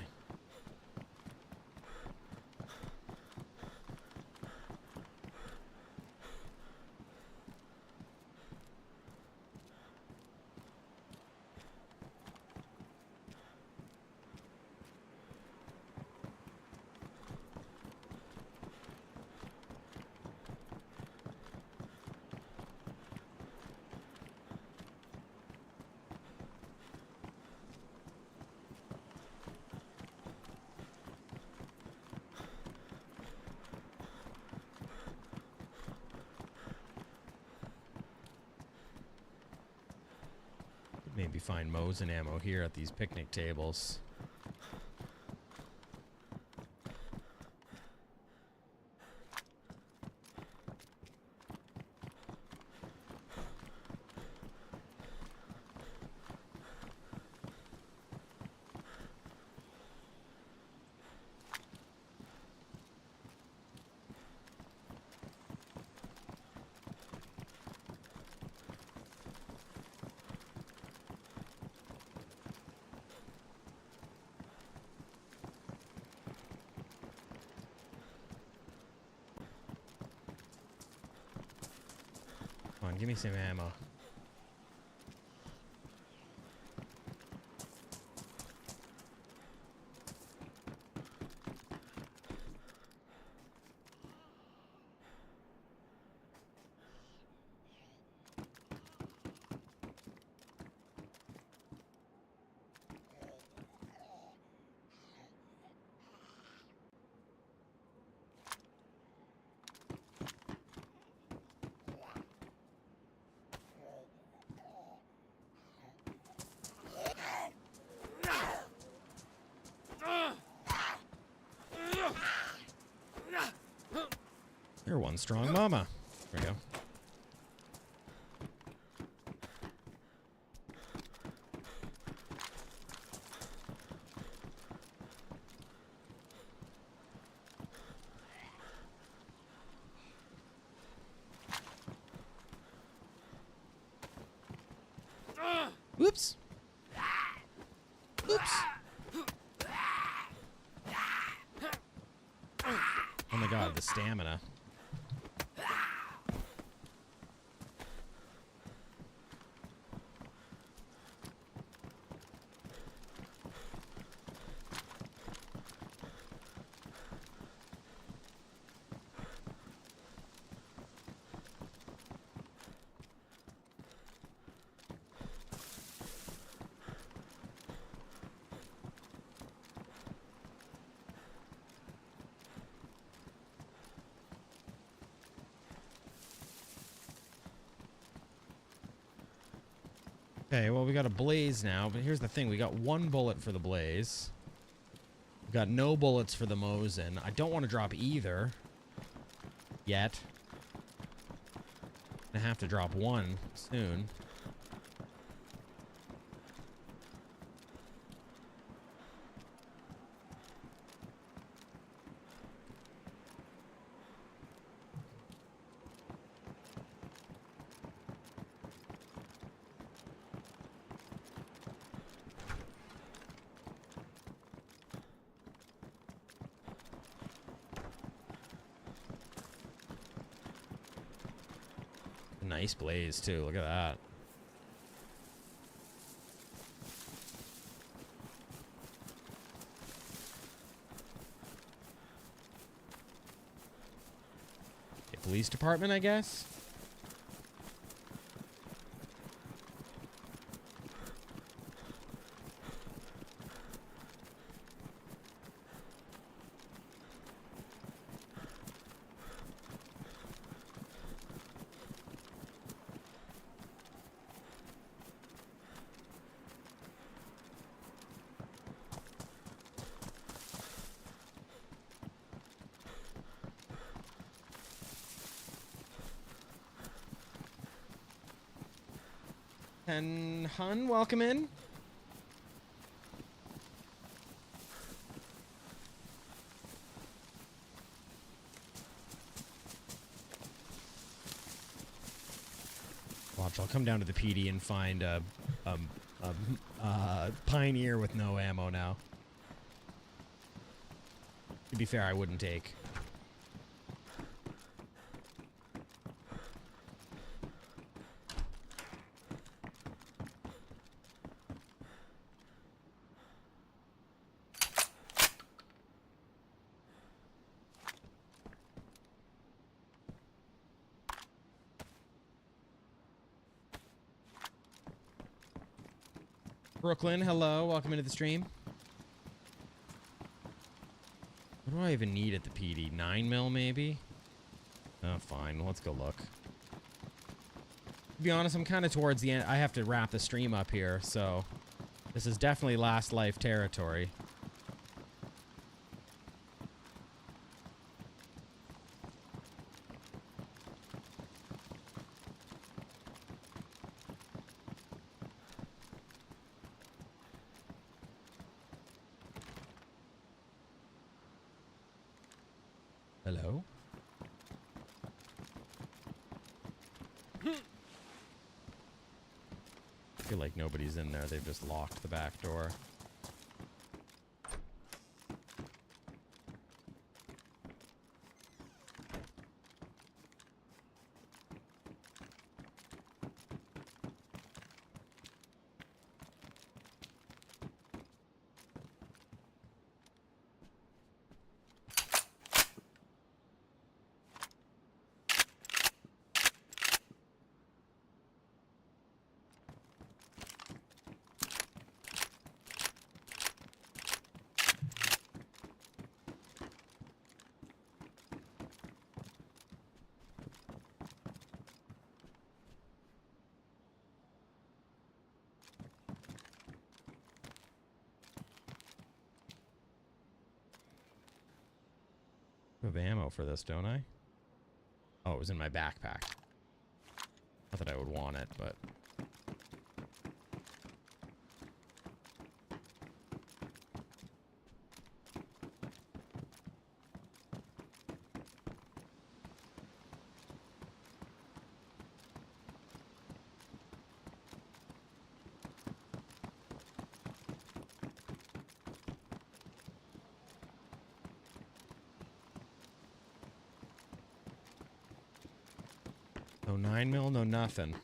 Maybe find Mosin ammo here at these picnic tables. Come on, give me some ammo. You're one strong mama. There we go. Whoops. Oops. Oh my god, the stamina. Okay, well, we got a blaze now, but here's the thing. We got 1 bullet for the blaze. We got no bullets for the Mosin. I don't want to drop either. Yet. I have to drop 1 soon. Nice blaze, too. Look at that. Okay, police department, I guess? And Hun, welcome in. Watch, I'll come down to the PD and find a Pioneer with no ammo now. To be fair, I wouldn't take. Brooklyn, hello. Welcome into the stream. What do I even need at the PD? 9 mil, maybe? Oh, fine. Let's go look. To be honest, I'm kind of towards the end. I have to wrap the stream up here, so this is definitely last life territory. Hello? I feel like nobody's in there. They've just locked the back door. I have ammo for this, don't I? Oh, it was in my backpack. Not that I would want it, but... No 9mm, no nothing.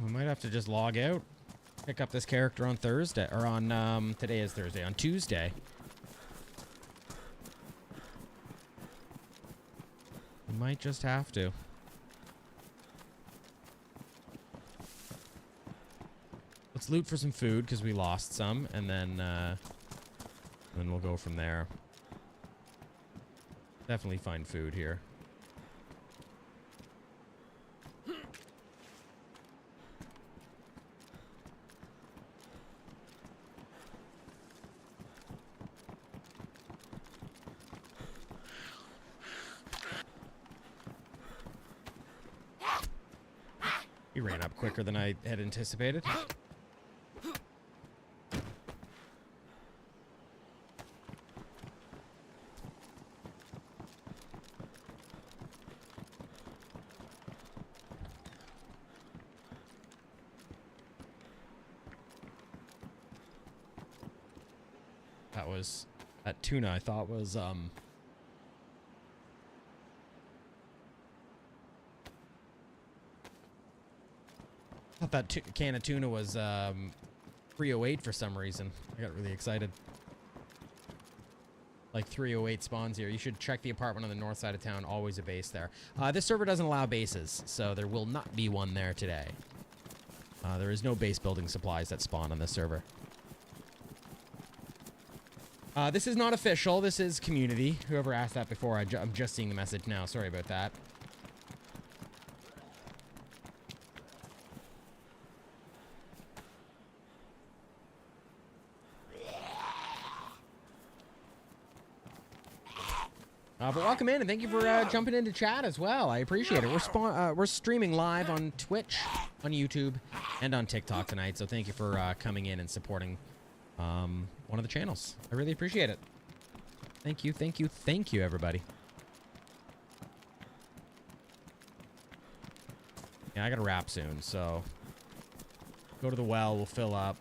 We might have to just log out. Pick up this character on Thursday, or on, today is Thursday, on Tuesday. We might just have to. Let's loot for some food, because we lost some, and then we'll go from there. Definitely find food here. He ran up quicker than I had anticipated. That tuna I thought was thought that can of tuna was 308 for some reason. I got really excited. Like 308 spawns here. You should check the apartment on the north side of town. Always a base there. This server doesn't allow bases, so there will not be one there today. There is no base building supplies that spawn on this server. This is not official. This is community. Whoever asked that before, I'm just seeing the message now. Sorry about that. But welcome in, and thank you for jumping into chat as well. I appreciate it. We're streaming live on Twitch, on YouTube, and on TikTok tonight. So thank you for coming in and supporting one of the channels. I really appreciate it. Thank you, thank you, thank you, everybody. Yeah, I gotta wrap soon, so go to the well. We'll fill up.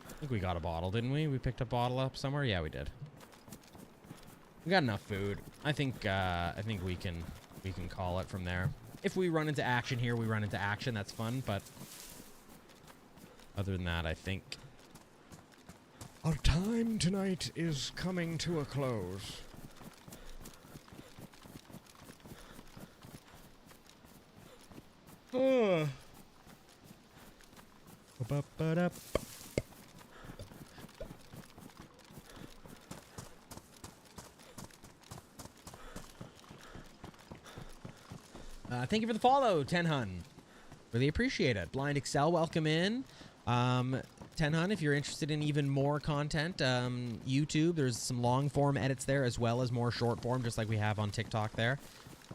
I think we got a bottle, didn't we? We picked a bottle up somewhere. Yeah, we did. We got enough food. I think we can call it from there. If we run into action here, we run into action. That's fun, but other than that, I think our time tonight is coming to a close. Thank you for the follow, Tenhun. Really appreciate it. Blind Excel, welcome in. Tenhun, if you're interested in even more content, YouTube, there's some long form edits there as well as more short form, just like we have on TikTok there.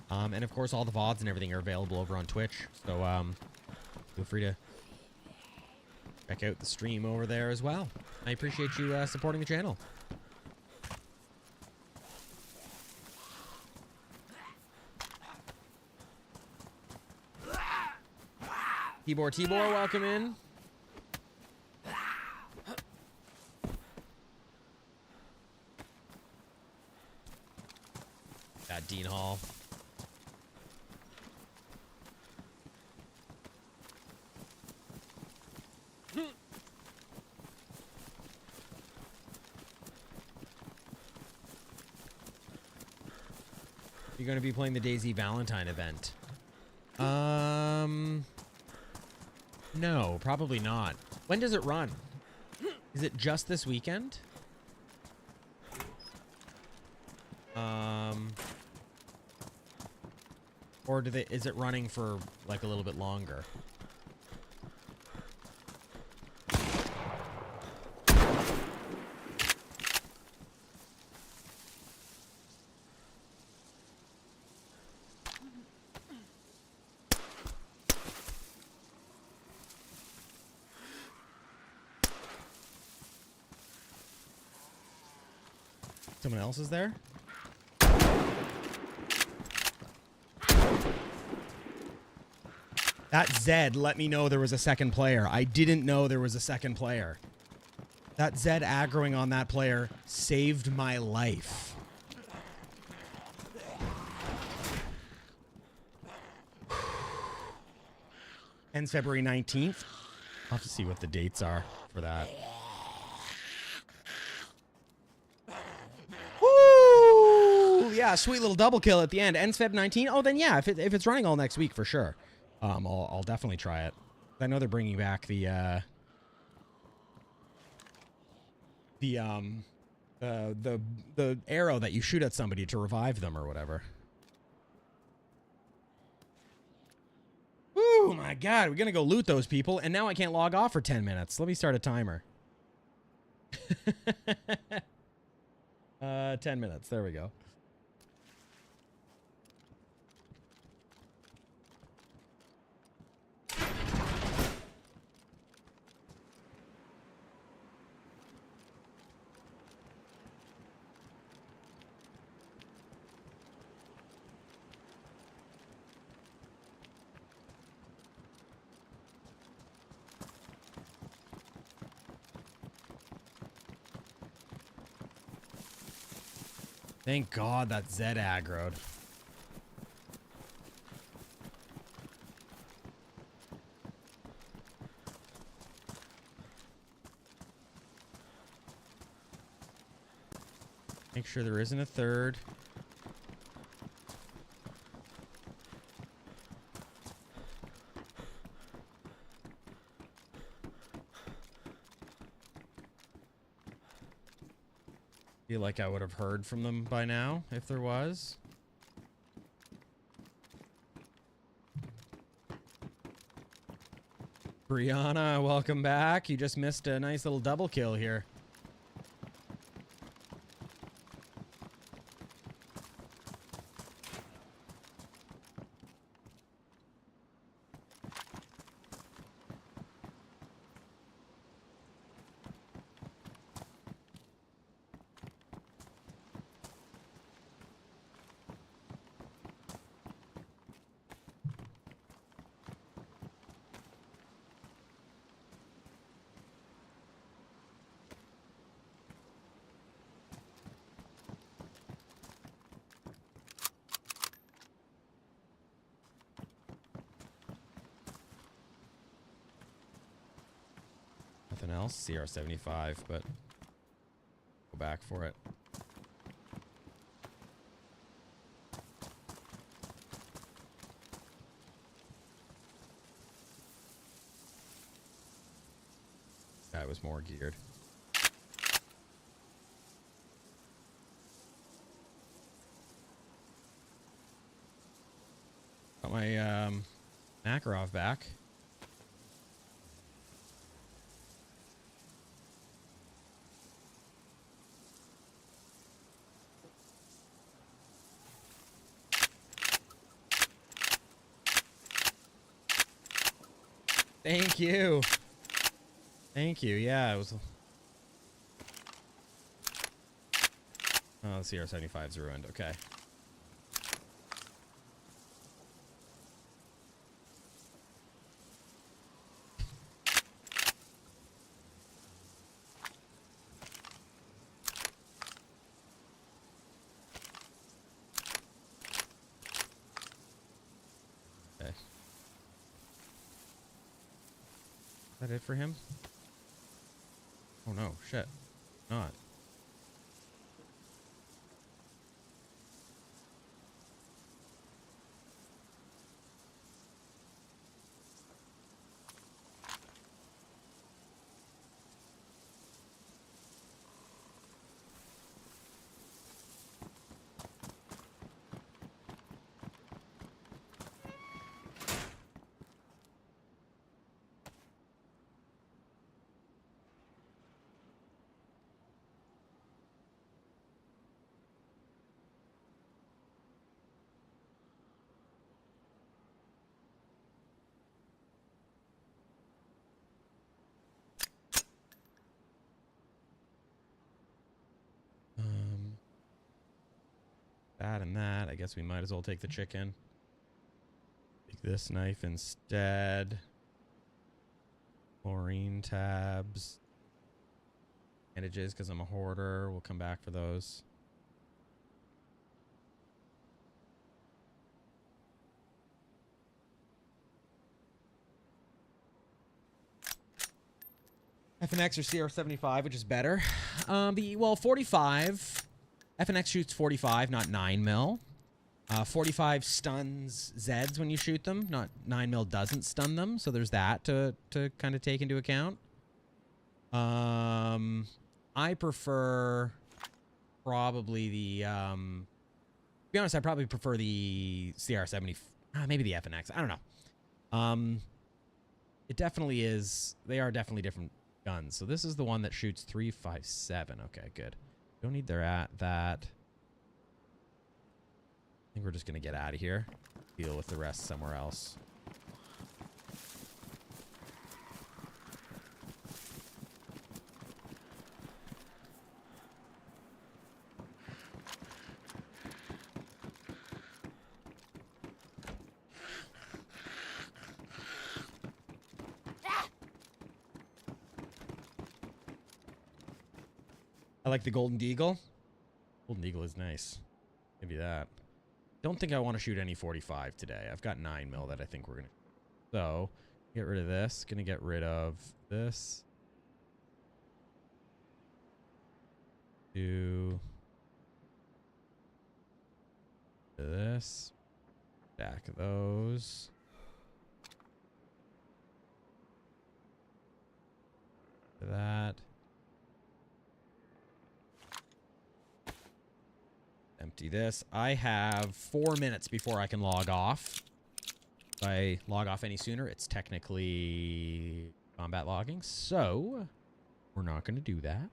And of course, all the VODs and everything are available over on Twitch. So feel free to check out the stream over there as well. I appreciate you supporting the channel. Tibor, welcome in. That Dean Hall. You're going to be playing the DayZ Valentine event. No, probably not. When does it run? Is it just this weekend? Or is it running for like a little bit longer? Someone else is there? That Zed let me know there was a second player. I didn't know there was a second player. That Zed aggroing on that player saved my life. Ends February 19th. I'll have to see what the dates are for that. Woo! Yeah, sweet little double kill at the end. Ends Feb 19. Oh, then yeah, if it's running all next week for sure. I'll definitely try it. I know they're bringing back the arrow that you shoot at somebody to revive them or whatever. Woo, my God, we're gonna go loot those people, and now I can't log off for 10 minutes. Let me start a timer. 10 minutes. There we go. Thank God that Zed aggroed. Make sure there isn't a third. Feel like I would have heard from them by now if there was. Brianna, welcome back. You just missed a nice little double kill here. Nothing else? CR75, but go back for it. That was more geared. Got my Makarov back. Thank you. Thank you. Yeah, it was. Oh, the CR75's ruined. Okay. Okay. Is that it for him? Oh no, shit. Not. That and that. I guess we might as well take the chicken. Take this knife instead. Chlorine tabs. Bandages because I'm a hoarder. We'll come back for those. FNX or CR75, which is better. Well, 45. FNX shoots 45, not 9 mil. 45 stuns Zeds when you shoot them. Not 9 mil doesn't stun them, so there's that to kind of take into account. I prefer probably the to be honest, I probably prefer the CR70, maybe the FNX. I don't know. It definitely is. They are definitely different guns. So this is the one that shoots 357. Okay, good. Don't need their that. I think we're just gonna get out of here. Deal with the rest somewhere else. I like the Golden Deagle. Golden Eagle is nice. Maybe that. Don't think I want to shoot any 45 today. I've got 9 mil that I think we're going to... So, get rid of this. Going to get rid of this. Do this. Stack those. That. Empty this. I have 4 minutes before I can log off. If I log off any sooner, it's technically combat logging. So, we're not going to do that.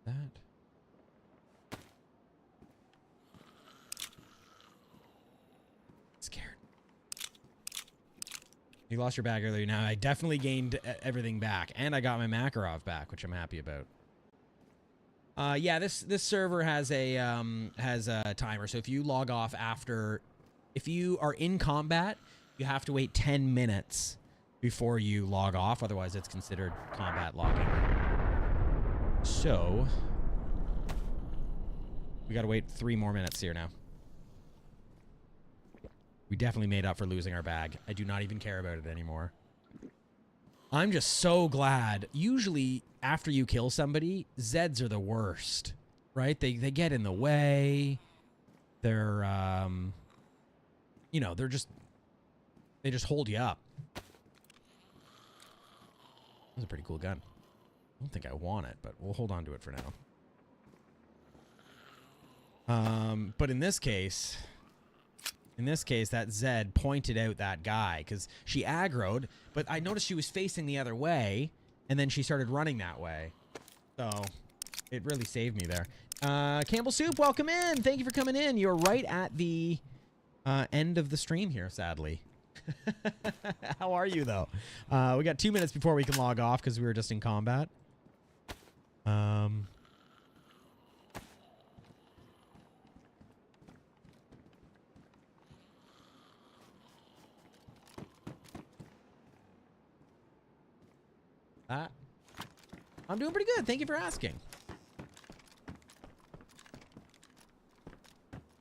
That. Scared. You lost your bag earlier. Now I definitely gained everything back, and I got my Makarov back, which I'm happy about. Yeah, this server has a timer. So if you log off after, if you are in combat, you have to wait 10 minutes before you log off. Otherwise, it's considered combat logging. So we got to wait 3 more minutes here now. We definitely made up for losing our bag. I do not even care about it anymore. I'm just so glad. Usually, after you kill somebody, Zeds are the worst, right? They get in the way. They're, you know, they just hold you up. That's a pretty cool gun. I don't think I want it, but we'll hold on to it for now. But in this case, that Zed pointed out that guy because she aggroed, but I noticed she was facing the other way, and then she started running that way. So it really saved me there. Campbell Soup, welcome in. Thank you for coming in. You're right at the end of the stream here, sadly. How are you, though? We got 2 minutes before we can log off because we were just in combat. I'm doing pretty good. Thank you for asking.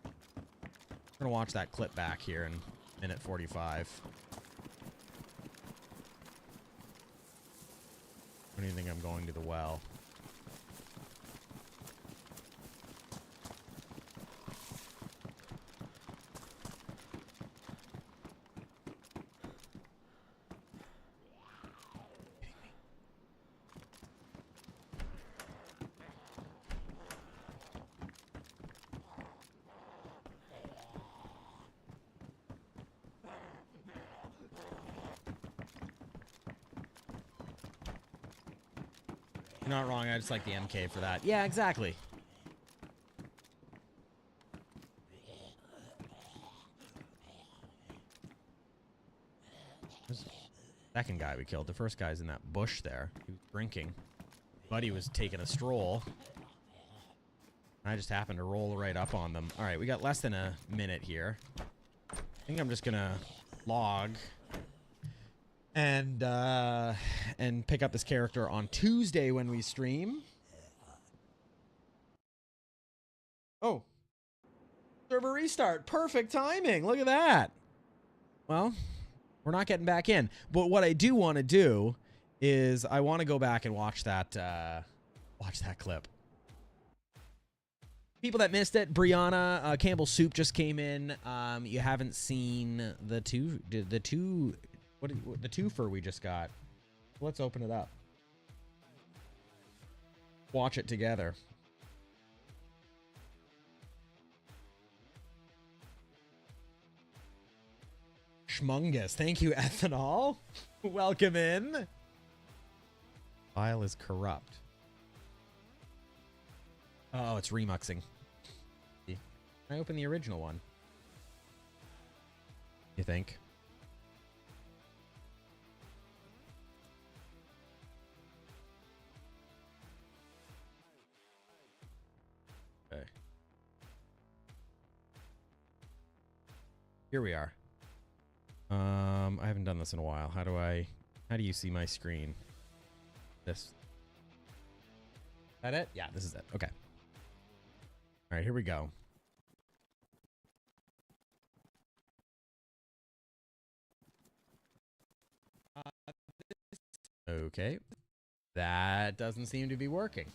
I'm gonna watch that clip back here in minute 45. When do you think I'm going to the well? You're not wrong. I just like the MK for that. Yeah, exactly. Second guy we killed. The first guy's in that bush there. He was drinking. Buddy was taking a stroll. I just happened to roll right up on them. All right, we got less than a minute here. I think I'm just gonna log and pick up this character on Tuesday when we stream. Oh, server restart. Perfect timing. Look at that. Well, we're not getting back in. But what I do want to do is I want to go back and watch that clip. People that missed it, Brianna, Campbell Soup just came in. You haven't seen the twofer we just got. Let's open it up. Watch it together. Schmungus. Thank you, Ethanol. Welcome in. File is corrupt. Oh, it's remuxing. Can I open the original one? You think? Okay. Here we are. I haven't done this in a while. How do you see my screen? This. That it? Yeah, this is it. Okay. All right, here we go. Okay. That doesn't seem to be working.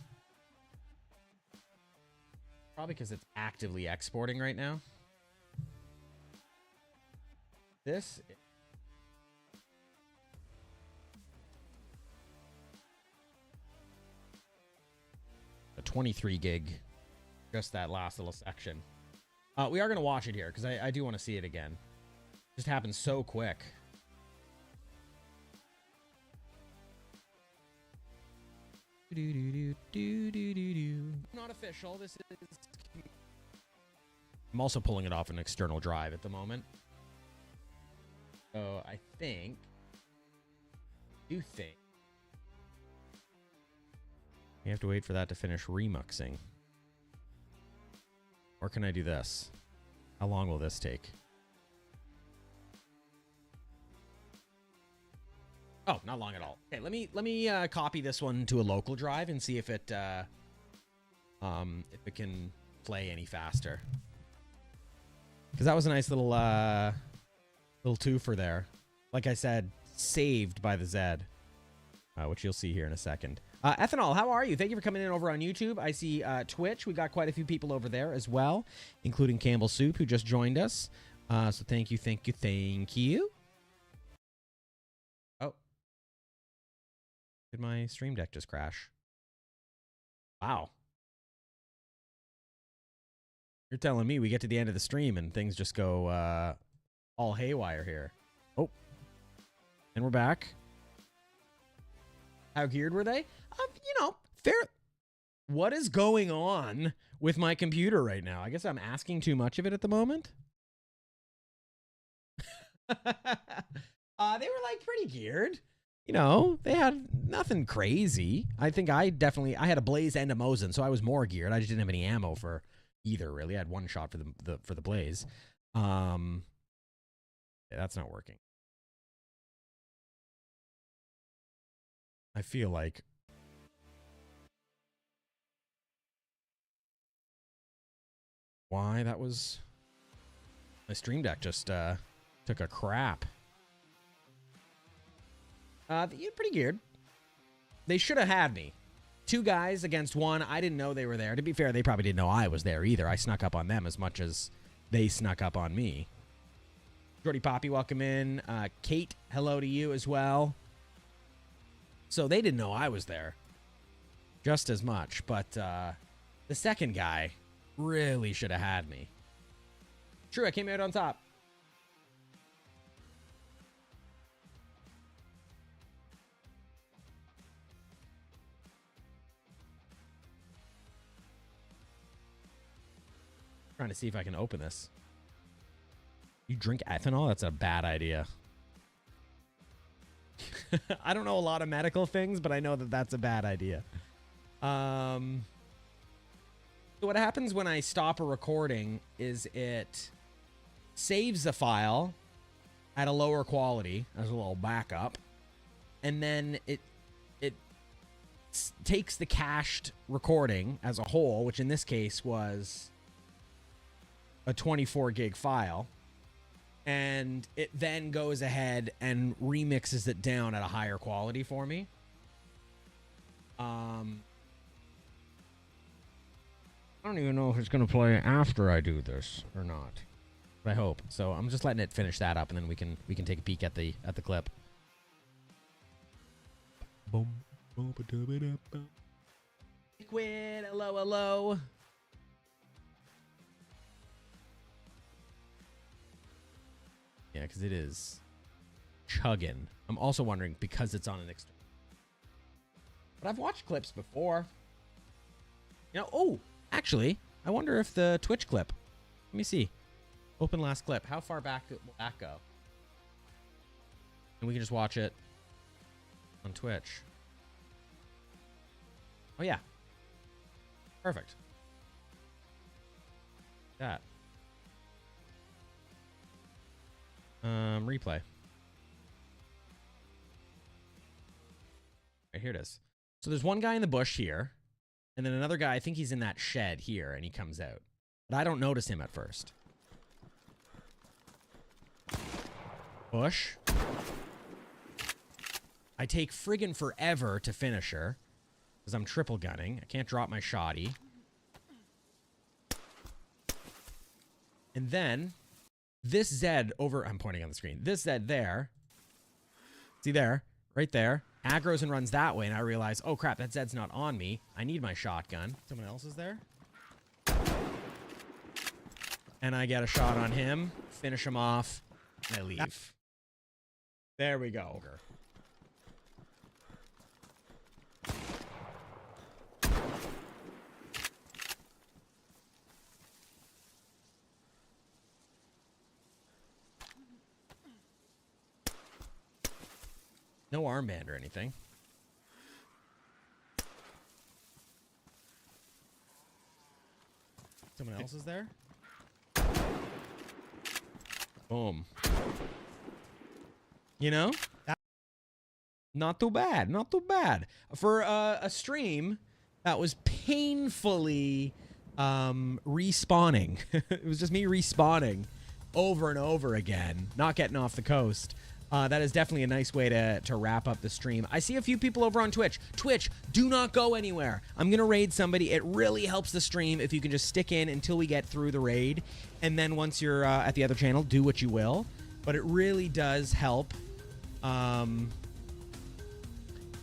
Probably because it's actively exporting right now. This. A 23 gig. Just that last little section. We are going to watch it here because I do want to see it again. It just happens so quick. Not official. This is. I'm also pulling it off an external drive at the moment. So I do think we have to wait for that to finish remuxing. Or can I do this? How long will this take? Oh, not long at all. Okay, let me copy this one to a local drive and see if it can play any faster. Because that was a nice little twofer there. Like I said, saved by the Zed, which you'll see here in a second. Ethanol, how are you? Thank you for coming in over on YouTube. I see Twitch. We got quite a few people over there as well, including Campbell Soup, who just joined us. So thank you. Oh. Did my stream deck just crash? Wow. You're telling me we get to the end of the stream and things just go all haywire here. Oh. And we're back. How geared were they? Fair. What is going on with my computer right now? I guess I'm asking too much of it at the moment. They were like pretty geared. They had nothing crazy. I think I had a Blaze and a Mosin, so I was more geared. I just didn't have any ammo for either, really. I had one shot for the Blaze. Yeah, that's not working. I feel like why that was my stream deck just took a crap. You're pretty geared. They should have had me. 2 guys against 1. I didn't know they were there. To be fair, they probably didn't know I was there either. I snuck up on them as much as they snuck up on me. Jordy Poppy, welcome in. Kate, hello to you as well. So they didn't know I was there just as much, but the second guy really should have had me. True, I came out on top. Trying to see if I can open this. You drink ethanol? That's a bad idea. I don't know a lot of medical things, but I know that that's a bad idea. So what happens when I stop a recording is it saves the file at a lower quality as a little backup, and then it takes the cached recording as a whole, which in this case was a 24 gig file, and it then goes ahead and remixes it down at a higher quality for me. I don't even know if it's going to play after I do this or not. But I hope. So I'm just letting it finish that up, and then we can take a peek at the clip. Boom. Liquid, hello, hello. Yeah, because it is chugging. I'm also wondering because it's on an external. But I've watched clips before. You know, oh, actually, I wonder if the Twitch clip. Let me see. Open last clip. How far back will that go? And we can just watch it on Twitch. Oh, yeah. Perfect. That. Replay. Right, here it is. So there's one guy in the bush here, and then another guy, I think he's in that shed here, and he comes out. But I don't notice him at first. Bush. I take friggin' forever to finish her, because I'm triple gunning. I can't drop my shotty. And then, this Zed over... I'm pointing on the screen. This Zed there. See there? Right there. Aggroes and runs that way, and I realize, oh crap, that Zed's not on me. I need my shotgun. Someone else is there? And I get a shot on him, finish him off, and I leave. There we go. No armband or anything. Someone else is there? Boom. You know? Not too bad. Not too bad. For a stream that was painfully respawning. It was just me respawning over and over again. Not getting off the coast. That is definitely a nice way to wrap up the stream. I see a few people over on Twitch. Twitch, do not go anywhere. I'm going to raid somebody. It really helps the stream if you can just stick in until we get through the raid. And then once you're at the other channel, do what you will. But it really does help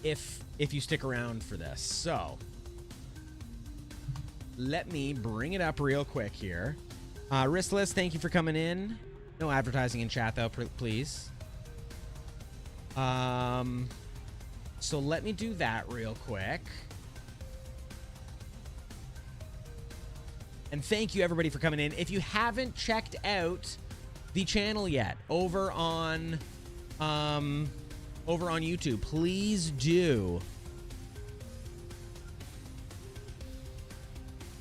if you stick around for this. So, let me bring it up real quick here. Ristless, thank you for coming in. No advertising in chat, though, please. So let me do that real quick. And thank you everybody for coming in. If you haven't checked out the channel yet over on YouTube, please do.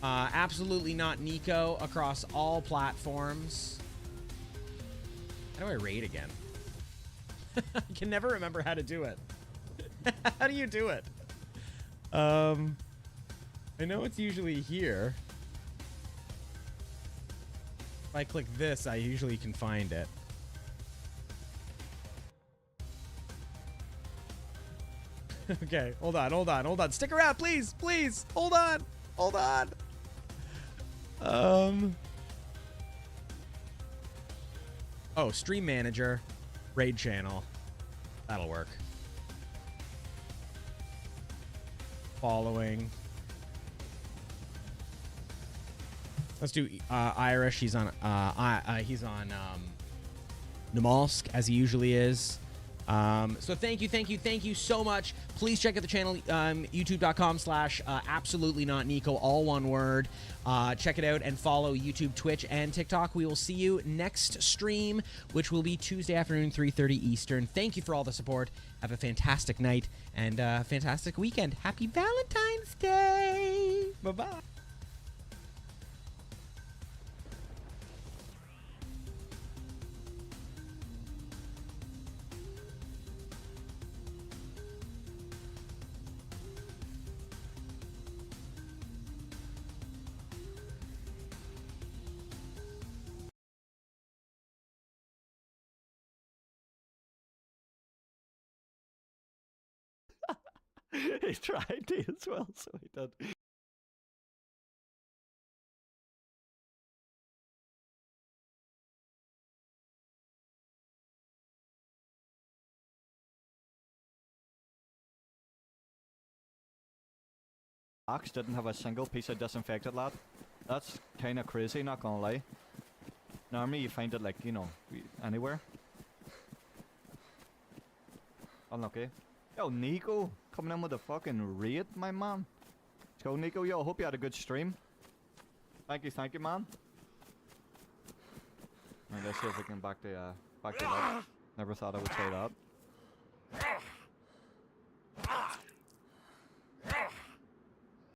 Absolutely Not Nico across all platforms. How do I raid again? I can never remember how to do it. How do you do it? I know it's usually here. If I click this, I usually can find it. Okay, hold on. Stick around, please. Hold on. Oh, Stream Manager. Raid channel. That'll work. Following. Let's do Irish. He's on Namalsk, as he usually is. So thank you so much. Please check out the channel, youtube.com/absolutely-not-Nico, all one word. Check it out and follow YouTube, Twitch, and TikTok. We will see you next stream, which will be Tuesday afternoon, 3:30 Eastern. Thank you for all the support. Have a fantastic night and a fantastic weekend. Happy Valentine's Day. Bye-bye. He tried to as well, so he did. Ox didn't have a single piece of disinfectant, lad. That's kind of crazy, not gonna lie. Normally you find it like, you know, anywhere. Unlucky. Yo, Nico, coming in with a fucking raid, my man. Let's go, Nico. Yo, hope you had a good stream. Thank you, man. Right, let's see if we can back the light. Never thought I would say that.